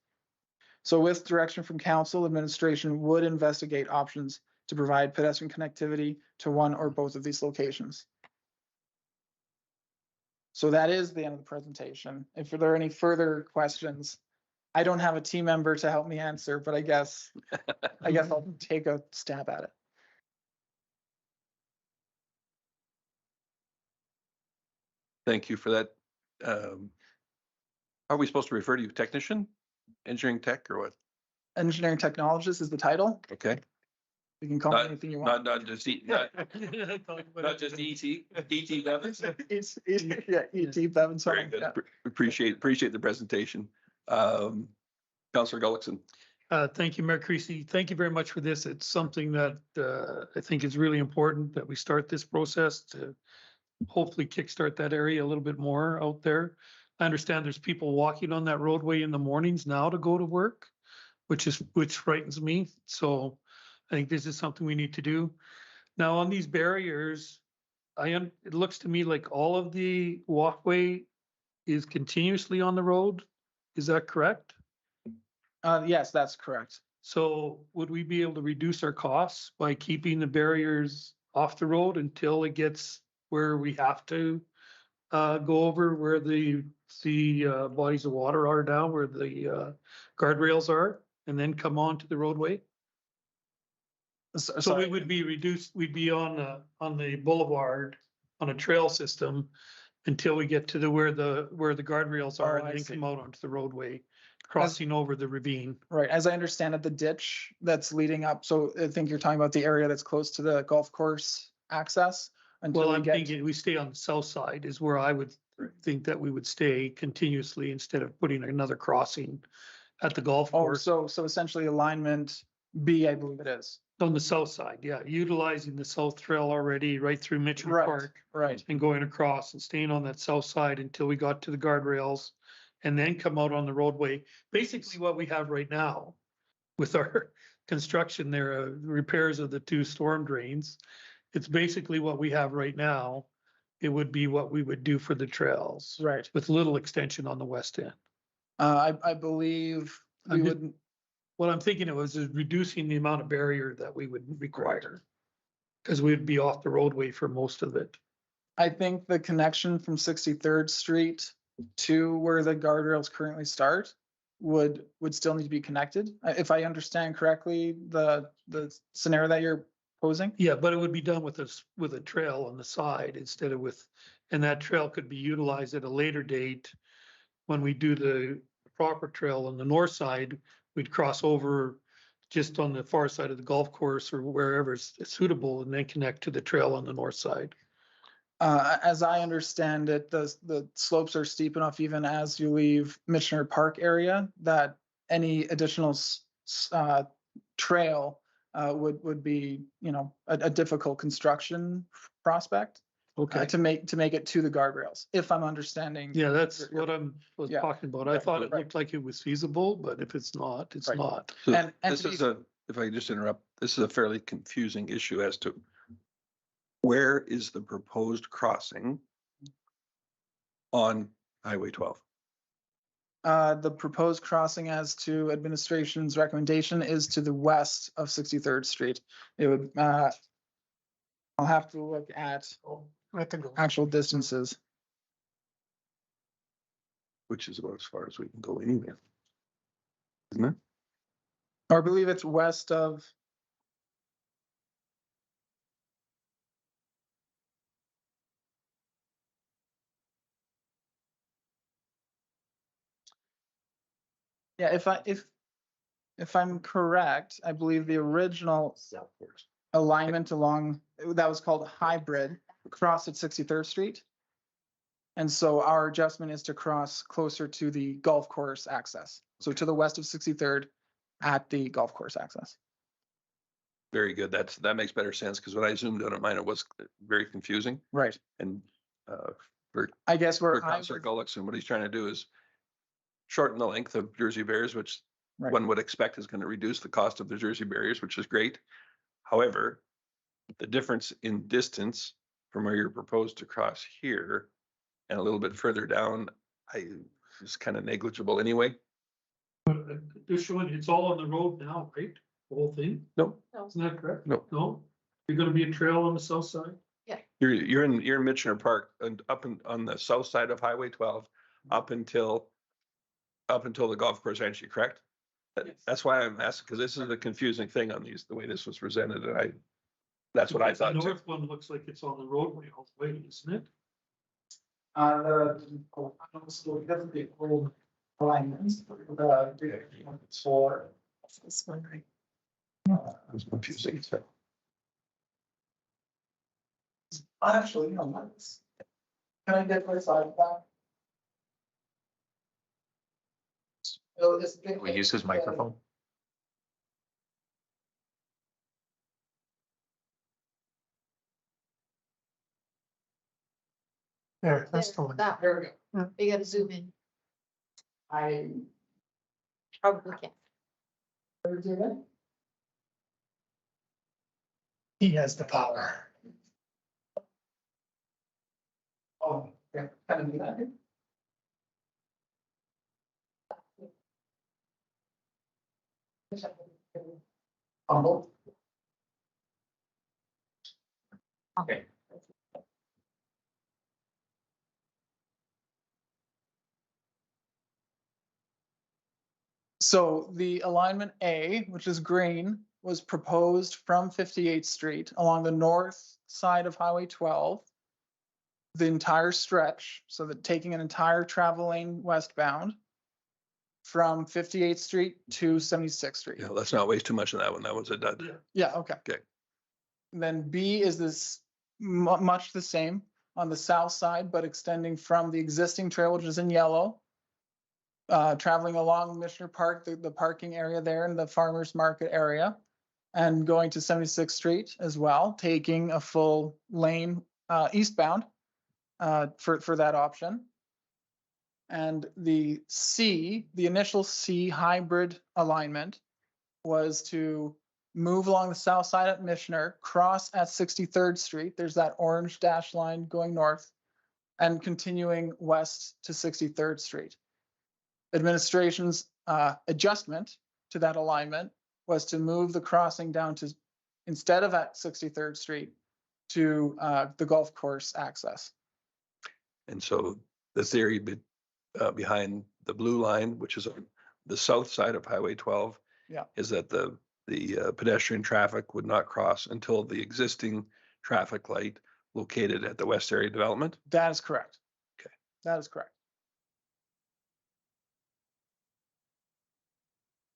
Speaker 15: So with direction from council, administration would investigate options to provide pedestrian connectivity to one or both of these locations. So that is the end of the presentation. If there are any further questions, I don't have a team member to help me answer, but I guess I'll take a stab at it.
Speaker 1: Thank you for that. Are we supposed to refer to you technician, engineering tech, or what?
Speaker 15: Engineering technologist is the title.
Speaker 1: Okay.
Speaker 15: You can call me anything you want.
Speaker 1: Not just not just ET Bevins.
Speaker 15: Yeah, ET Bevins.
Speaker 1: Very good. Appreciate the presentation. Councillor Gullickson.
Speaker 9: Thank you, Mayor Creasy. Thank you very much for this. It's something that I think is really important that we start this process to hopefully kickstart that area a little bit more out there. I understand there's people walking on that roadway in the mornings now to go to work, which frightens me. So I think this is something we need to do. Now on these barriers, it looks to me like all of the walkway is continuously on the road. Is that correct?
Speaker 15: Yes, that's correct.
Speaker 9: So would we be able to reduce our costs by keeping the barriers off the road until it gets where we have to go over where the bodies of water are now, where the guardrails are, and then come on to the roadway? So we would be reduced, we'd be on the boulevard on a trail system until we get to where the guardrails are and then come out onto the roadway, crossing over the ravine.
Speaker 15: Right, as I understand it, the ditch that's leading up, so I think you're talking about the area that's close to the golf course access.
Speaker 9: Well, I'm thinking we stay on the south side is where I would think that we would stay continuously instead of putting another crossing at the golf course.
Speaker 15: So essentially alignment B, I believe it is.
Speaker 9: On the south side, yeah, utilizing the south trail already right through Mitchell Park.
Speaker 15: Right.
Speaker 9: And going across and staying on that south side until we got to the guardrails and then come out on the roadway. Basically what we have right now with our construction there, repairs of the 2 storm drains, it's basically what we have right now. It would be what we would do for the trails.
Speaker 15: Right.
Speaker 9: With little extension on the west end.
Speaker 15: I believe we would.
Speaker 9: What I'm thinking it was is reducing the amount of barrier that we would require. Because we'd be off the roadway for most of it.
Speaker 15: I think the connection from 63rd Street to where the guardrails currently start would still need to be connected. If I understand correctly, the scenario that you're posing.
Speaker 9: Yeah, but it would be done with a trail on the side instead of and that trail could be utilized at a later date. When we do the proper trail on the north side, we'd cross over just on the far side of the golf course or wherever it's suitable and then connect to the trail on the north side.
Speaker 15: As I understand it, the slopes are steep enough even as you leave Mitchell Park area that any additional trail would be, a difficult construction prospect.
Speaker 9: Okay.
Speaker 15: To make it to the guardrails, if I'm understanding.
Speaker 9: Yeah, that's what was talking about. I thought it looked like it was feasible, but if it's not, it's not.
Speaker 1: So
Speaker 15: And
Speaker 1: this is if I just interrupt, this is a fairly confusing issue as to where is the proposed crossing on Highway 12?
Speaker 15: The proposed crossing as to administration's recommendation is to the west of 63rd Street. It would, I'll have to look at actual distances.
Speaker 1: Which is about as far as we can go anyway. Isn't it?
Speaker 15: Or I believe it's west of. Yeah, if I'm correct, I believe the original alignment along, that was called hybrid, crossed at 63rd Street. And so our adjustment is to cross closer to the golf course access. So to the west of 63rd at the golf course access.
Speaker 1: Very good. That makes better sense because when I zoomed in on mine, it was very confusing.
Speaker 15: Right.
Speaker 1: And for
Speaker 15: I guess
Speaker 1: for
Speaker 15: where I
Speaker 1: Councillor Gullickson, what he's trying to do is shorten the length of Jersey barriers, which
Speaker 15: Right.
Speaker 1: one would expect is going to reduce the cost of the Jersey barriers, which is great. However, the difference in distance from where you're proposed to cross here and a little bit further down, is kind of negligible anyway.
Speaker 9: They're showing it's all on the road now, right? The whole thing?
Speaker 1: No,
Speaker 9: Isn't that correct?
Speaker 1: No.
Speaker 9: No? You're gonna be a trail on the south side?
Speaker 1: you're in Michener Park and on the south side of Highway 12 up until the golf course entry, correct? That's why I'm asking, because this is a confusing thing on these, the way this was presented, and that's what I
Speaker 9: The
Speaker 1: thought too.
Speaker 9: north one looks like it's on the roadway all the way, isn't it?
Speaker 15: So because of the old alignments, for
Speaker 2: This one, right?
Speaker 1: It was confusing. So
Speaker 15: actually, no, that's. Can I get my side back?
Speaker 3: We use his microphone.
Speaker 10: There, that's the one.
Speaker 6: That,
Speaker 15: There we go.
Speaker 6: you gotta zoom in.
Speaker 15: I.
Speaker 6: Probably can't.
Speaker 10: He has the power.
Speaker 15: Oh, yeah, kind of do that. Humble. Okay. So the alignment A, which is green, was proposed from 58th Street along the north side of Highway 12. The entire stretch, so that taking an entire travel lane westbound from 58th Street to 76th Street.
Speaker 1: yeah, let's not waste too much of that one. That one's a dud.
Speaker 15: Yeah, okay.
Speaker 1: Okay.
Speaker 15: And then B is this much the same on the south side, but extending from the existing trail, which is in yellow. Traveling along Michener Park, the parking area there in the farmer's market area. And going to 76th Street as well, taking a full lane eastbound for that option. And the C, the initial C hybrid alignment was to move along the south side at Michener, cross at 63rd Street. There's that orange dash line going north and continuing west to 63rd Street. Administration's adjustment to that alignment was to move the crossing down to, instead of at 63rd Street, to the golf course access.
Speaker 1: And so the theory behind the blue line, which is on the south side of Highway 12,
Speaker 15: Yeah.
Speaker 1: is that the pedestrian traffic would not cross until the existing traffic light located at the west area development.
Speaker 15: That is correct.
Speaker 1: Okay.
Speaker 15: That is correct.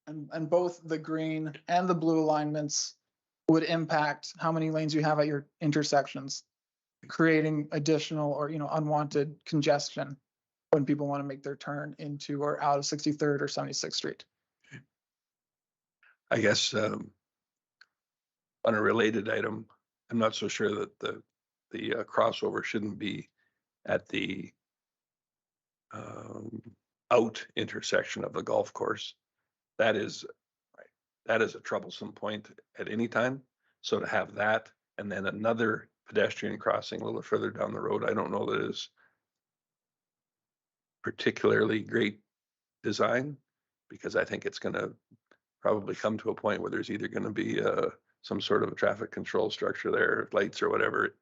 Speaker 15: And both the green and the blue alignments would impact how many lanes you have at your intersections, creating additional or, unwanted congestion when people want to make their turn into or out of 63rd or 76th Street.
Speaker 1: I guess on a related item, I'm not so sure that the crossover shouldn't be at the out intersection of the golf course. That is a troublesome point at any time. So to have that and then another pedestrian crossing a little further down the road, I don't know that is particularly great design, because I think it's going to probably come to a point where there's either going to be some sort of a traffic control structure there, lights or whatever,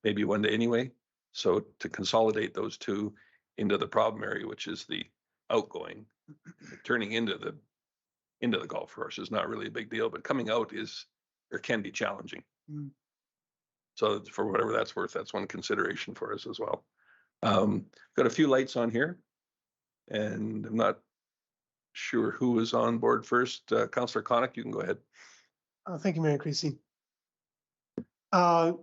Speaker 1: maybe one day anyway. So to consolidate those two into the problem area, which is the outgoing, turning into the golf course is not really a big deal, but coming out is, or can be challenging. So for whatever that's worth, that's one consideration for us as well. Got a few lights on here, and I'm not sure who was on board first. Councillor Conick, you can go ahead.
Speaker 10: Thank you, Mayor Creasy.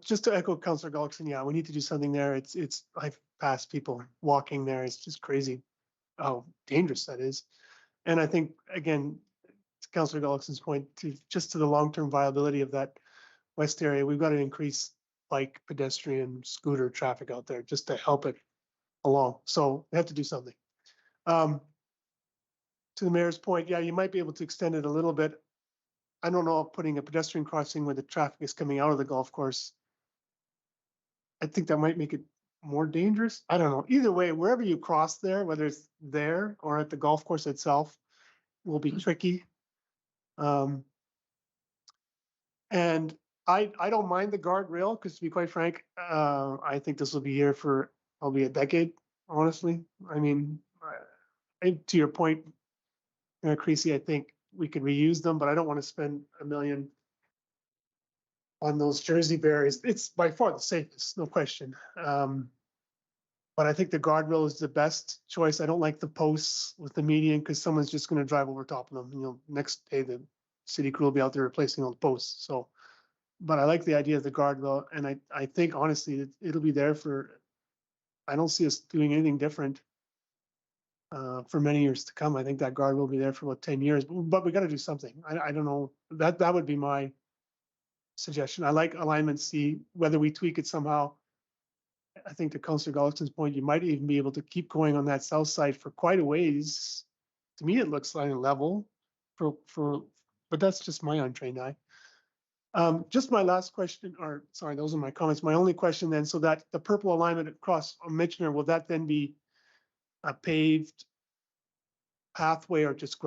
Speaker 10: Just to echo Councillor Gullickson, yeah, we need to do something there. I've passed people walking there. It's just crazy how dangerous that is. And I think, again, to Councillor Gullickson's point, to the long-term viability of that west area, we've got to increase bike, pedestrian, scooter traffic out there just to help it along. So we have to do something. To the mayor's point, yeah, you might be able to extend it a little bit. I don't know if putting a pedestrian crossing where the traffic is coming out of the golf course, I think that might make it more dangerous. I don't know. Either way, wherever you cross there, whether it's there or at the golf course itself, will be tricky. And I don't mind the guardrail because, to be quite frank, I think this will be here for probably a decade, honestly. I mean, to your point, Creasy, I think we could reuse them, but I don't want to spend $1 million on those Jersey barriers. It's by far the safest, no question. But I think the guardrail is the best choice. I don't like the posts with the median because someone's just going to drive over top of them. You know, next day the city crew will be out there replacing all the posts. So, but I like the idea of the guardrail, and I think honestly it'll be there for. I don't see us doing anything different for many years to come. I think that guard will be there for about 10 years, but we got to do something. I don't know. That would be my suggestion. I like alignment C, whether we tweak it somehow. I think to Councillor Gullickson's point, you might even be able to keep going on that south side for quite a ways. To me, it looks like a level but that's just my untrained eye. Just my last question, or sorry, those are my comments. My only question then, so that the purple alignment across Michener, will that then be a paved pathway or just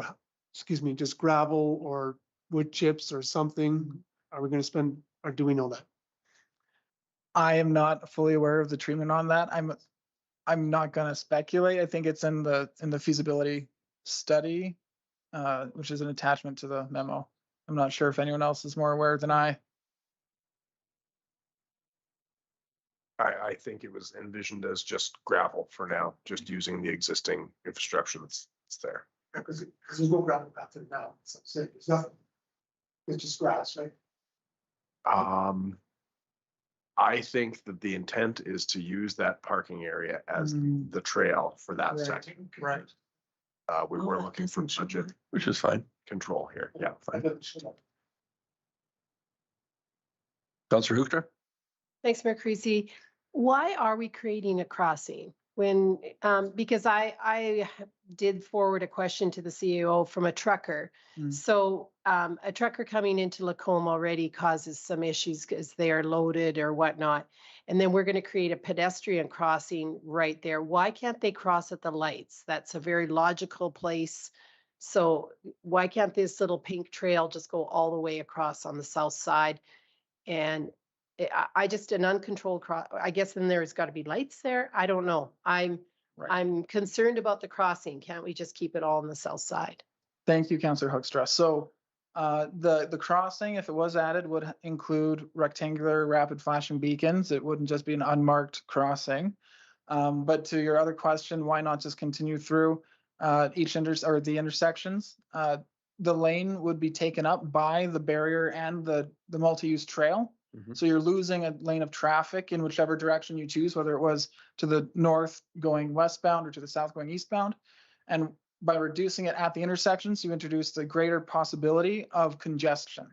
Speaker 10: just gravel or wood chips or something? Are we going to spend, or do we know that?
Speaker 15: I am not fully aware of the treatment on that. I'm not going to speculate. I think it's in the feasibility study, which is an attachment to the memo. I'm not sure if anyone else is more aware than I.
Speaker 5: I think it was envisioned as just gravel for now, just using the existing infrastructure that's there.
Speaker 10: Because there's no gravel path there now. There's nothing. It's just grass, right?
Speaker 5: I think that the intent is to use that parking area as the trail for that section.
Speaker 15: Right.
Speaker 5: We were looking for budget,
Speaker 1: which is fine.
Speaker 5: Control here. Yeah, fine.
Speaker 1: Councillor Hoekner?
Speaker 2: Thanks, Mayor Creasy. Why are we creating a crossing? When, because I did forward a question to the CEO from a trucker. So a trucker coming into Lacombe already causes some issues because they are loaded or whatnot. And then we're going to create a pedestrian crossing right there. Why can't they cross at the lights? That's a very logical place. So why can't this little pink trail just go all the way across on the south side? And I just an uncontrolled cross. I guess then there's got to be lights there. I don't know. I'm concerned about the crossing. Can't we just keep it all on the south side?
Speaker 15: Thank you, Councillor Hoekstra. So the crossing, if it was added, would include rectangular rapid flashing beacons. It wouldn't just be an unmarked crossing. But to your other question, why not just continue through the intersections? The lane would be taken up by the barrier and the multi-use trail. So you're losing a lane of traffic in whichever direction you choose, whether it was to the north going westbound or to the south going eastbound. And by reducing it at the intersections, you introduce the greater possibility of congestion.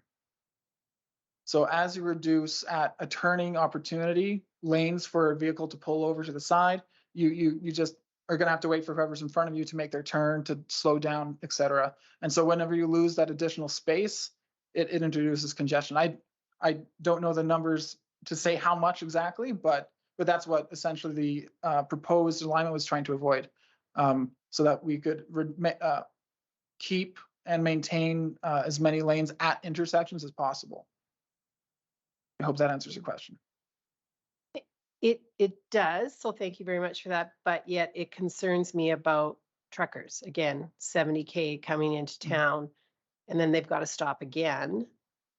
Speaker 15: So as you reduce at a turning opportunity, lanes for a vehicle to pull over to the side, you just are going to have to wait for whoever's in front of you to make their turn, to slow down, etc. And so whenever you lose that additional space, it introduces congestion. I don't know the numbers to say how much exactly, but that's what essentially the proposed alignment was trying to avoid, so that we could keep and maintain as many lanes at intersections as possible. I hope that answers your question.
Speaker 2: It does. So thank you very much for that. But yet it concerns me about truckers. Again, 70K coming into town, and then they've got to stop again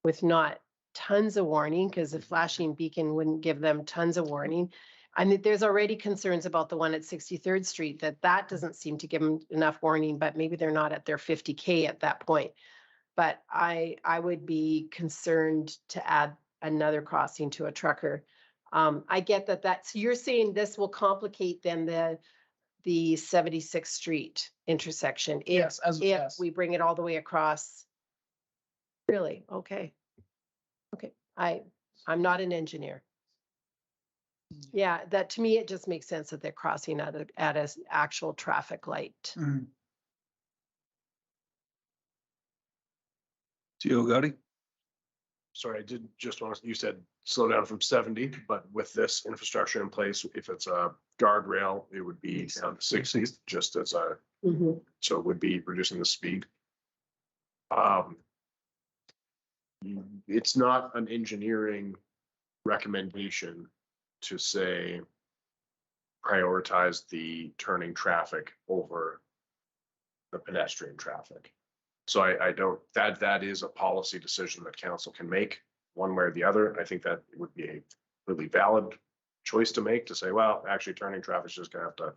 Speaker 2: with not tons of warning, because the flashing beacon wouldn't give them tons of warning. I mean, there's already concerns about the one at 63rd Street that doesn't seem to give them enough warning, but maybe they're not at their 50K at that point. But I would be concerned to add another crossing to a trucker. I get that's, you're saying this will complicate then the 76th Street intersection.
Speaker 15: Yes,
Speaker 2: If
Speaker 15: yes.
Speaker 2: we bring it all the way across. Really? Okay. Okay. I'm not an engineer. Yeah, that to me, it just makes sense that they're crossing at an actual traffic light.
Speaker 15: Mhm.
Speaker 1: Gio Gotti?
Speaker 5: Sorry, I did just want to, you said slow down from 70, but with this infrastructure in place, if it's a guardrail, it would be down to 60, just as a,
Speaker 2: Mhm.
Speaker 5: so it would be reducing the speed. It's not an engineering recommendation to say prioritize the turning traffic over the pedestrian traffic. So I don't, that is a policy decision that council can make one way or the other. I think that would be a really valid choice to make, to say, well, actually turning traffic is just gonna have to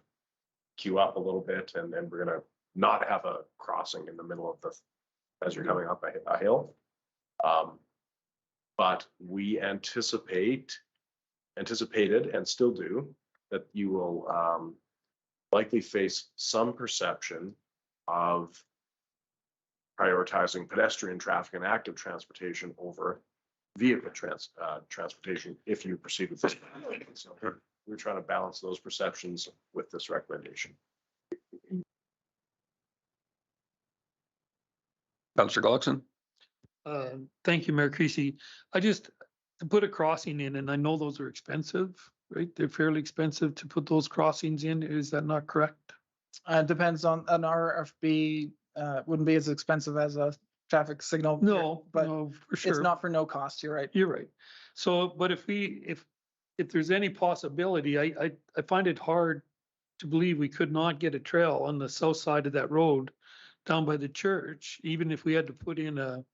Speaker 5: queue up a little bit, and then we're gonna not have a crossing in the middle of the, as you're coming up a hill. But we anticipated and still do that you will likely face some perception of prioritizing pedestrian traffic and active transportation over vehicle transportation if you proceed with this. So we're trying to balance those perceptions with this recommendation.
Speaker 1: Councillor Gullickson?
Speaker 9: Thank you, Mayor Creasy. To put a crossing in, and I know those are expensive, right? They're fairly expensive to put those crossings in. Is that not correct?
Speaker 15: Depends on an RFB, wouldn't be as expensive as a traffic signal.
Speaker 9: No,
Speaker 15: but
Speaker 9: no, for sure.
Speaker 15: it's not for no cost. You're right.
Speaker 9: You're right. So, but if there's any possibility, I find it hard to believe we could not get a trail on the south side of that road down by the church, even if we had to put in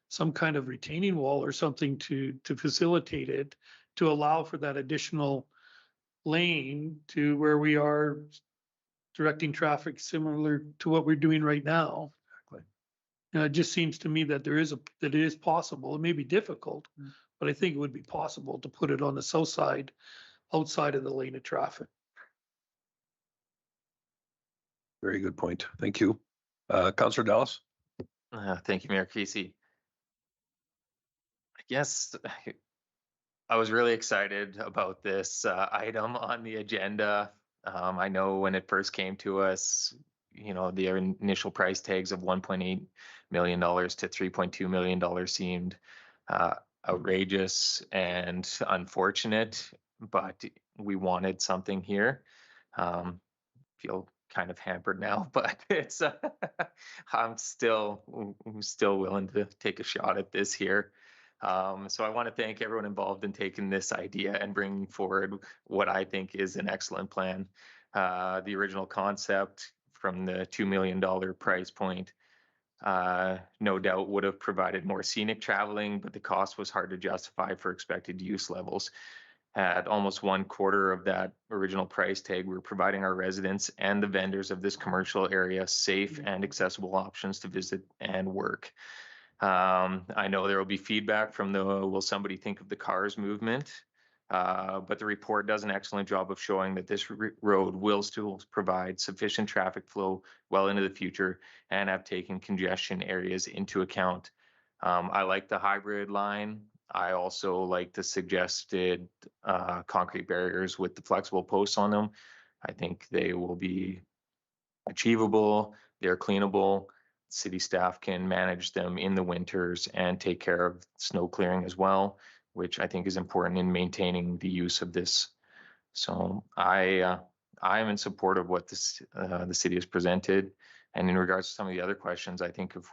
Speaker 9: some kind of retaining wall or something to facilitate it, to allow for that additional lane to where we are directing traffic similar to what we're doing right now. It just seems to me that that it is possible. It may be difficult, but I think it would be possible to put it on the south side, outside of the lane of traffic.
Speaker 1: Very good point. Thank you. Councillor Dallas?
Speaker 3: Thank you, Mayor Creasy. I guess I was really excited about this item on the agenda. I know when it first came to us, the initial price tags of $1.8 million to $3.2 million seemed outrageous and unfortunate, but we wanted something here. Feel kind of hampered now, but it's I'm still willing to take a shot at this here. So I want to thank everyone involved in taking this idea and bringing forward what I think is an excellent plan. The original concept from the $2 million price point, no doubt would have provided more scenic traveling, but the cost was hard to justify for expected use levels. At almost 1/4 of that original price tag, we're providing our residents and the vendors of this commercial area safe and accessible options to visit and work. I know there will be feedback from the will somebody think of the cars movement, but the report does an excellent job of showing that this road will still provide sufficient traffic flow well into the future and have taken congestion areas into account. I like the hybrid line. I also like the suggested concrete barriers with the flexible posts on them. I think they will be achievable, they're cleanable. City staff can manage them in the winters and take care of snow clearing as well, which I think is important in maintaining the use of this. So I am in support of what the city has presented. And in regards to some of the other questions, I think if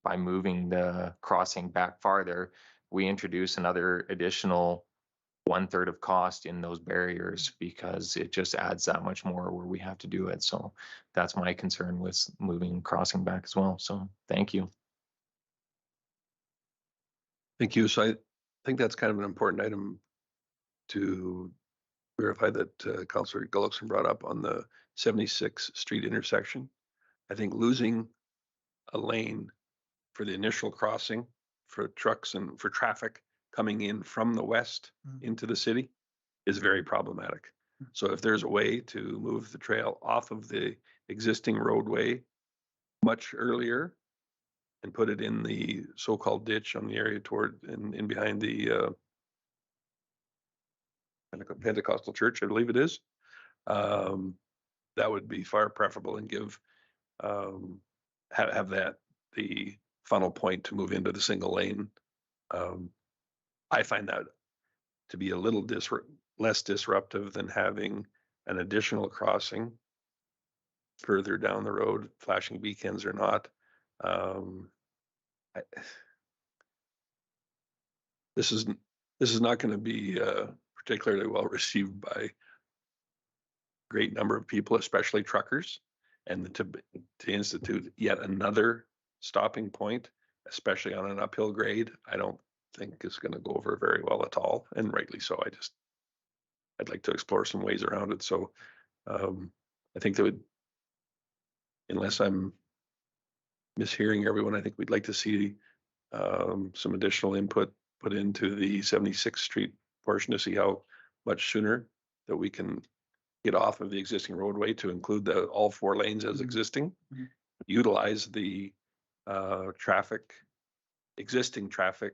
Speaker 3: by moving the crossing back farther, we introduce another additional 1/3 of cost in those barriers, because it just adds that much more where we have to do it. So that's my concern with moving crossing back as well. So thank you.
Speaker 1: Thank you. So I think that's kind of an important item to verify that Councillor Gullickson brought up on the 76th Street intersection. I think losing a lane for the initial crossing for trucks and for traffic coming in from the west into the city is very problematic. So if there's a way to move the trail off of the existing roadway much earlier and put it in the so-called ditch on the area toward in behind the Pentecostal church, I believe it is, that would be far preferable and give have that the funnel point to move into the single lane. I find that to be a little less disruptive than having an additional crossing further down the road, flashing beacons or not. This is not going to be particularly well received by a great number of people, especially truckers, and to institute yet another stopping point, especially on an uphill grade, I don't think is going to go over very well at all, and rightly so. I'd like to explore some ways around it. So I think that would, unless I'm mishearing everyone, I think we'd like to see some additional input put into the 76th Street portion to see how much sooner that we can get off of the existing roadway to include all 4 lanes as existing, utilize the existing traffic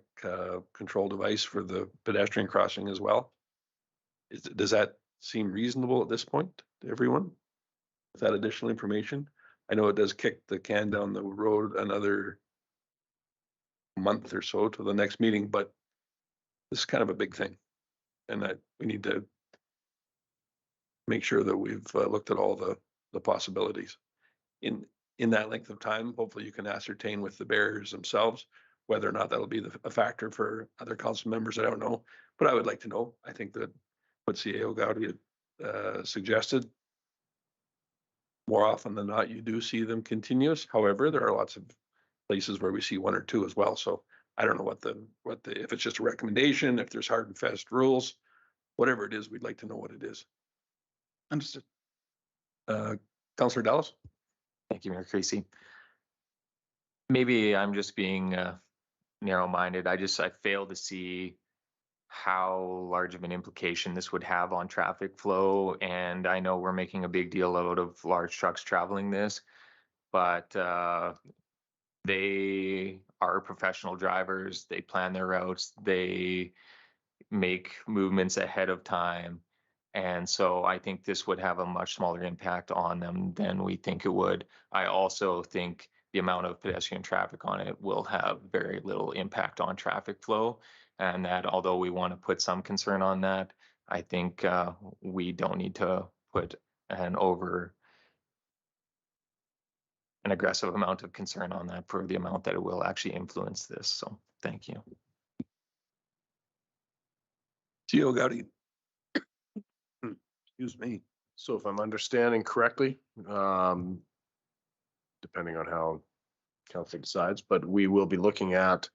Speaker 1: control device for the pedestrian crossing as well. Does that seem reasonable at this point to everyone? With that additional information, I know it does kick the can down the road another month or so to the next meeting, but this is kind of a big thing, and that we need to make sure that we've looked at all the possibilities. In that length of time, hopefully you can ascertain with the barriers themselves whether or not that'll be a factor for other council members. I don't know, but I would like to know. I think that what CAO Gowdy suggested, more often than not, you do see them continuous. However, there are lots of places where we see 1 or 2 as well. So I don't know what the if it's just a recommendation, if there's hard and fast rules, whatever it is, we'd like to know what it is.
Speaker 15: Understood.
Speaker 1: Councillor Dallas.
Speaker 3: Thank you, Mayor Creasy. Maybe I'm just being narrow-minded. I fail to see how large of an implication this would have on traffic flow. And I know we're making a big deal out of large trucks traveling this, but they are professional drivers. They plan their routes. They make movements ahead of time. And so I think this would have a much smaller impact on them than we think it would. I also think the amount of pedestrian traffic on it will have very little impact on traffic flow. And that although we want to put some concern on that, I think we don't need to put an aggressive amount of concern on that for the amount that it will actually influence this. So thank you.
Speaker 1: CAO Gowdy. Excuse me.
Speaker 5: So if I'm understanding correctly, depending on how council decides, but we will be looking at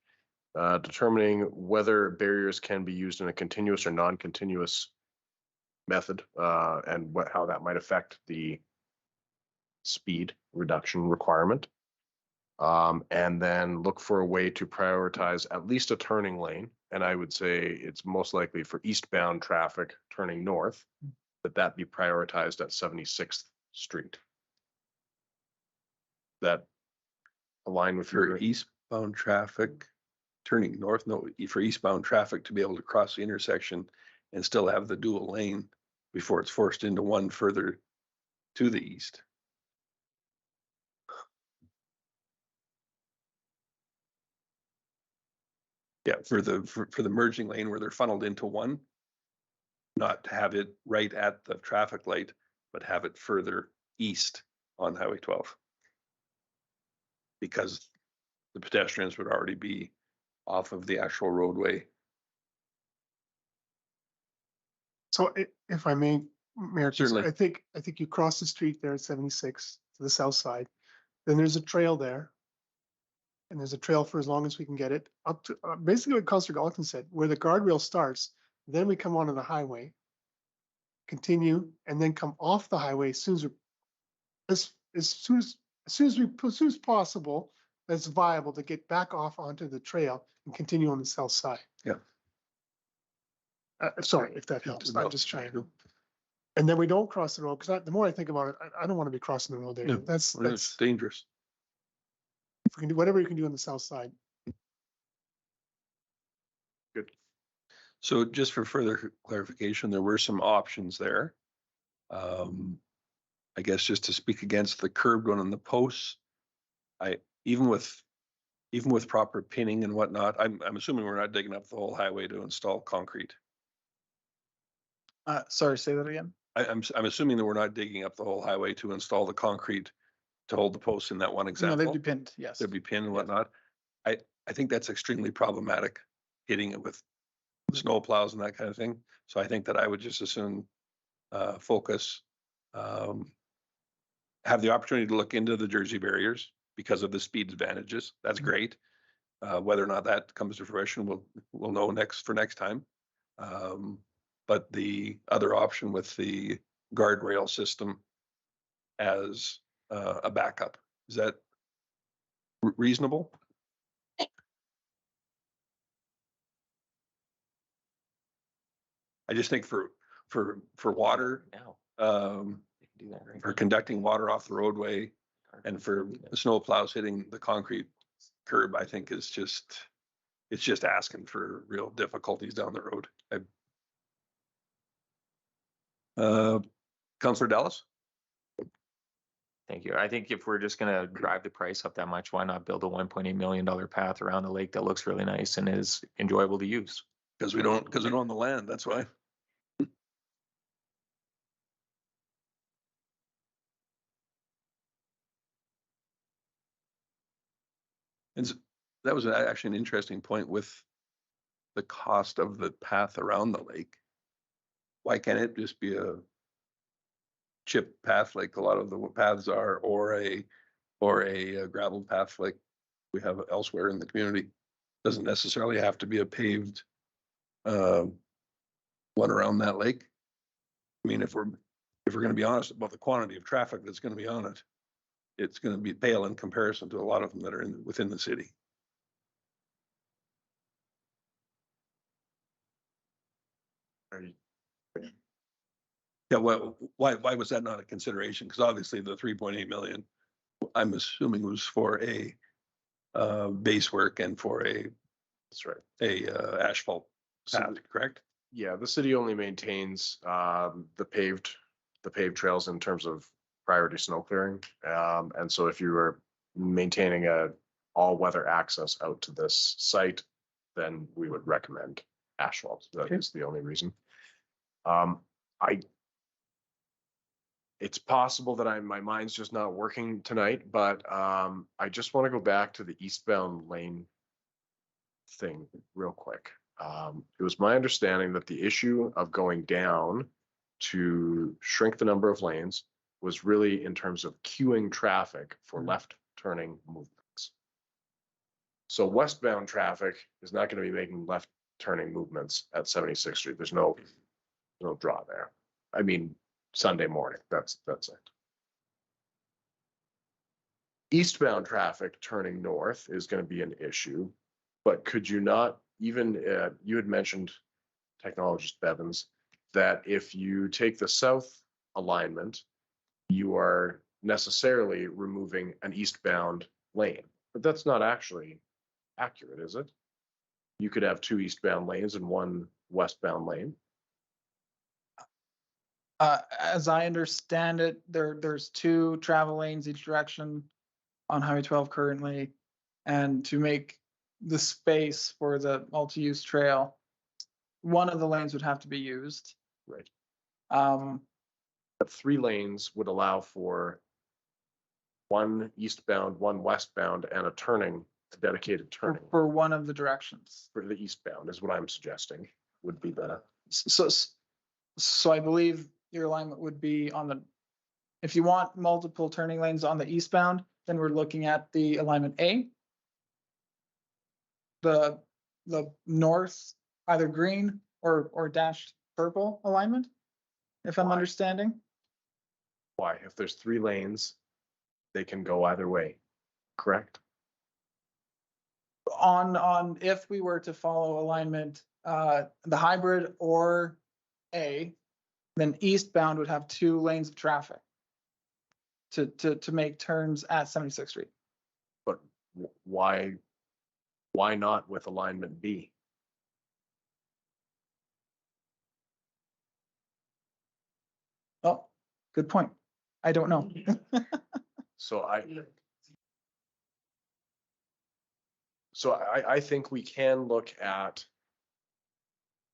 Speaker 5: determining whether barriers can be used in a continuous or non-continuous method, and how that might affect the speed reduction requirement. And then look for a way to prioritize at least a turning lane. And I would say it's most likely for eastbound traffic turning north, that be prioritized at 76th Street. That align with
Speaker 1: For
Speaker 5: your
Speaker 1: eastbound traffic turning north, no, for eastbound traffic to be able to cross the intersection and still have the dual lane before it's forced into one further to the east. Yeah, for the merging lane where they're funneled into one, not to have it right at the traffic light, but have it further east on Highway 12. Because the pedestrians would already be off of the actual roadway.
Speaker 10: So if I may, Mayor,
Speaker 1: Certainly.
Speaker 10: I think you cross the street there at 76 to the south side. Then there's a trail there. And there's a trail for as long as we can get it up to basically what Councillor Gallatin said, where the guardrail starts, then we come onto the highway. continue, and then come off the highway as soon as, as soon as possible, that's viable to get back off onto the trail and continue on the south side.
Speaker 1: Yeah.
Speaker 10: Sorry if that helps.
Speaker 1: No.
Speaker 10: I'm just trying to. And then we don't cross the road, because the more I think about it, I don't want to be crossing the road there.
Speaker 1: No,
Speaker 10: That's,
Speaker 1: It's dangerous.
Speaker 10: if we can do whatever you can do on the south side.
Speaker 5: Good.
Speaker 1: So just for further clarification, there were some options there. I guess just to speak against the curved one on the posts, even with proper pinning and whatnot, I'm assuming we're not digging up the whole highway to install concrete.
Speaker 15: Sorry, say that again.
Speaker 1: I'm assuming that we're not digging up the whole highway to install the concrete to hold the posts in that one
Speaker 15: No,
Speaker 1: example.
Speaker 15: they'd be pinned, yes.
Speaker 1: They'd be pinned and whatnot. I think that's extremely problematic, hitting it with snow plows and that kind of thing. So I think that I would just as soon focus, have the opportunity to look into the Jersey barriers because of the speed advantages. That's great. Whether or not that comes to fruition, we'll know next time. But the other option with the guardrail system as a backup, is that reasonable? I just think for water,
Speaker 3: Now, you can do that right
Speaker 1: for
Speaker 3: now.
Speaker 1: conducting water off the roadway and for snow plows hitting the concrete curb, I think it's just asking for real difficulties down the road. Councillor Dallas?
Speaker 3: Thank you. I think if we're just gonna drive the price up that much, why not build a $1.8 million path around the lake that looks really nice and is enjoyable to use?
Speaker 1: Because we don't own the land, that's why. That was actually an interesting point with the cost of the path around the lake. Why can't it just be a chip path like a lot of the paths are, or a gravel path like we have elsewhere in the community? Doesn't necessarily have to be a paved one around that lake. I mean, if we're going to be honest about the quantity of traffic that's going to be on it, it's going to be pale in comparison to a lot of them that are within the city. Yeah, well, why was that not a consideration? Because obviously the 3.8 million, I'm assuming was for a base work and for
Speaker 5: That's right.
Speaker 1: asphalt path, correct?
Speaker 5: Yeah, the city only maintains the paved trails in terms of priority snow clearing. And so if you were maintaining a all-weather access out to this site, then we would recommend asphalt. That is the only reason. It's possible that my mind's just not working tonight, but I just want to go back to the eastbound lane thing real quick. It was my understanding that the issue of going down to shrink the number of lanes was really in terms of queuing traffic for left turning movements. So westbound traffic is not going to be making left turning movements at 76th Street. There's no draw there. I mean, Sunday morning, that's it. Eastbound traffic turning north is going to be an issue, but could you not even, you had mentioned, technologist Bevins, that if you take the south alignment, you are necessarily removing an eastbound lane, but that's not actually accurate, is it? You could have two eastbound lanes and one westbound lane.
Speaker 15: As I understand it, there's two travel lanes each direction on Highway 12 currently. And to make the space for the multi-use trail, one of the lanes would have to be used.
Speaker 5: Right.
Speaker 15: But
Speaker 5: 3 lanes would allow for one eastbound, one westbound, and a dedicated turning.
Speaker 15: for one of the directions.
Speaker 5: For the eastbound is what I'm suggesting would be the.
Speaker 15: So I believe your alignment would be on the, if you want multiple turning lanes on the eastbound, then we're looking at the alignment A. The north, either green or dashed purple alignment. if I'm understanding.
Speaker 5: Why? If there's 3 lanes, they can go either way, correct?
Speaker 15: On if we were to follow alignment, the hybrid or A, then eastbound would have 2 lanes of traffic to make turns at 76th Street.
Speaker 5: But why not with alignment B?
Speaker 15: Oh, good point. I don't know.
Speaker 5: So I think we can look at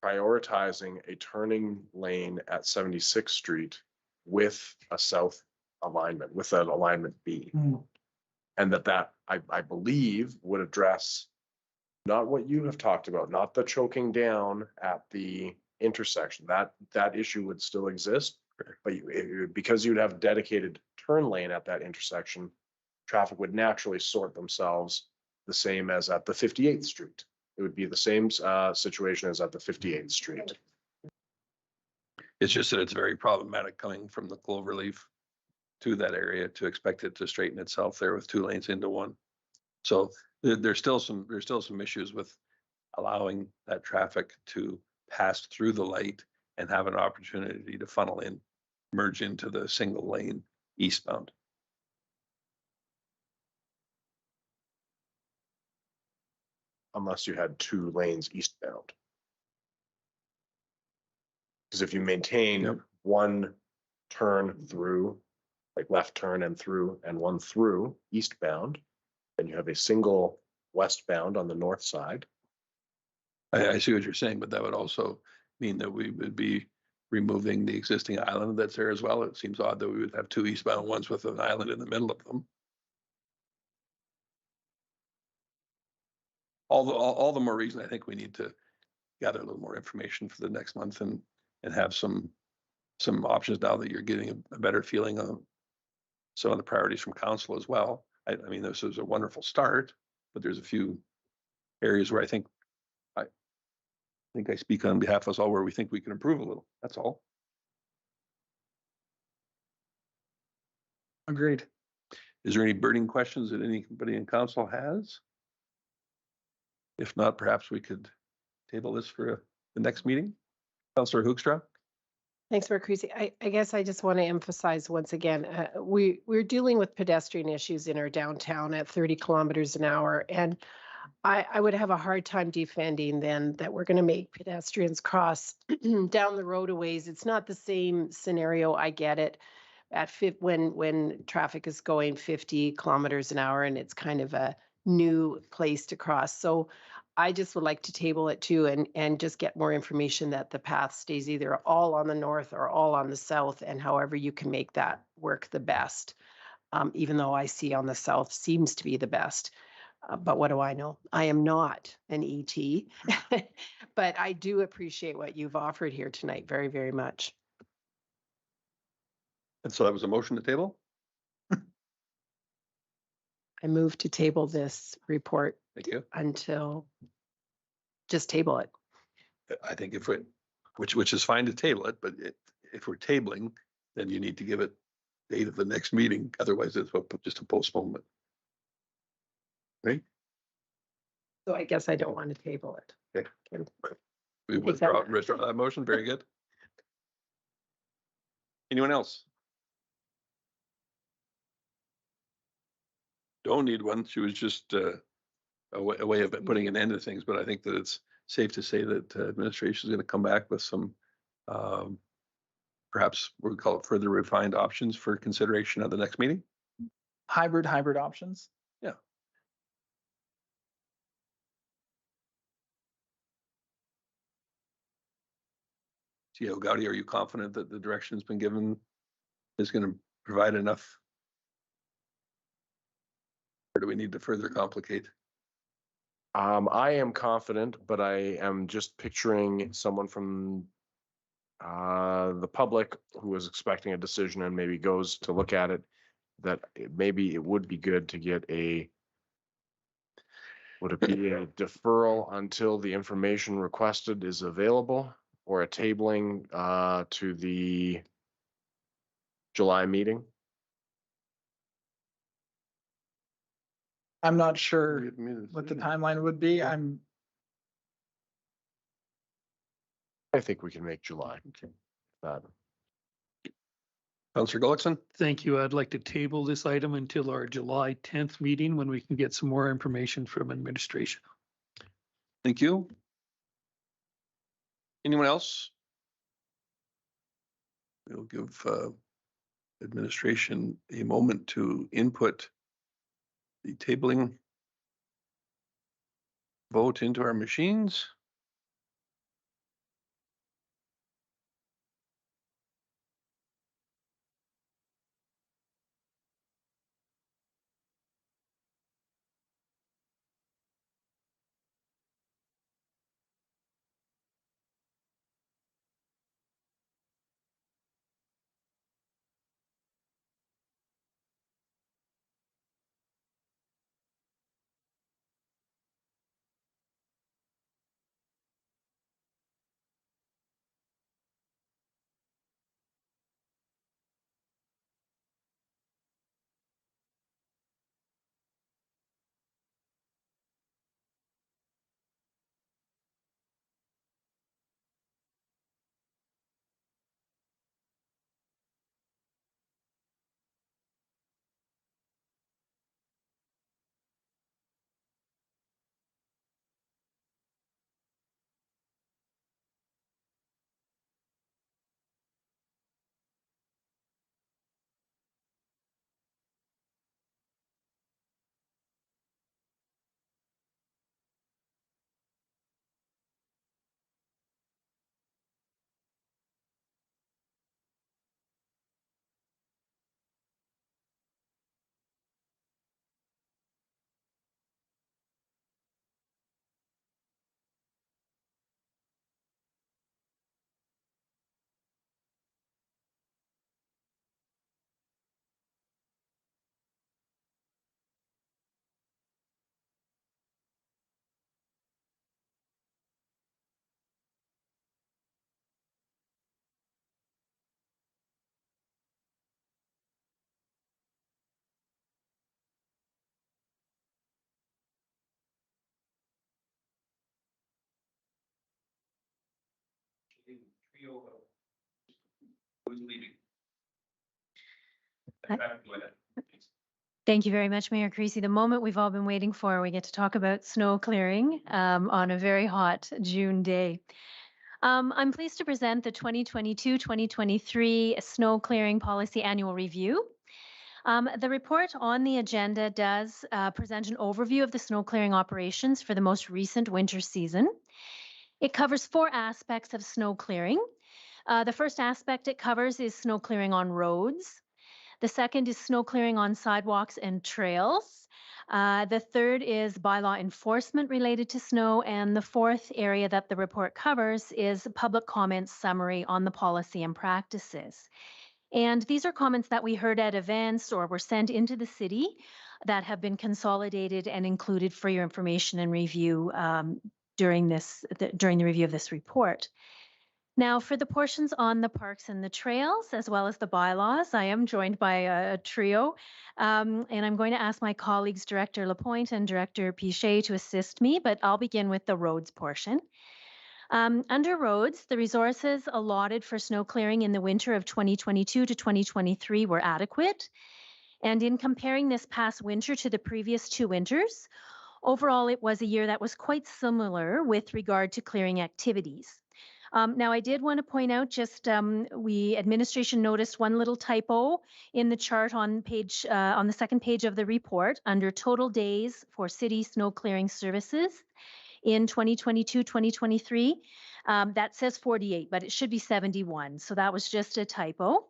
Speaker 5: prioritizing a turning lane at 76th Street with a south alignment, with an alignment B. And that I believe would address not what you have talked about, not the choking down at the intersection. That issue would still exist, but because you'd have a dedicated turn lane at that intersection, traffic would naturally sort themselves the same as at the 58th Street. It would be the same situation as at the 58th Street.
Speaker 1: It's just that it's very problematic coming from the Cloverleaf to that area to expect it to straighten itself there with 2 lanes into 1. So there's still some issues with allowing that traffic to pass through the light and have an opportunity to funnel in, merge into the single lane eastbound.
Speaker 5: Unless you had 2 lanes eastbound. Because if you maintain 1 turn through, like left turn and through, and 1 through eastbound, then you have a single westbound on the north side.
Speaker 1: I see what you're saying, but that would also mean that we would be removing the existing island that's there as well. It seems odd that we would have 2 eastbound ones with an island in the middle of them. All the more reason I think we need to gather a little more information for the next month and have some options now that you're getting a better feeling on some of the priorities from council as well. I mean, this is a wonderful start, but there's a few areas where I think I speak on behalf of us all where we think we can improve a little. That's all.
Speaker 15: Agreed.
Speaker 1: Is there any burning questions that anybody in council has? If not, perhaps we could table this for the next meeting. Councillor Hoekstra?
Speaker 2: Thanks, Mayor Creasy. I guess I just want to emphasize once again, we're dealing with pedestrian issues in our downtown at 30 kilometers an hour. And I would have a hard time defending then that we're going to make pedestrians cross down the road a ways. It's not the same scenario. I get it at when traffic is going 50 kilometers an hour and it's kind of a new place to cross. So I just would like to table it too and just get more information that the path stays either all on the north or all on the south, and however you can make that work the best. Even though I see on the south seems to be the best. But what do I know? I am not an ET, but I do appreciate what you've offered here tonight very, very much.
Speaker 1: And so that was a motion to table?
Speaker 2: I move to table this report
Speaker 1: Thank you.
Speaker 2: until, just table it.
Speaker 1: I think if we, which is fine to table it, but if we're tabling, then you need to give it date of the next meeting. Otherwise, it's just a postponement. Right?
Speaker 2: So I guess I don't want to table it.
Speaker 1: Okay.
Speaker 2: Can-
Speaker 1: We
Speaker 2: Take that
Speaker 1: withdraw that motion. Very good. Anyone else? Don't need one. She was just a way of putting an end to things, but I think that it's safe to say that administration is going to come back with some perhaps we call it further refined options for consideration at the next meeting.
Speaker 15: Hybrid options.
Speaker 1: Yeah. Gio Gaudy, are you confident that the direction has been given is going to provide enough? Or do we need to further complicate?
Speaker 5: I am confident, but I am just picturing someone from the public who is expecting a decision and maybe goes to look at it, that maybe it would be good to get would it be a deferral until the information requested is available? or a tabling to the July meeting?
Speaker 15: I'm not sure what the timeline would be.
Speaker 5: I think we can make July.
Speaker 1: Counselor Gullickson?
Speaker 9: Thank you. I'd like to table this item until our July 10th meeting when we can get some more information from administration.
Speaker 1: Thank you. Anyone else? We'll give administration a moment to input the tabling vote into our machines. Who's leaving?
Speaker 13: Go ahead. Thank you very much, Mayor Creasy. The moment we've all been waiting for, we get to talk about snow clearing on a very hot June day. I'm pleased to present the 2022-2023 Snow Clearing Policy Annual Review. The report on the agenda does present an overview of the snow clearing operations for the most recent winter season. It covers 4 aspects of snow clearing. The first aspect it covers is snow clearing on roads. The second is snow clearing on sidewalks and trails. The third is bylaw enforcement related to snow. And the fourth area that the report covers is public comments summary on the policy and practices. And these are comments that we heard at events or were sent into the city that have been consolidated and included for your information and review during the review of this report. Now, for the portions on the parks and the trails, as well as the bylaws, I am joined by a trio, and I'm going to ask my colleagues, Director Lapointe and Director Pichet, to assist me, but I'll begin with the roads portion. Under roads, the resources allotted for snow clearing in the winter of 2022 to 2023 were adequate. And in comparing this past winter to the previous 2 winters, overall, it was a year that was quite similar with regard to clearing activities. Now, I did want to point out administration noticed one little typo in the chart on the second page of the report under total days for city snow clearing services in 2022-2023. That says 48, but it should be 71. So that was just a typo.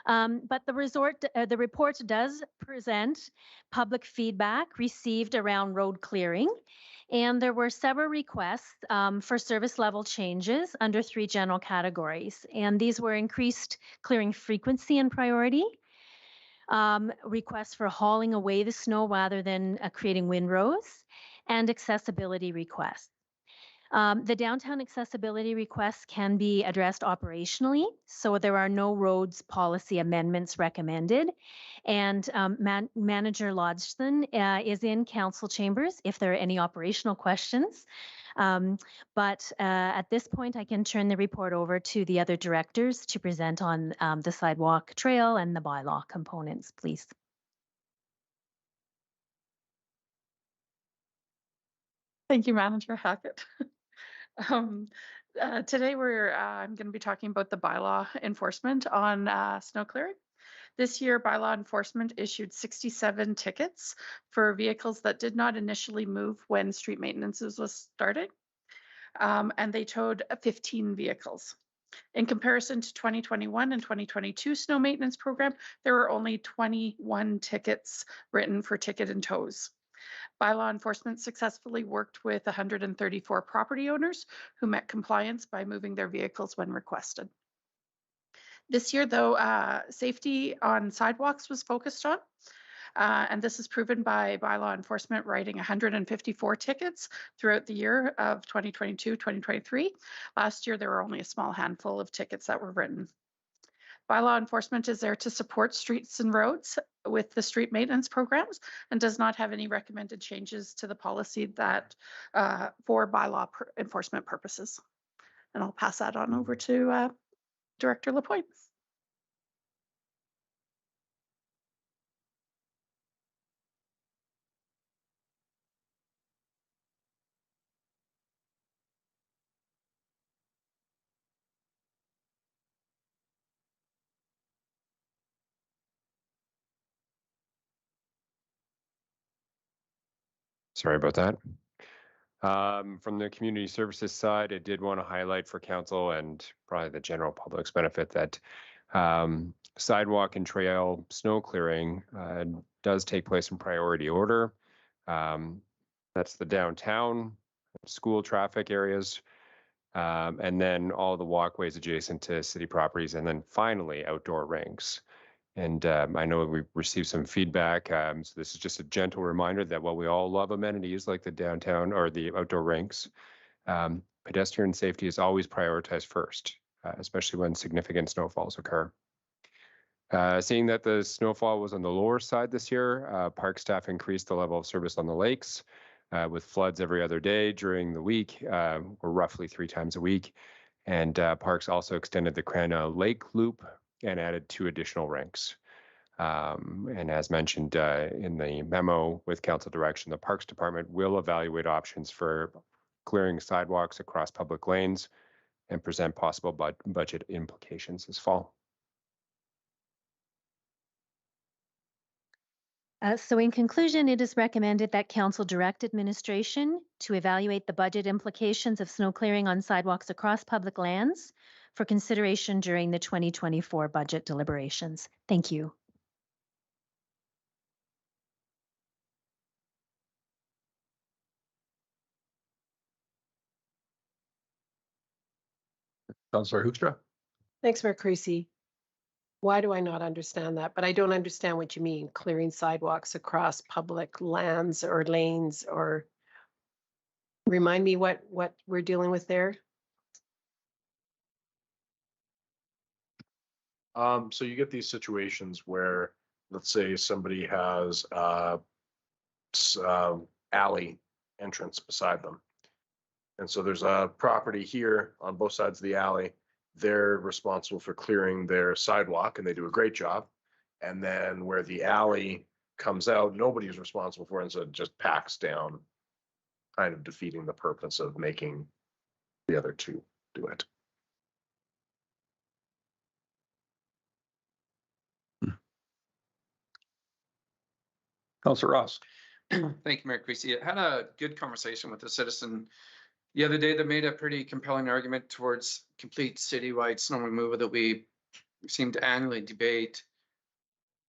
Speaker 13: But the report does present public feedback received around road clearing. And there were several requests for service level changes under 3 general categories. And these were increased clearing frequency and priority, requests for hauling away the snow rather than creating windrows, and accessibility requests. The downtown accessibility requests can be addressed operationally, so there are no roads policy amendments recommended. And Manager Lodgson is in council chambers if there are any operational questions. But at this point, I can turn the report over to the other directors to present on the sidewalk trail and the bylaw components, please.
Speaker 16: Thank you, Manager Hackett. Today I'm going to be talking about the bylaw enforcement on snow clearing. This year, bylaw enforcement issued 67 tickets for vehicles that did not initially move when street maintenance was starting, and they towed 15 vehicles. In comparison to 2021 and 2022 snow maintenance program, there were only 21 tickets written for ticket and tows. Bylaw enforcement successfully worked with 134 property owners who met compliance by moving their vehicles when requested. This year, though, safety on sidewalks was focused on, and this is proven by bylaw enforcement writing 154 tickets throughout the year of 2022-2023. Last year, there were only a small handful of tickets that were written. Bylaw enforcement is there to support streets and roads with the street maintenance programs and does not have any recommended changes to the policy that for bylaw enforcement purposes. And I'll pass that on over to Director Lapointe.
Speaker 4: Sorry about that. From the community services side, I did want to highlight for council and probably the general public's benefit that sidewalk and trail snow clearing does take place in priority order. That's the downtown, school traffic areas, and then all the walkways adjacent to city properties, and then finally outdoor rinks. And I know we received some feedback. So this is just a gentle reminder that while we all love amenities like the downtown or the outdoor rinks, pedestrian safety is always prioritized first, especially when significant snowfalls occur. Seeing that the snowfall was on the lower side this year, park staff increased the level of service on the lakes with floods every other day during the week, or roughly 3 times a week. And parks also extended the Crana Lake Loop and added 2 additional rinks. And as mentioned in the memo with council direction, the Parks Department will evaluate options for clearing sidewalks across public lanes and present possible budget implications this fall.
Speaker 13: So in conclusion, it is recommended that council direct administration to evaluate the budget implications of snow clearing on sidewalks across public lands for consideration during the 2024 budget deliberations. Thank you.
Speaker 1: Councillor Hoekstra.
Speaker 2: Thanks, Mayor Creasy. Why do I not understand that? But I don't understand what you mean, clearing sidewalks across public lands or lanes, or remind me what we're dealing with there.
Speaker 5: So you get these situations where, let's say somebody has alley entrance beside them. And so there's a property here on both sides of the alley. They're responsible for clearing their sidewalk and they do a great job. And then where the alley comes out, nobody is responsible for it, and so it just packs down, kind of defeating the purpose of making the other two do it.
Speaker 1: Councillor Ross.
Speaker 14: Thank you, Mayor Creasy. I had a good conversation with a citizen the other day that made a pretty compelling argument towards complete citywide snow removal that we seem to annually debate.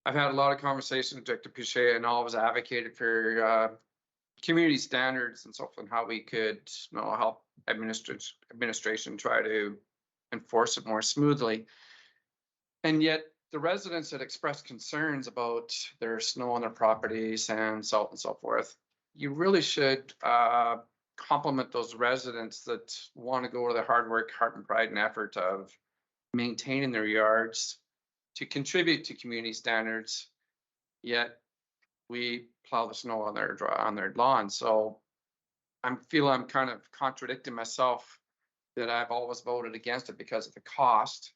Speaker 14: I've had a lot of conversations with Director Pouchet and always advocated for community standards and so on, how we could help administration try to enforce it more smoothly. And yet the residents that expressed concerns about their snow on their property, sand, salt, and so forth, you really should compliment those residents that want to go to the hard work, heart and pride and effort of maintaining their yards to contribute to community standards, yet we plow the snow on their lawn. So I'm kind of contradicting myself that I've always voted against it because of the cost.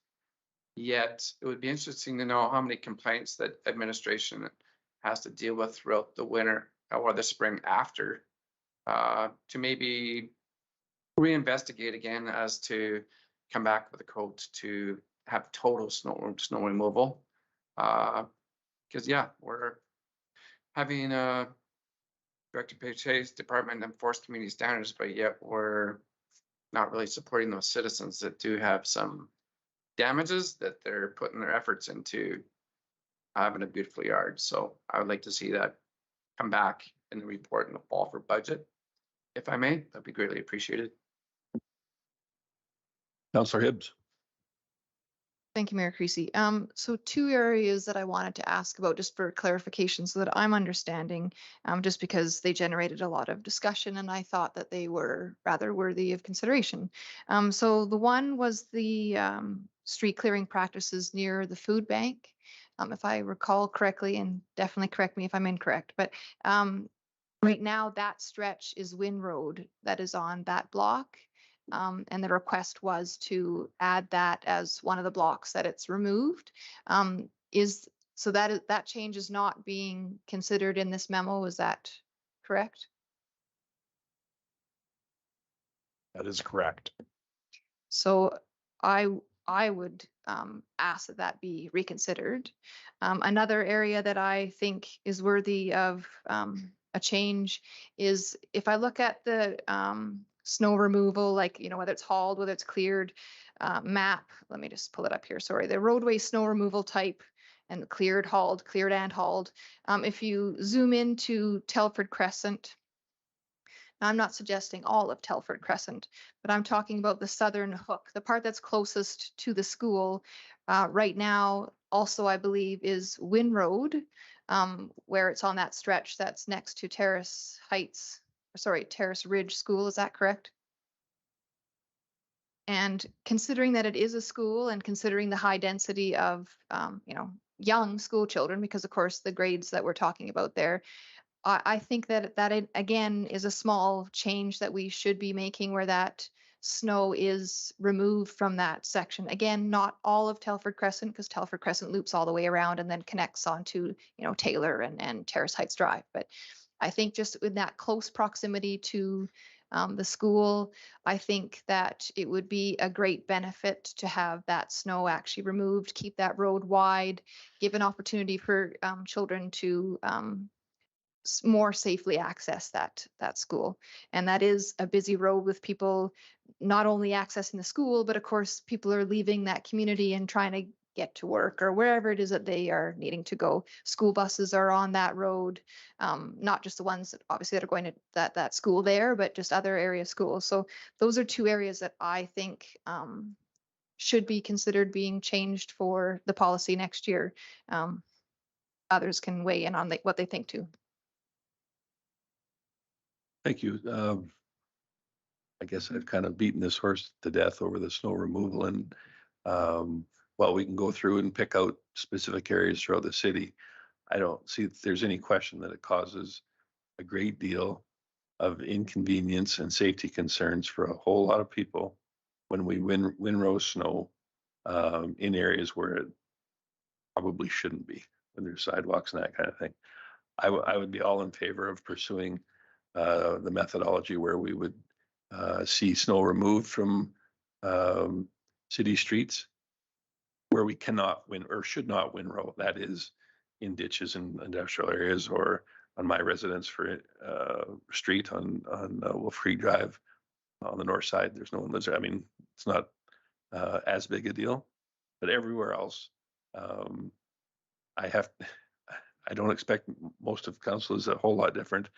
Speaker 14: Yet it would be interesting to know how many complaints that administration has to deal with throughout the winter or the spring after, to maybe reinvestigate again as to come back with a quote to have total snow removal. Because yeah, we're having Director Pache's department enforce community standards, but yet we're not really supporting those citizens that do have some damages that they're putting their efforts into having a beautiful yard. So I would like to see that come back in the report in the fall for budget. If I may, that'd be greatly appreciated.
Speaker 1: Councillor Hibbs.
Speaker 6: Thank you, Mayor Creasy. So two areas that I wanted to ask about just for clarification so that I'm understanding, just because they generated a lot of discussion and I thought that they were rather worthy of consideration. So the one was the street clearing practices near the food bank. If I recall correctly, and definitely correct me if I'm incorrect, but right now that stretch is Wynn Road that is on that block. And the request was to add that as one of the blocks that it's removed. So that change is not being considered in this memo, is that correct?
Speaker 4: That is correct.
Speaker 6: So I would ask that that be reconsidered. Another area that I think is worthy of a change is if I look at the snow removal, like, whether it's hauled, whether it's cleared, map, let me just pull it up here, sorry, the roadway snow removal type and cleared and hauled. If you zoom into Telford Crescent, now I'm not suggesting all of Telford Crescent, but I'm talking about the southern hook, the part that's closest to the school. Right now, also, I believe, is Wynn Road, where it's on that stretch that's next to Terrace Ridge School, is that correct? And considering that it is a school and considering the high density of, young school children, because of course the grades that we're talking about there, I think that it, again, is a small change that we should be making where that snow is removed from that section. Again, not all of Telford Crescent, because Telford Crescent loops all the way around and then connects onto, Taylor and Terrace Heights Drive. But I think just in that close proximity to the school, I think that it would be a great benefit to have that snow actually removed, keep that road wide, give an opportunity for children to more safely access that school. And that is a busy road with people not only accessing the school, but of course people are leaving that community and trying to get to work or wherever it is that they are needing to go. School buses are on that road, not just the ones that obviously that are going to that school there, but just other area schools. So those are two areas that I think should be considered being changed for the policy next year. Others can weigh in on what they think too.
Speaker 1: Thank you. I guess I've kind of beaten this horse to death over the snow removal, and while we can go through and pick out specific areas throughout the city, I don't see if there's any question that it causes a great deal of inconvenience and safety concerns for a whole lot of people when we windrow snow in areas where it probably shouldn't be, when there's sidewalks and that kind of thing. I would be all in favor of pursuing the methodology where we would see snow removed from city streets where we cannot or should not windrow. That is in ditches and industrial areas, or on my residence for street on Wolf Creek Drive on the north side. There's no one lives there. I mean, it's not as big a deal, but everywhere else, I don't expect most of council is a whole lot different.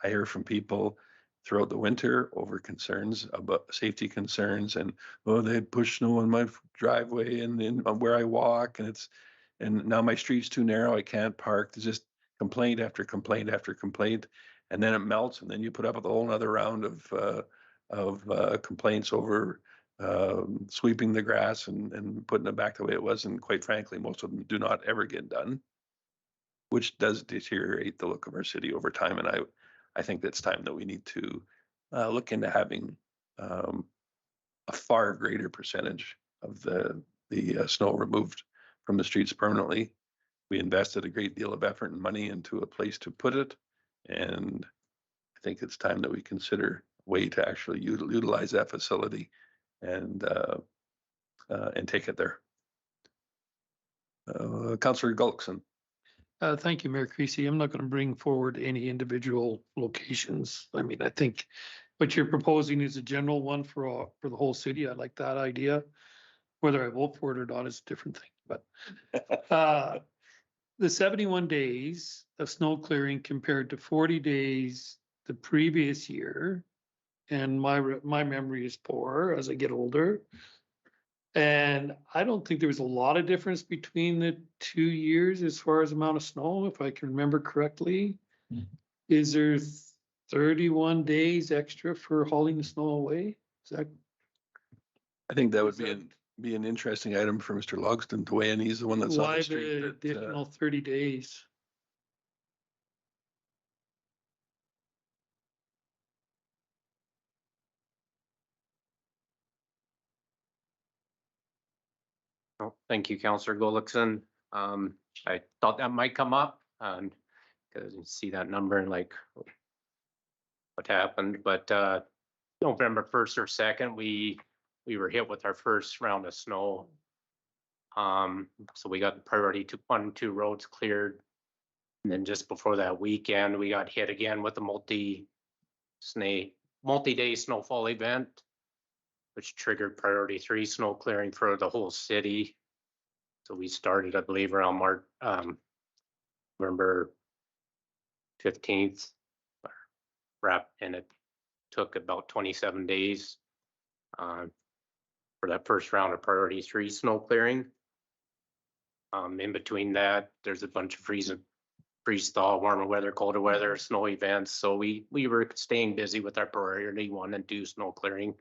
Speaker 1: I hear from people throughout the winter over concerns about safety concerns, and they push snow on my driveway and where I walk, and now my street's too narrow, I can't park. There's just complaint after complaint after complaint, and then it melts, and then you put up with a whole nother round of complaints over sweeping the grass and putting it back the way it was. And quite frankly, most of them do not ever get done, which does deteriorate the look of our city over time. And I think that's time that we need to look into having a far greater percentage of the snow removed from the streets permanently. We invested a great deal of effort and money into a place to put it, and I think it's time that we consider a way to actually utilize that facility and take it there. Councillor Gullickson.
Speaker 9: Thank you, Mayor Creasy. I'm not going to bring forward any individual locations. I mean, I think what you're proposing is a general one for the whole city. I like that idea. Whether I vote for it or not is a different thing, but the 71 days of snow clearing compared to 40 days the previous year, and my memory is poor as I get older. And I don't think there was a lot of difference between the 2 years as far as amount of snow, if I can remember correctly. Is there 31 days extra for hauling the snow away? Is that?
Speaker 1: I think that would be an interesting item for Mr. Logston to weigh in. He's the one that's on
Speaker 9: Why
Speaker 1: the street.
Speaker 9: the additional 30 days?
Speaker 17: Oh, thank you, Councillor Gullickson. I thought that might come up, because you see that number and like what happened, but November 1st or 2nd, we were hit with our first round of snow. So we got the priority 1 and 2 roads cleared. And then just before that weekend, we got hit again with a multi-day snowfall event, which triggered priority 3 snow clearing for the whole city. So we started, I believe, around November 15th, and it took about 27 days for that first round of priority 3 snow clearing. In between that, there's a bunch of freeze thaw, warmer weather, colder weather, snow events. So we were staying busy with our priority 1 and 2 snow clearing.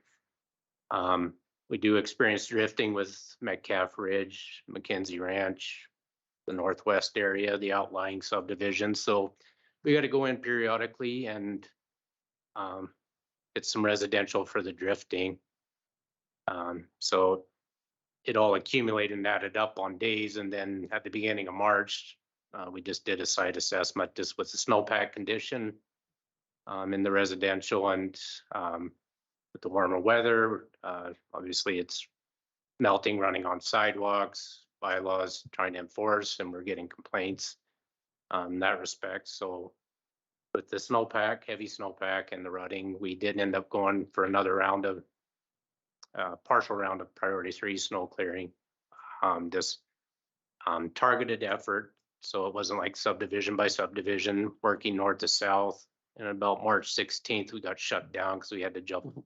Speaker 17: We do experience drifting with Metcalf Ridge, Mackenzie Ranch, the northwest area, the outlying subdivisions. So we got to go in periodically and get some residential for the drifting. So it all accumulated and added up on days. And then at the beginning of March, we just did a site assessment just with the snowpack condition in the residential, and with the warmer weather, obviously it's melting, running on sidewalks, bylaws trying to enforce, and we're getting complaints in that respect. So with the snowpack, heavy snowpack and the rutting, we did end up going for another round of partial round of priority 3 snow clearing. This targeted effort, so it wasn't like subdivision by subdivision, working north to south. And about March 16th, we got shut down because we had to jump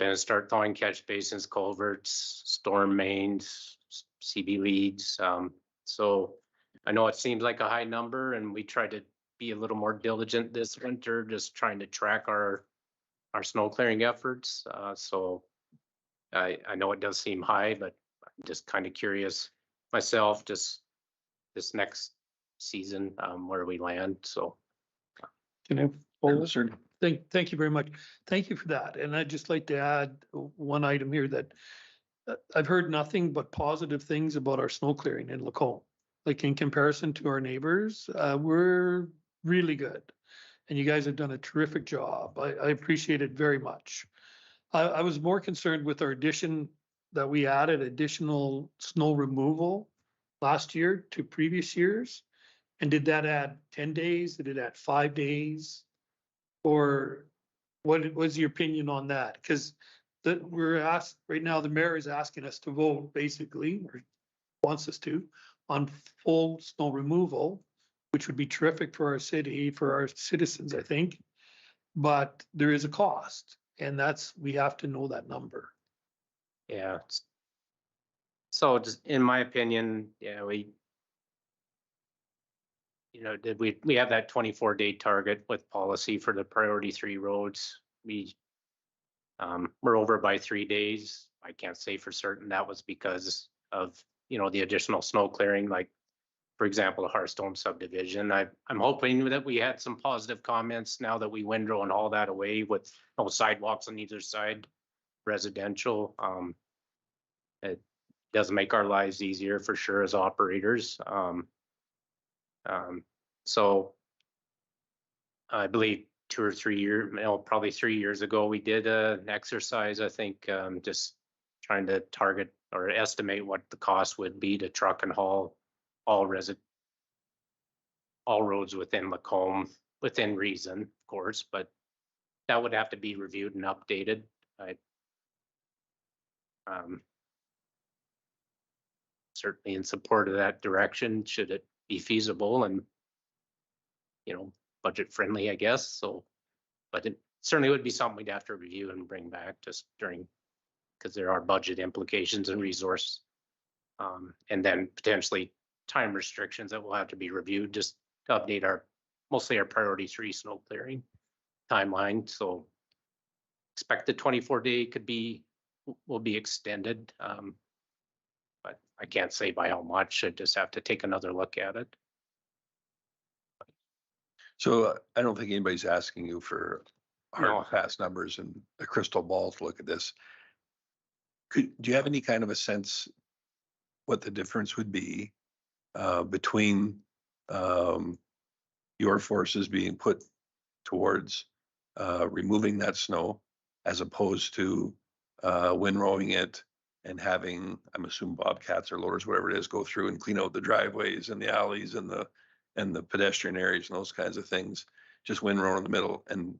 Speaker 17: in and start thawing catch basins, culverts, storm mains, CB leads. So I know it seems like a high number, and we tried to be a little more diligent this winter, just trying to track our snow clearing efforts. So I know it does seem high, but I'm just kind of curious myself, just this next season, where we land. So.
Speaker 9: Can I follow? Thank you very much. Thank you for that. And I'd just like to add one item here that I've heard nothing but positive things about our snow clearing in Lacombe. Like in comparison to our neighbors, we're really good. And you guys have done a terrific job. I appreciate it very much. I was more concerned with our addition that we added additional snow removal last year to previous years. And did that add 10 days? Did it add 5 days? Or what was your opinion on that? Because we're asked right now, the mayor is asking us to vote basically, or wants us to, on full snow removal, which would be terrific for our city, for our citizens, I think. But there is a cost, and we have to know that number.
Speaker 17: Yeah. So just in my opinion, you know, we have that 24-day target with policy for the priority 3 roads. We're over by 3 days. I can't say for certain that was because of, you know, the additional snow clearing, like, for example, the Hearthstone subdivision. I'm hoping that we had some positive comments now that we windrow and all that away with no sidewalks on either side, residential. It does make our lives easier for sure as operators. So I believe 2 or 3 years, probably 3 years ago, we did an exercise, I think, just trying to target or estimate what the cost would be to truck and haul all roads within Lacombe, within reason, of course, but that would have to be reviewed and updated. Certainly in support of that direction, should it be feasible and, you know, budget friendly, I guess. So, but it certainly would be something we'd have to review and bring back just during, because there are budget implications and resource, and then potentially time restrictions that will have to be reviewed just to update mostly our priority 3 snow clearing timeline. So expect the 24-day will be extended. But I can't say by how much. I just have to take another look at it.
Speaker 1: So I don't think anybody's asking you for hard
Speaker 17: No.
Speaker 1: and fast numbers and a crystal ball to look at this. Do you have any kind of a sense what the difference would be between your forces being put towards removing that snow as opposed to windrowing it and having, I'm assuming bobcats or loaders, whatever it is, go through and clean out the driveways and the alleys and the pedestrian areas and those kinds of things, just windrow in the middle and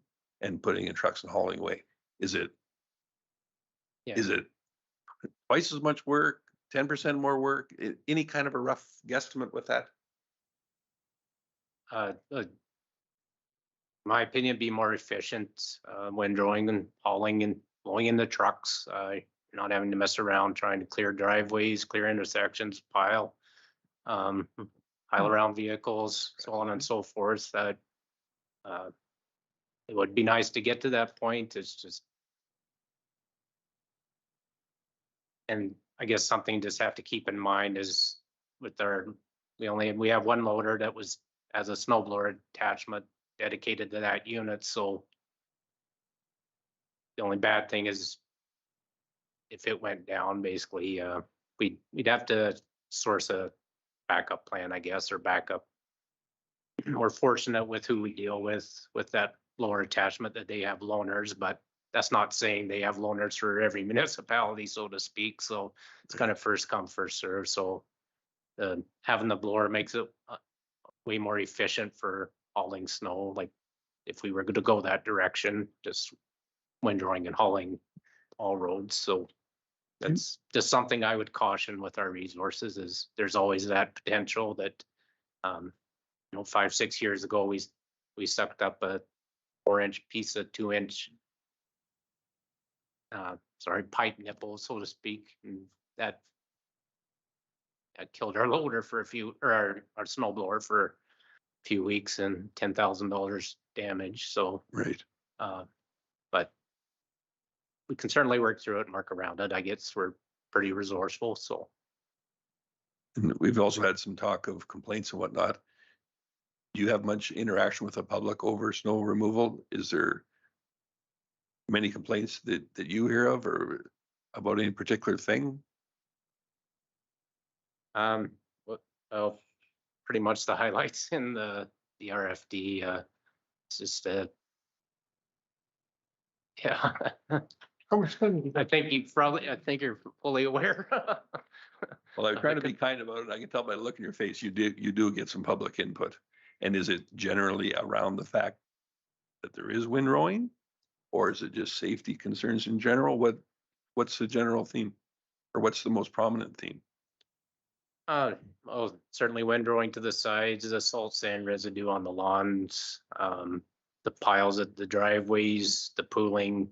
Speaker 1: putting in trucks and hauling away? Is it twice as much work, 10% more work? Any kind of a rough guesstimate with that?
Speaker 17: My opinion, be more efficient windrowing and hauling and blowing in the trucks. Not having to mess around trying to clear driveways, clear intersections, pile around vehicles, so on and so forth. That it would be nice to get to that point. It's just, and I guess something just have to keep in mind is with we have one loader that has a snowblower attachment dedicated to that unit. So the only bad thing is if it went down, basically, we'd have to source a backup plan, I guess, or backup. We're fortunate with who we deal with that lower attachment that they have loaners, but that's not saying they have loaners for every municipality, so to speak. So it's kind of first come, first serve. So having the blower makes it way more efficient for hauling snow. Like if we were going to go that direction, just windrowing and hauling all roads. So that's just something I would caution with our resources is there's always that potential that, 5-6 years ago, we sucked up a 4-inch piece of 2-inch, pipe nipple, so to speak. And that killed our loader for our snowblower for a few weeks and $10,000 damage. So,
Speaker 1: right.
Speaker 17: But we can certainly work through it and work around it. I guess we're pretty resourceful. So,
Speaker 1: and we've also had some talk of complaints and whatnot. Do you have much interaction with the public over snow removal? Is there many complaints that you hear of or about any particular thing?
Speaker 17: Well, pretty much the highlights in the RFD. It's just yeah.
Speaker 10: How much time?
Speaker 17: I think you're fully aware.
Speaker 1: Well, I'm trying to be kind about it. I can tell by the look in your face, you do get some public input. And is it generally around the fact that there is windrowing, or is it just safety concerns in general? What's the general theme, or what's the most prominent theme?
Speaker 17: Certainly windrowing to the sides, the salt sand residue on the lawns, the piles at the driveways, the pooling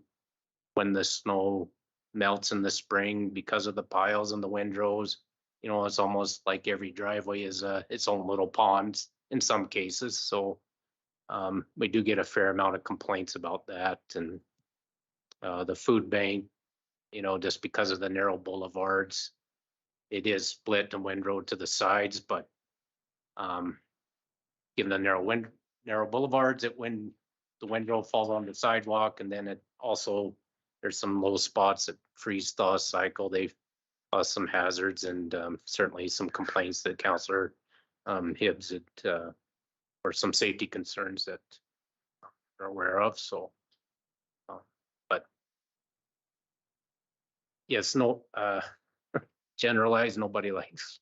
Speaker 17: when the snow melts in the spring because of the piles and the windrows. It's almost like every driveway is its own little pond in some cases, so we do get a fair amount of complaints about that. And the food bank, you know, just because of the narrow boulevards, it is split and windrow to the sides, but given the narrow boulevards, when the windrow falls on the sidewalk, and then it also, there's some low spots that freeze thaw cycle. They've caused some hazards, and certainly some complaints that Councillor Hibbs had, or some safety concerns that are aware of. So, but yes, no, generalized, nobody likes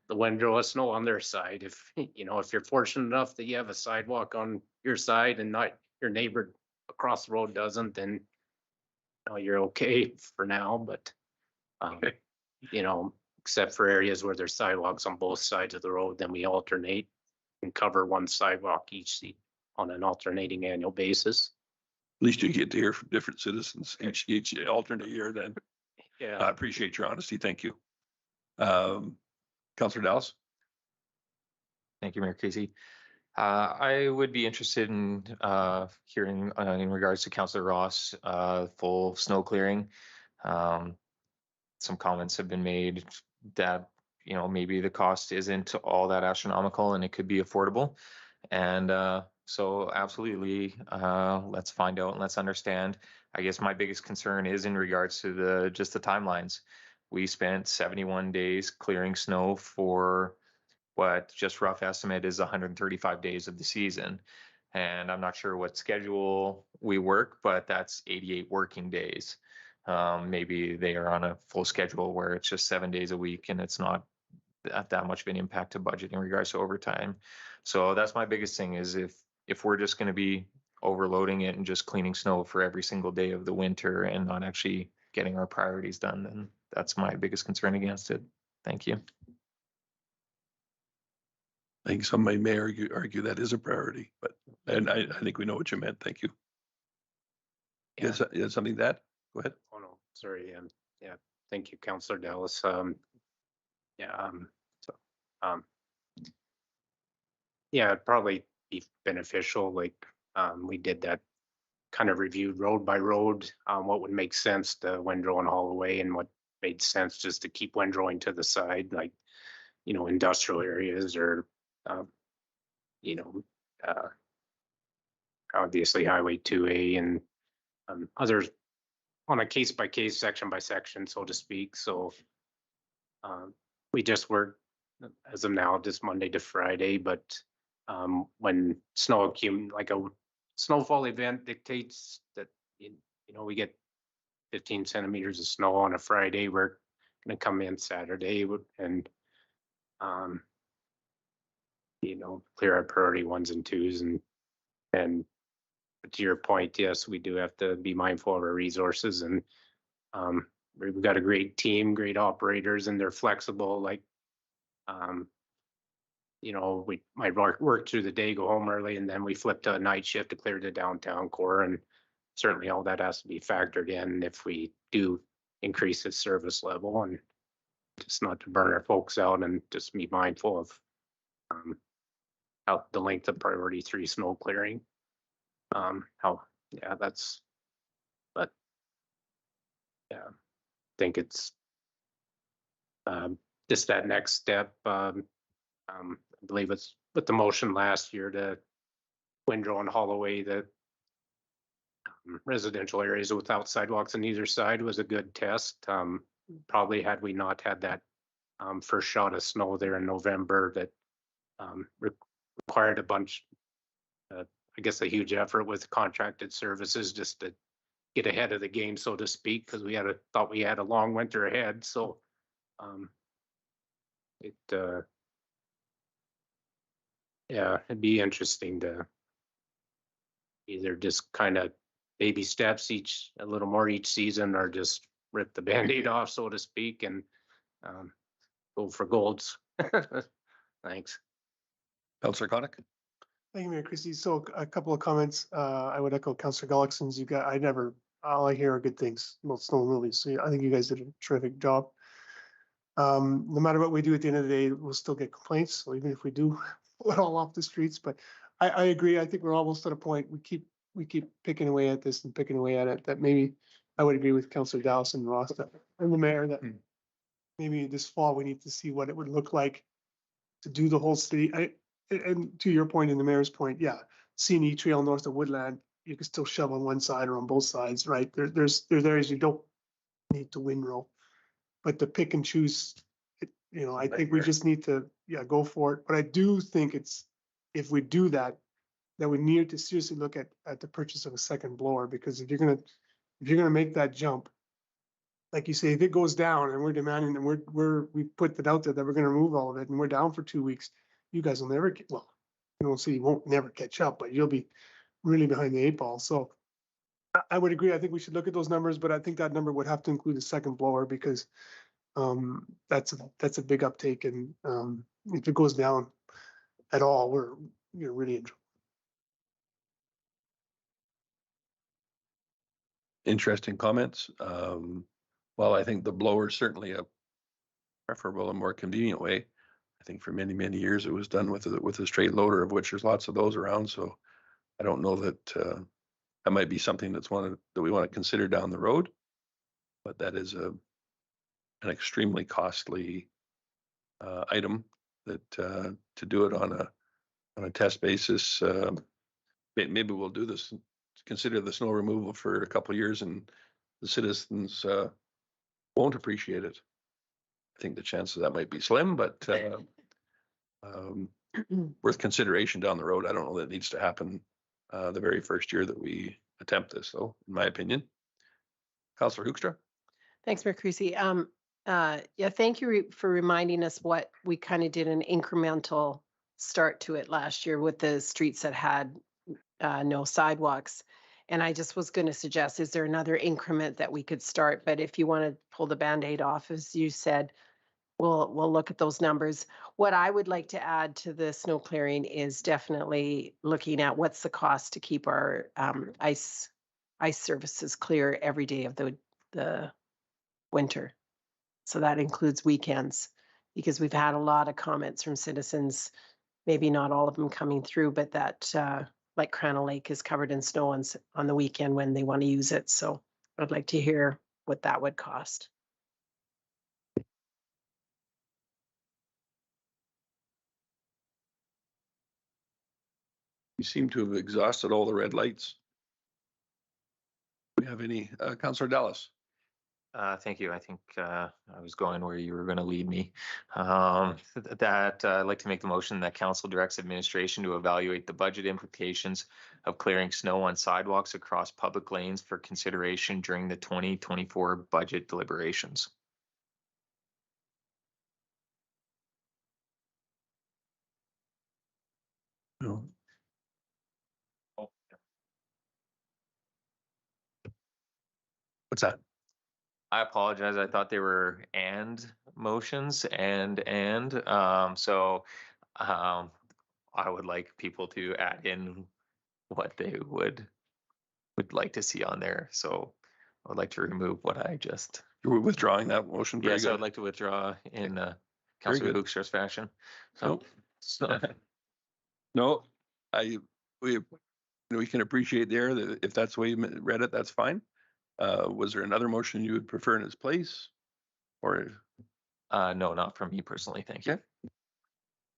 Speaker 17: the windrow of snow on their side. If, you know, if you're fortunate enough that you have a sidewalk on your side and not your neighbor across the road doesn't, then you know, you're okay for now. But you know, except for areas where there's sidewalks on both sides of the road, then we alternate and cover one sidewalk each on an alternating annual basis.
Speaker 1: At least you get to hear from different citizens each alternate year then.
Speaker 17: Yeah.
Speaker 1: I appreciate your honesty. Thank you. Councillor Dallas?
Speaker 3: Thank you, Mayor Casey. I would be interested in hearing in regards to Councillor Ross, full snow clearing. Some comments have been made that, you know, maybe the cost isn't all that astronomical and it could be affordable. And so absolutely, let's find out and let's understand. I guess my biggest concern is in regards to just the timelines. We spent 71 days clearing snow for what just rough estimate is 135 days of the season. And I'm not sure what schedule we work, but that's 88 working days. Maybe they are on a full schedule where it's just 7 days a week and it's not that much of an impact to budget in regards to overtime. So that's my biggest thing is if we're just going to be overloading it and just cleaning snow for every single day of the winter and not actually getting our priorities done, then that's my biggest concern against it. Thank you.
Speaker 1: I think somebody may argue that is a priority, but and I think we know what you meant. Thank you.
Speaker 17: Yeah.
Speaker 1: You had something to add? Go ahead.
Speaker 17: Oh, no, sorry. Yeah, thank you, Councillor Dallas. Yeah, it'd probably be beneficial. Like, we did that kind of reviewed road by road, what would make sense to windrow and haul away and what made sense just to keep windrowing to the side, like, you know, industrial areas or, you know, obviously Highway 2A and others on a case by case, section by section, so to speak. So we just work as of now, just Monday to Friday, but when snow like a snowfall event dictates that, you know, we get 15 centimeters of snow on a Friday, we're going to come in Saturday and, you know, clear our priority 1s and 2s. And to your point, yes, we do have to be mindful of our resources, and we've got a great team, great operators, and they're flexible. Like, you know, we might work through the day, go home early, and then we flip to a night shift to clear the downtown core. And certainly all that has to be factored in if we do increase the service level, and just not to burn our folks out, and just be mindful of how the length of priority 3 snow clearing. Yeah, but yeah, I think it's just that next step. I believe it's with the motion last year to windrow and haul away the residential areas without sidewalks on either side was a good test. Probably had we not had that first shot of snow there in November that required a bunch, I guess a huge effort with contracted services just to get ahead of the game, so to speak, because we thought we had a long winter ahead. So yeah, it'd be interesting to either just kind of baby steps a little more each season, or just rip the Band-Aid off, so to speak, and go for golds. Thanks.
Speaker 1: Councillor Connick?
Speaker 10: Thank you, Mayor Christie. So a couple of comments. I would echo Councillor Gullickson's. All I hear are good things about snow removals. So I think you guys did a terrific job. No matter what we do at the end of the day, we'll still get complaints. So even if we do pull it all off the streets, but I agree. I think we're almost at a point, we keep picking away at this and picking away at it, that maybe I would agree with Councillor Dallas and Ross and the mayor that maybe this fall we need to see what it would look like to do the whole city. And to your point and the mayor's point, yeah, CNE Trail north of Woodland, you can still shove on one side or on both sides, right? There's areas you don't need to windrow. But to pick and choose, I think we just need to, go for it. But I do think if we do that, we need to seriously look at the purchase of a second blower, because if you're gonna make that jump, like you say, if it goes down and we're demanding and we put it out there that we're gonna remove all of it and we're down for 2 weeks, you guys will never get, you won't never catch up, but you'll be really behind the 8 ball. So I would agree. I think we should look at those numbers, but I think that number would have to include a second blower, because that's a big uptake, and if it goes down at all, we're really in trouble.
Speaker 1: Interesting comments. Well, I think the blower is certainly a preferable and more convenient way. I think for many, many years it was done with a straight loader, of which there's lots of those around. So I don't know that that might be something that we want to consider down the road, but that is an extremely costly item that to do it on a test basis. Maybe we'll do this, consider the snow removal for a couple of years, and the citizens won't appreciate it. I think the chance of that might be slim, but worth consideration down the road. I don't know that it needs to happen the very first year that we attempt this, though, in my opinion. Councillor Hoekstra.
Speaker 2: Thanks, Mayor Creasy. Yeah, thank you for reminding us what we kind of did an incremental start to it last year with the streets that had no sidewalks. And I just was going to suggest, is there another increment that we could start? But if you want to pull the Band-Aid off, as you said, we'll look at those numbers. What I would like to add to the snow clearing is definitely looking at what's the cost to keep our ice services clear every day of the winter. So that includes weekends, because we've had a lot of comments from citizens, maybe not all of them coming through, but that like Crana Lake is covered in snow on the weekend when they want to use it. So I'd like to hear what that would cost.
Speaker 1: You seem to have exhausted all the red lights. Do we have any, Councillor Dallas?
Speaker 3: Thank you. I think I was going where you were going to lead me. That I'd like to make the motion that council directs administration to evaluate the budget implications of clearing snow on sidewalks across public lanes for consideration during the 2024 budget deliberations.
Speaker 1: No. What's that?
Speaker 3: I apologize. I thought they were and motions and so I would like people to add in what they would like to see on there. So I would like to remove what I just.
Speaker 1: You're withdrawing that motion? Very
Speaker 3: Yes,
Speaker 1: good.
Speaker 3: I would like to withdraw in Councillor Hoekstra's fashion. So,
Speaker 1: no, we can appreciate there that if that's the way you read it, that's fine. Was there another motion you would prefer in its place? Or
Speaker 3: no, not from me personally. Thank you.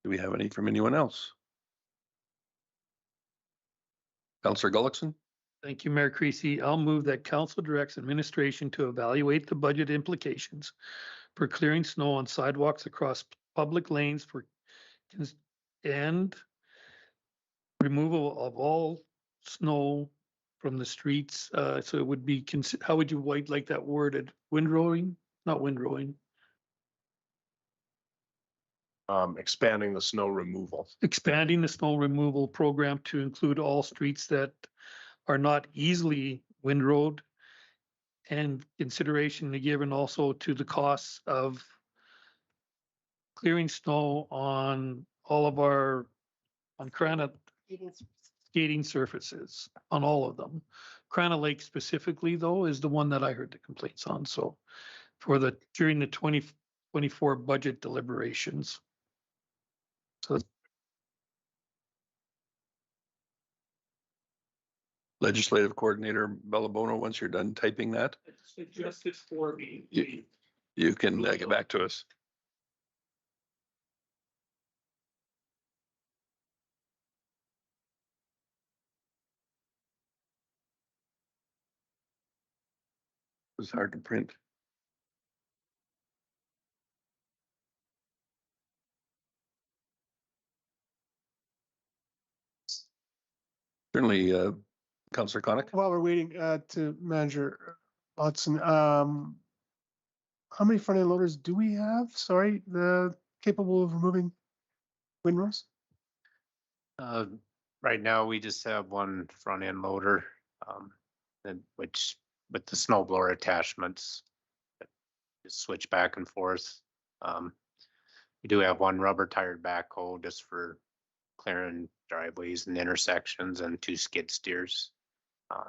Speaker 1: Do we have any from anyone else? Councillor Gullickson.
Speaker 9: Thank you, Mayor Creasy. I'll move that council directs administration to evaluate the budget implications for clearing snow on sidewalks across public lanes and removal of all snow from the streets. So it would be, how would you like that worded? Windrowing? Not windrowing.
Speaker 5: Expanding the snow removal.
Speaker 9: Expanding the snow removal program to include all streets that are not easily windrowed, and consideration given also to the costs of clearing snow on all of our, on Crana skating surfaces, on all of them. Crana Lake specifically, though, is the one that I heard the complaints on. So during the 2024 budget deliberations. So
Speaker 1: Legislative Coordinator Bellabono, once you're done typing that,
Speaker 9: Suggested for me.
Speaker 1: you can get back to us. It was hard to print. Certainly, Councillor Conick.
Speaker 10: While we're waiting, to Manager Hudson, how many front end loaders do we have? Sorry, the capable of removing windrows?
Speaker 17: Right now, we just have one front end loader, and which with the snow blower attachments, just switch back and forth. We do have one rubber tired backhoe just for clearing driveways and intersections, and 2 skid steers. Yeah.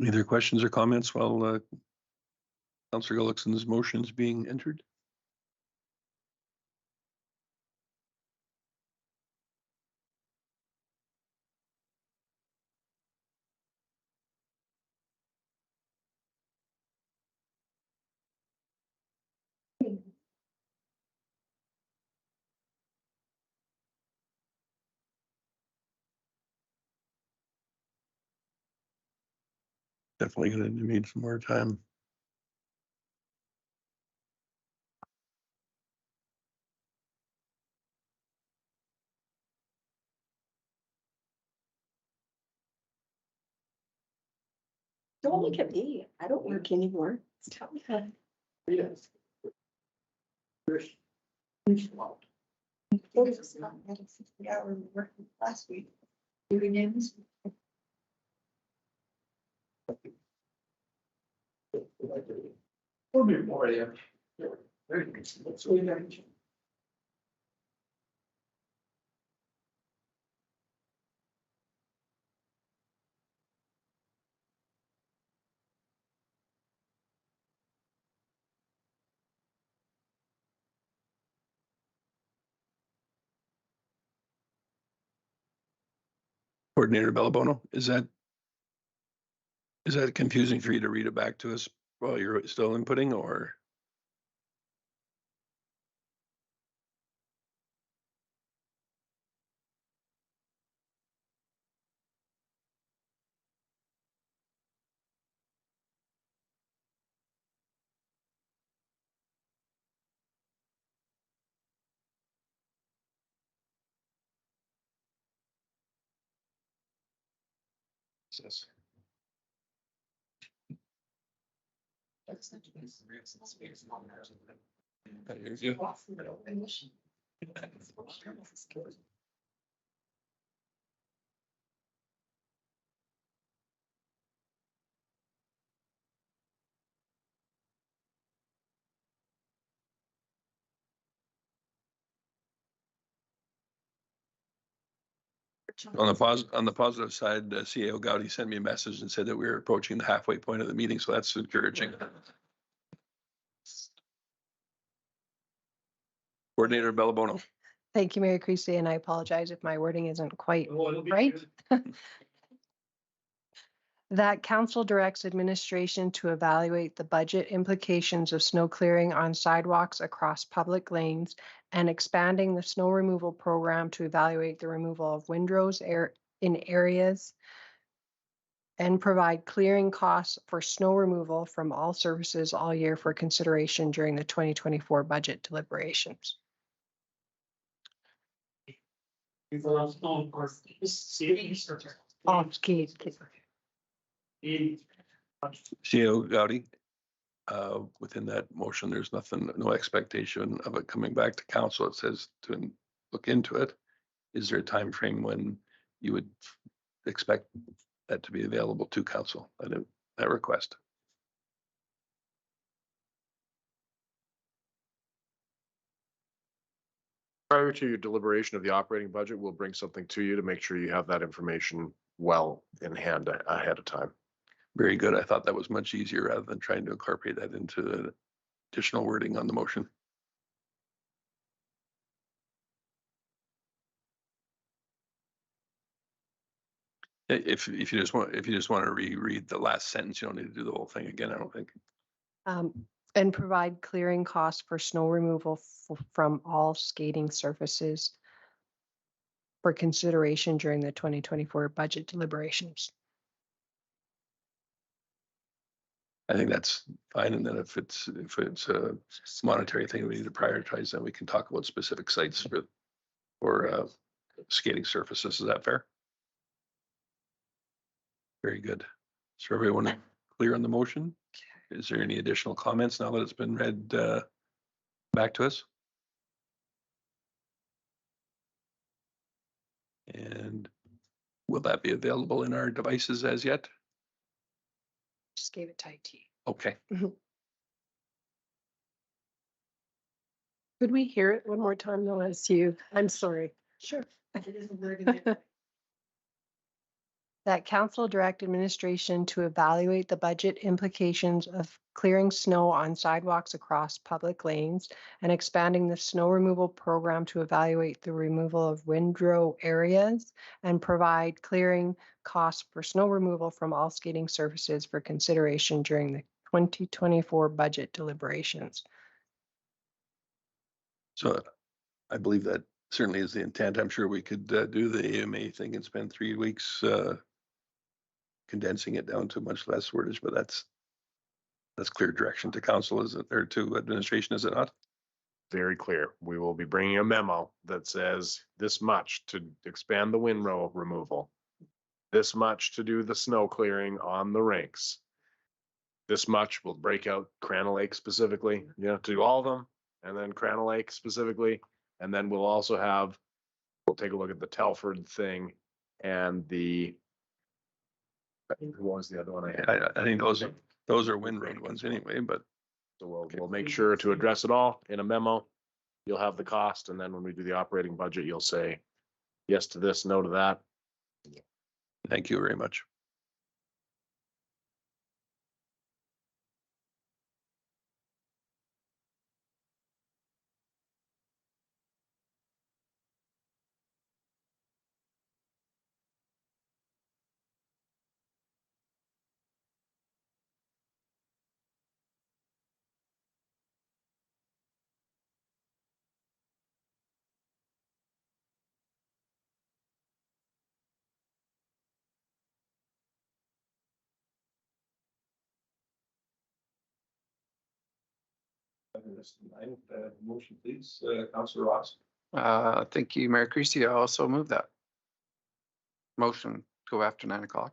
Speaker 1: Any other questions or comments while Councillor Gullickson's motion is being entered? Definitely gonna need some more time.
Speaker 18: Don't look at me. I don't work anymore. Tell me that.
Speaker 10: Yes.
Speaker 18: Last week. Doing names.
Speaker 10: We'll be more, yeah.
Speaker 1: Coordinator Bellabono, is that confusing for you to read it back to us while you're still inputting, or? Yes. Here's you. On the positive side, CAO Gowdy sent me a message and said that we were approaching the halfway point of the meeting, so that's encouraging. Coordinator Bellabono.
Speaker 7: Thank you, Mayor Creasy, and I apologize if my wording isn't quite right. That council directs administration to evaluate the budget implications of snow clearing on sidewalks across public lanes and expanding the snow removal program to evaluate the removal of windrows in areas and provide clearing costs for snow removal from all services all year for consideration during the 2024 budget deliberations.
Speaker 1: CAO Gowdy, within that motion, there's nothing, no expectation of it coming back to council. It says to look into it. Is there a time frame when you would expect that to be available to council, that request?
Speaker 5: Prior to your deliberation of the operating budget, we'll bring something to you to make sure you have that information well in hand ahead of time.
Speaker 1: Very good. I thought that was much easier rather than trying to incorporate that into the additional wording on the motion. If you just want to reread the last sentence, you don't need to do the whole thing again, I don't think.
Speaker 7: And provide clearing costs for snow removal from all skating surfaces for consideration during the 2024 budget deliberations.
Speaker 1: I think that's fine. And then if it's a monetary thing, we need to prioritize, then we can talk about specific sites for skating surfaces. Is that fair? Very good. So everyone clear on the motion? Is there any additional comments now that it's been read back to us? And will that be available in our devices as yet?
Speaker 7: Just gave it to IT.
Speaker 1: Okay.
Speaker 2: Could we hear it one more time though, as you, I'm sorry.
Speaker 7: Sure. That council direct administration to evaluate the budget implications of clearing snow on sidewalks across public lanes and expanding the snow removal program to evaluate the removal of windrow areas and provide clearing costs for snow removal from all skating surfaces for consideration during the 2024 budget deliberations.
Speaker 1: So I believe that certainly is the intent. I'm sure we could do the AMA thing and spend 3 weeks condensing it down to much less wordage, but that's clear direction to council, is it, or to administration, is it not?
Speaker 5: Very clear. We will be bringing a memo that says this much to expand the windrow removal, this much to do the snow clearing on the rinks. This much will break out Crana Lake specifically, to do all of them, and then Crana Lake specifically. And then we'll also we'll take a look at the Telford thing and what was the other one I had?
Speaker 1: I think those are windroad ones anyway, but.
Speaker 5: So we'll make sure to address it all in a memo. You'll have the cost, and then when we do the operating budget, you'll say yes to this, no to that.
Speaker 1: Thank you very much. Motion, please, Councillor Ross.
Speaker 14: Thank you, Mayor Creasy. I also move that motion go after 9 o'clock.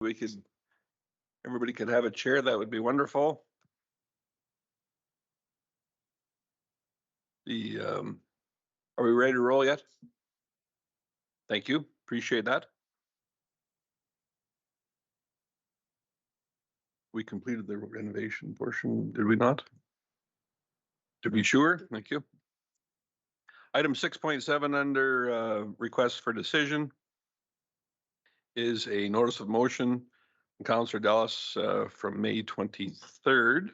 Speaker 1: We could, everybody could have a chair, that would be wonderful. Are we ready to roll yet? Thank you, appreciate that. We completed the renovation portion, did we not? To be sure, thank you. Item 6.7 under request for decision is a notice of motion from Councillor Dallas from May 23rd.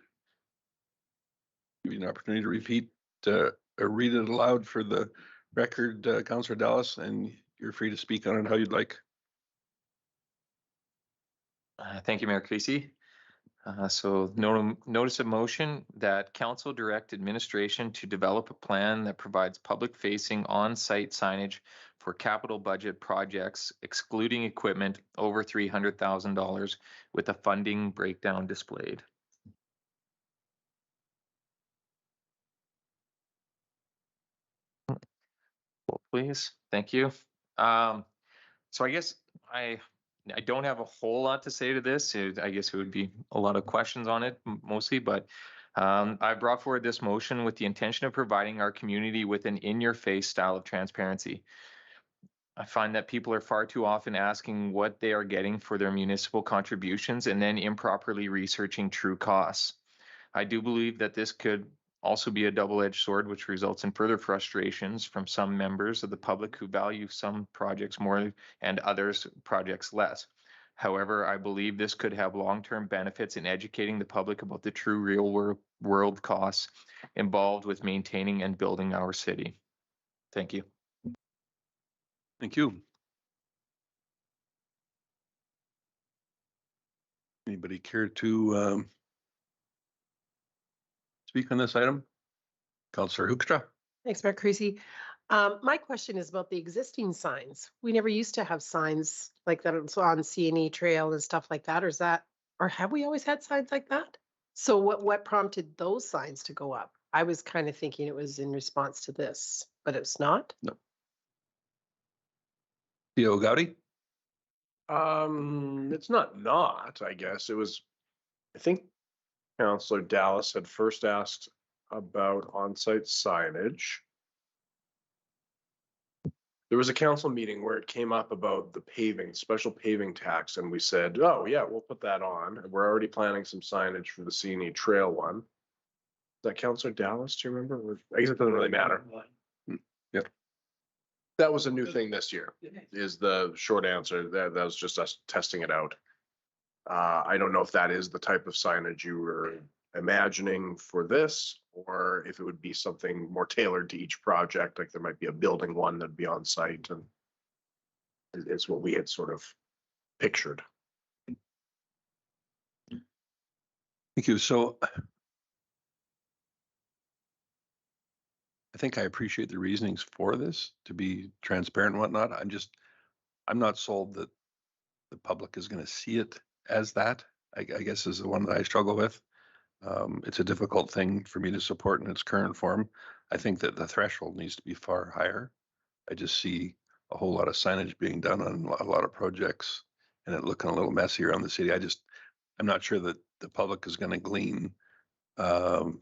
Speaker 1: Give you an opportunity to repeat or read it aloud for the record, Councillor Dallas, and you're free to speak on it how you'd like.
Speaker 3: Thank you, Mayor Creasy. Notice of motion that council direct administration to develop a plan that provides public-facing on-site signage for capital budget projects excluding equipment over $300,000 with a funding breakdown displayed. Please, thank you. So I guess I don't have a whole lot to say to this. I guess it would be a lot of questions on it mostly, but I brought forward this motion with the intention of providing our community with an in-your-face style of transparency. I find that people are far too often asking what they are getting for their municipal contributions and then improperly researching true costs. I do believe that this could also be a double-edged sword, which results in further frustrations from some members of the public who value some projects more and others projects less. However, I believe this could have long-term benefits in educating the public about the true real-world costs involved with maintaining and building our city. Thank you.
Speaker 1: Thank you. Anybody care to speak on this item? Councillor Hoekstra.
Speaker 2: Thanks, Mayor Creasy. My question is about the existing signs. We never used to have signs like that on C&E Trail and stuff like that. Or have we always had signs like that? So what prompted those signs to go up? I was kind of thinking it was in response to this, but it's not.
Speaker 1: No. Theo Gowdy?
Speaker 5: It's not, I guess. It was, I think Councillor Dallas had first asked about on-site signage. There was a council meeting where it came up about the paving, special paving tax, and we said, oh yeah, we'll put that on. We're already planning some signage for the C&E Trail one. Is that Councillor Dallas, do you remember? I guess it doesn't really matter.
Speaker 1: Yep.
Speaker 5: That was a new thing this year, is the short answer. That was just us testing it out. I don't know if that is the type of signage you were imagining for this, or if it would be something more tailored to each project, like there might be a building one that'd be on site, and it's what we had sort of pictured.
Speaker 1: Thank you. So I think I appreciate the reasonings for this to be transparent and whatnot. I'm not sold that the public is going to see it as that, I guess is the one that I struggle with. It's a difficult thing for me to support in its current form. I think that the threshold needs to be far higher. I just see a whole lot of signage being done on a lot of projects and it looking a little messy around the city. I'm not sure that the public is going to glean or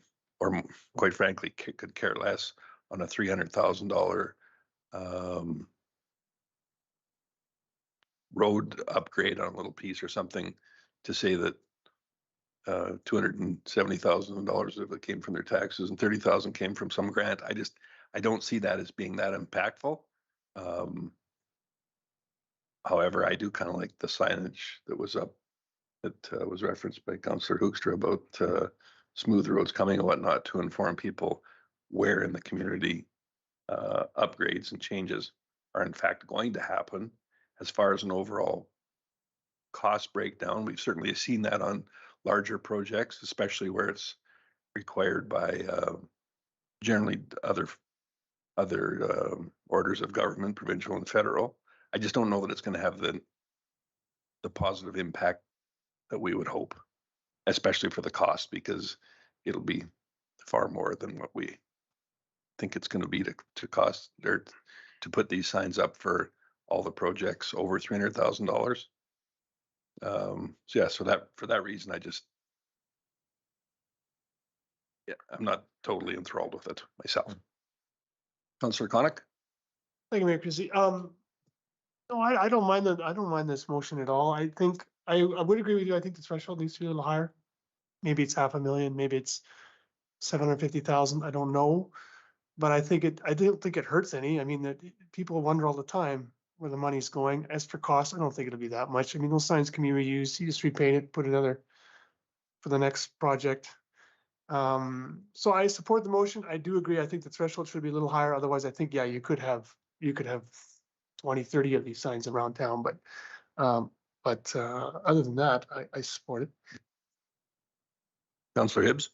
Speaker 1: quite frankly could care less on a $300,000 road upgrade on a little piece or something to say that $270,000 of it came from their taxes and 30,000 came from some grant. I don't see that as being that impactful. However, I do kind of like the signage that was up that was referenced by Councillor Hoekstra about smooth roads coming and whatnot to inform people where in the community upgrades and changes are in fact going to happen. As far as an overall cost breakdown, we've certainly seen that on larger projects, especially where it's required by generally other orders of government, provincial and federal. I just don't know that it's going to have the positive impact that we would hope, especially for the cost, because it'll be far more than what we think it's going to be to cost or to put these signs up for all the projects over $300,000. So yeah, so that, for that reason, yeah, I'm not totally enthralled with it myself. Councillor Conick?
Speaker 10: Thank you, Mayor Christie. No, I don't mind I don't mind this motion at all. I think, I would agree with you. I think the threshold needs to be a little higher. Maybe it's 500,000, maybe it's 750,000, I don't know. But I don't think it hurts any. I mean, that people wonder all the time where the money's going. As for cost, I don't think it'll be that much. I mean, those signs can be reused. You just repaint it, put another for the next project. So I support the motion. I do agree. I think the threshold should be a little higher. Otherwise, I think, yeah, you could have 20, 30 of these signs around town, but other than that, I support it.
Speaker 1: Councillor Hibbs?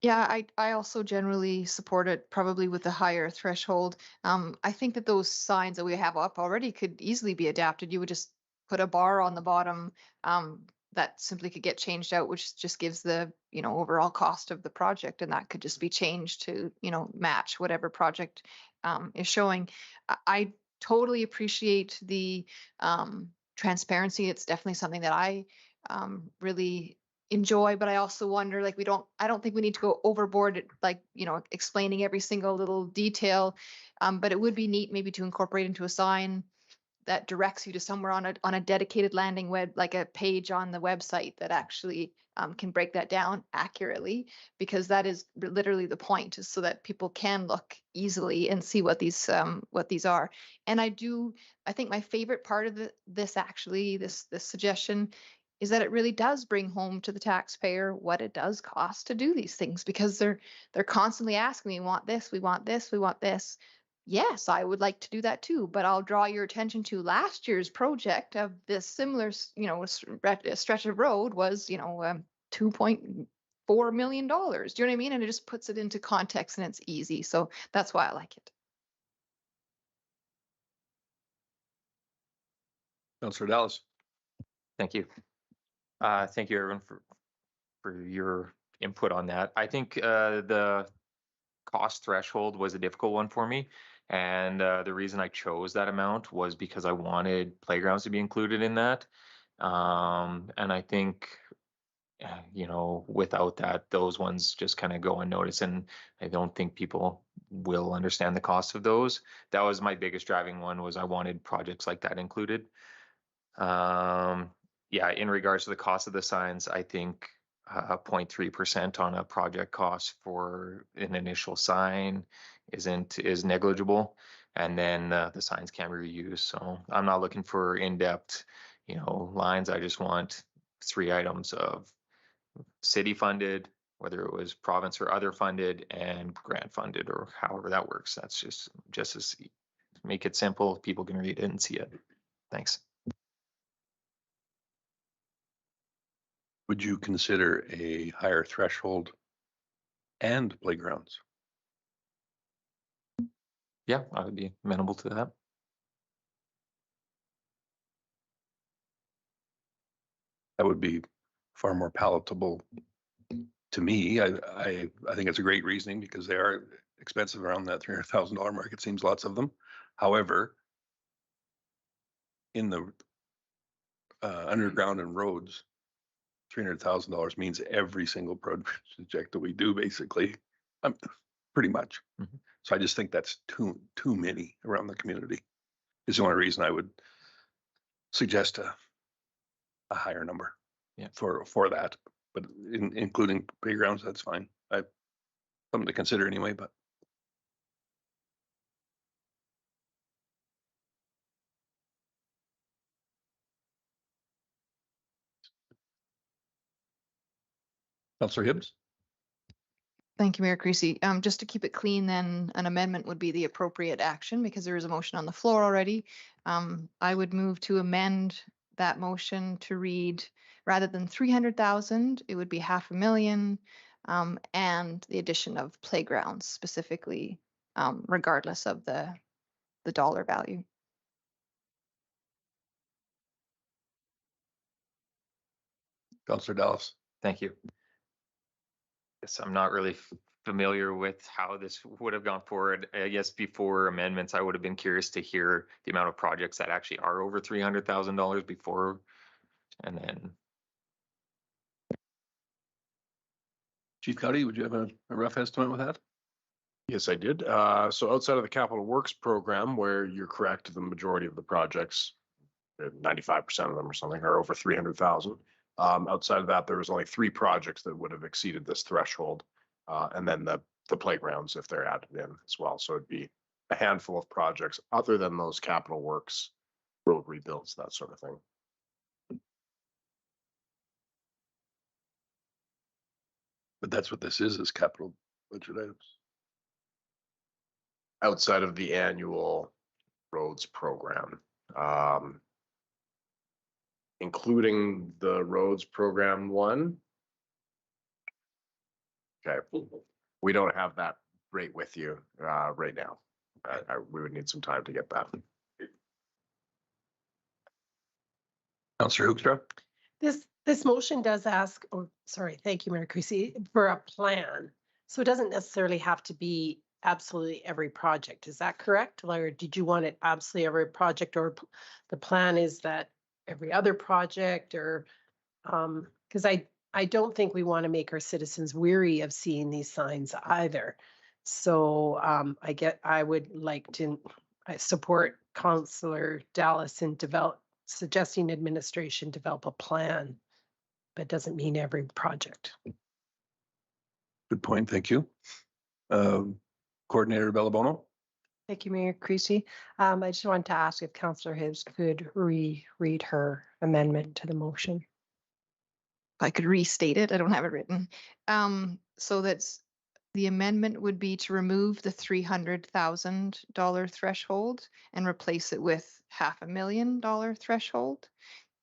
Speaker 6: Yeah, I also generally support it, probably with a higher threshold. I think that those signs that we have up already could easily be adapted. You would just put a bar on the bottom that simply could get changed out, which just gives the, overall cost of the project, and that could just be changed to, match whatever project is showing. I totally appreciate the transparency. It's definitely something that I really enjoy, but I also wonder, like, I don't think we need to go overboard, like, explaining every single little detail. But it would be neat maybe to incorporate into a sign that directs you to somewhere on a dedicated landing web, like a page on the website that actually can break that down accurately, because that is literally the point, is so that people can look easily and see what these are. And I think my favorite part of this suggestion is that it really does bring home to the taxpayer what it does cost to do these things, because they're constantly asking me, we want this, we want this, we want this. Yes, I would like to do that too, but I'll draw your attention to last year's project of this similar, stretch of road was, $2.4 million. Do you know what I mean? And it just puts it into context and it's easy. So that's why I like it.
Speaker 1: Councillor Dallas?
Speaker 3: Thank you. Thank you, everyone, for your input on that. I think the cost threshold was a difficult one for me. And the reason I chose that amount was because I wanted playgrounds to be included in that. And I think, without that, those ones just kind of go unnoticed. And I don't think people will understand the cost of those. That was my biggest driving one, was I wanted projects like that included. Yeah, in regards to the cost of the signs, I think 0.3% on a project cost for an initial sign is negligible, and then the signs can be reused. So I'm not looking for in-depth, lines. I just want 3 items of city funded, whether it was province or other funded, and grant funded, or however that works. That's just as make it simple. People can read it and see it. Thanks.
Speaker 1: Would you consider a higher threshold and playgrounds?
Speaker 3: Yeah, I would be amenable to that.
Speaker 1: That would be far more palatable to me. I think it's a great reasoning, because they are expensive around that $300,000 mark. It seems lots of them. However, in the underground and roads, $300,000 means every single project that we do, basically, pretty much.
Speaker 3: Mm-hmm.
Speaker 1: So I just think that's too many around the community. Is the only reason I would suggest a higher number.
Speaker 3: Yeah.
Speaker 1: For that, but including playgrounds, that's fine. Something to consider anyway. But Councillor Hibbs?
Speaker 6: Thank you, Mayor Creasy. Just to keep it clean, then an amendment would be the appropriate action, because there is a motion on the floor already. I would move to amend that motion to read, rather than 300,000, it would be 500,000, and the addition of playgrounds specifically, regardless of the dollar value.
Speaker 1: Councillor Dallas?
Speaker 3: Thank you. Yes, I'm not really familiar with how this would have gone forward. I guess before amendments, I would have been curious to hear the amount of projects that actually are over $300,000 before And then
Speaker 1: Chief Cuddy, would you have a rough estimate with that?
Speaker 5: Yes, I did. So outside of the capital works program, where you're correct, the majority of the projects, 95% of them or something, are over 300,000. Outside of that, there was only 3 projects that would have exceeded this threshold. And then the playgrounds, if they're added in as well. So it'd be a handful of projects other than those capital works, road rebuilds, that sort of thing.
Speaker 1: But that's what this is capital budget items.
Speaker 5: Outside of the annual roads program, including the roads program 1. Okay, we don't have that rate with you right now. We would need some time to get that.
Speaker 1: Councillor Hoekstra?
Speaker 2: This motion does ask, oh, sorry, thank you, Mayor Creasy, for a plan. So it doesn't necessarily have to be absolutely every project. Is that correct? Or did you want it absolutely every project, or the plan is that every other project, or because I don't think we want to make our citizens weary of seeing these signs either. So I would like to support Councillor Dallas in suggesting administration develop a plan, but doesn't mean every project.
Speaker 1: Good point, thank you. Coordinator Bellabono?
Speaker 7: Thank you, Mayor Creasy. I just wanted to ask if Councillor Hibbs could reread her amendment to the motion.
Speaker 6: If I could restate it, I don't have it written. So that's, the amendment would be to remove the $300,000 threshold and replace it with $500,000 threshold,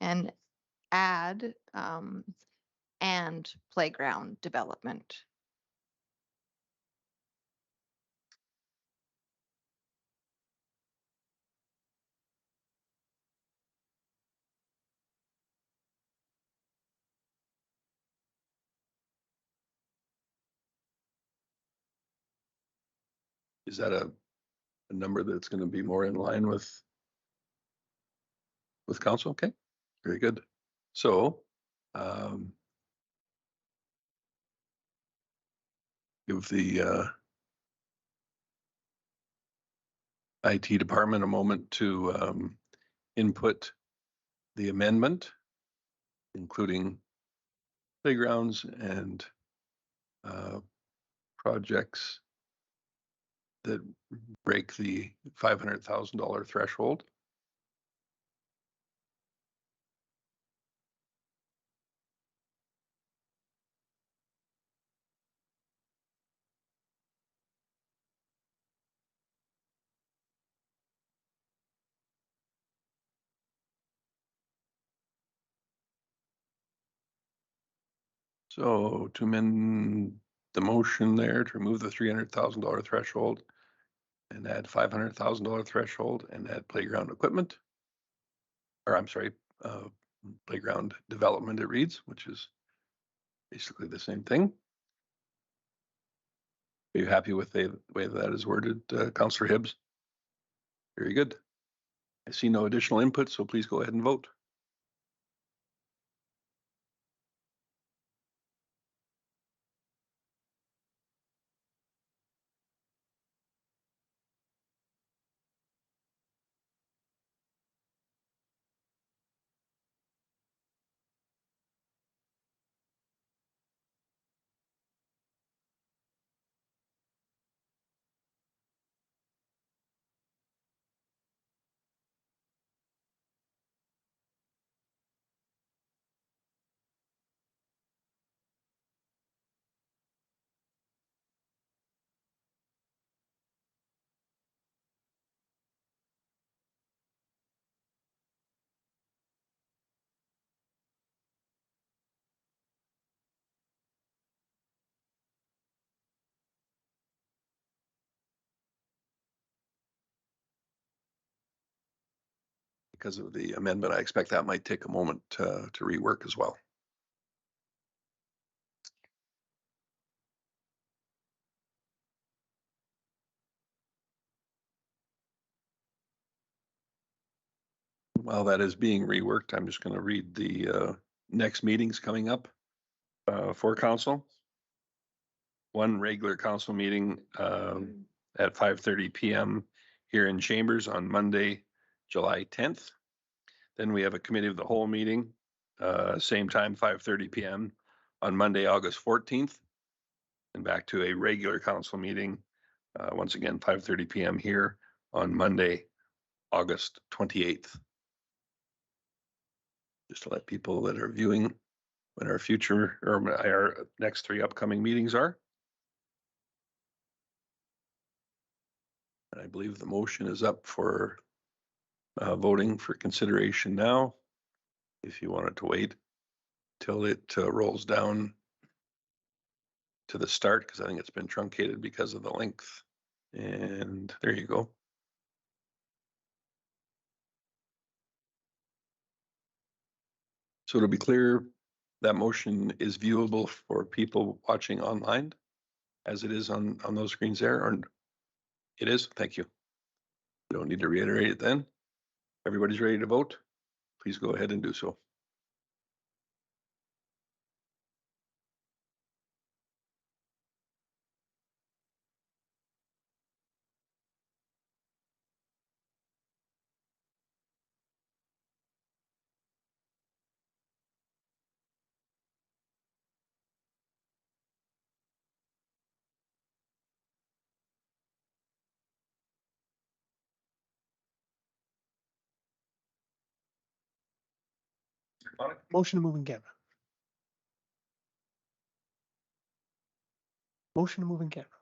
Speaker 6: and add and playground development.
Speaker 1: Is that a number that's going to be more in line with council? Okay, very good. So give the IT department a moment to input the amendment, including playgrounds and projects that break the $500,000 threshold. So to amend the motion there to remove the $300,000 threshold and add $500,000 threshold and add playground equipment. Or I'm sorry, playground development it reads, which is basically the same thing. Are you happy with the way that is worded, Councillor Hibbs? Very good. I see no additional input, so please go ahead and vote. Because of the amendment, I expect that might take a moment to rework as well. While that is being reworked, I'm just going to read the next meetings coming up for council. One regular council meeting at 5:30 PM here in Chambers on Monday, July 10th. Then we have a committee of the whole meeting, same time, 5:30 PM on Monday, August 14th. And back to a regular council meeting, once again, 5:30 PM here on Monday, August 28th. Just to let people that are viewing when our future or our next 3 upcoming meetings are. And I believe the motion is up for voting for consideration now. If you wanted to wait till it rolls down to the start, because I think it's been truncated because of the length. And there you go. So to be clear, that motion is viewable for people watching online as it is on those screens there, or it is? Thank you. You don't need to reiterate it then. Everybody's ready to vote? Please go ahead and do so.
Speaker 10: Motion to move in camera. Motion to move in camera.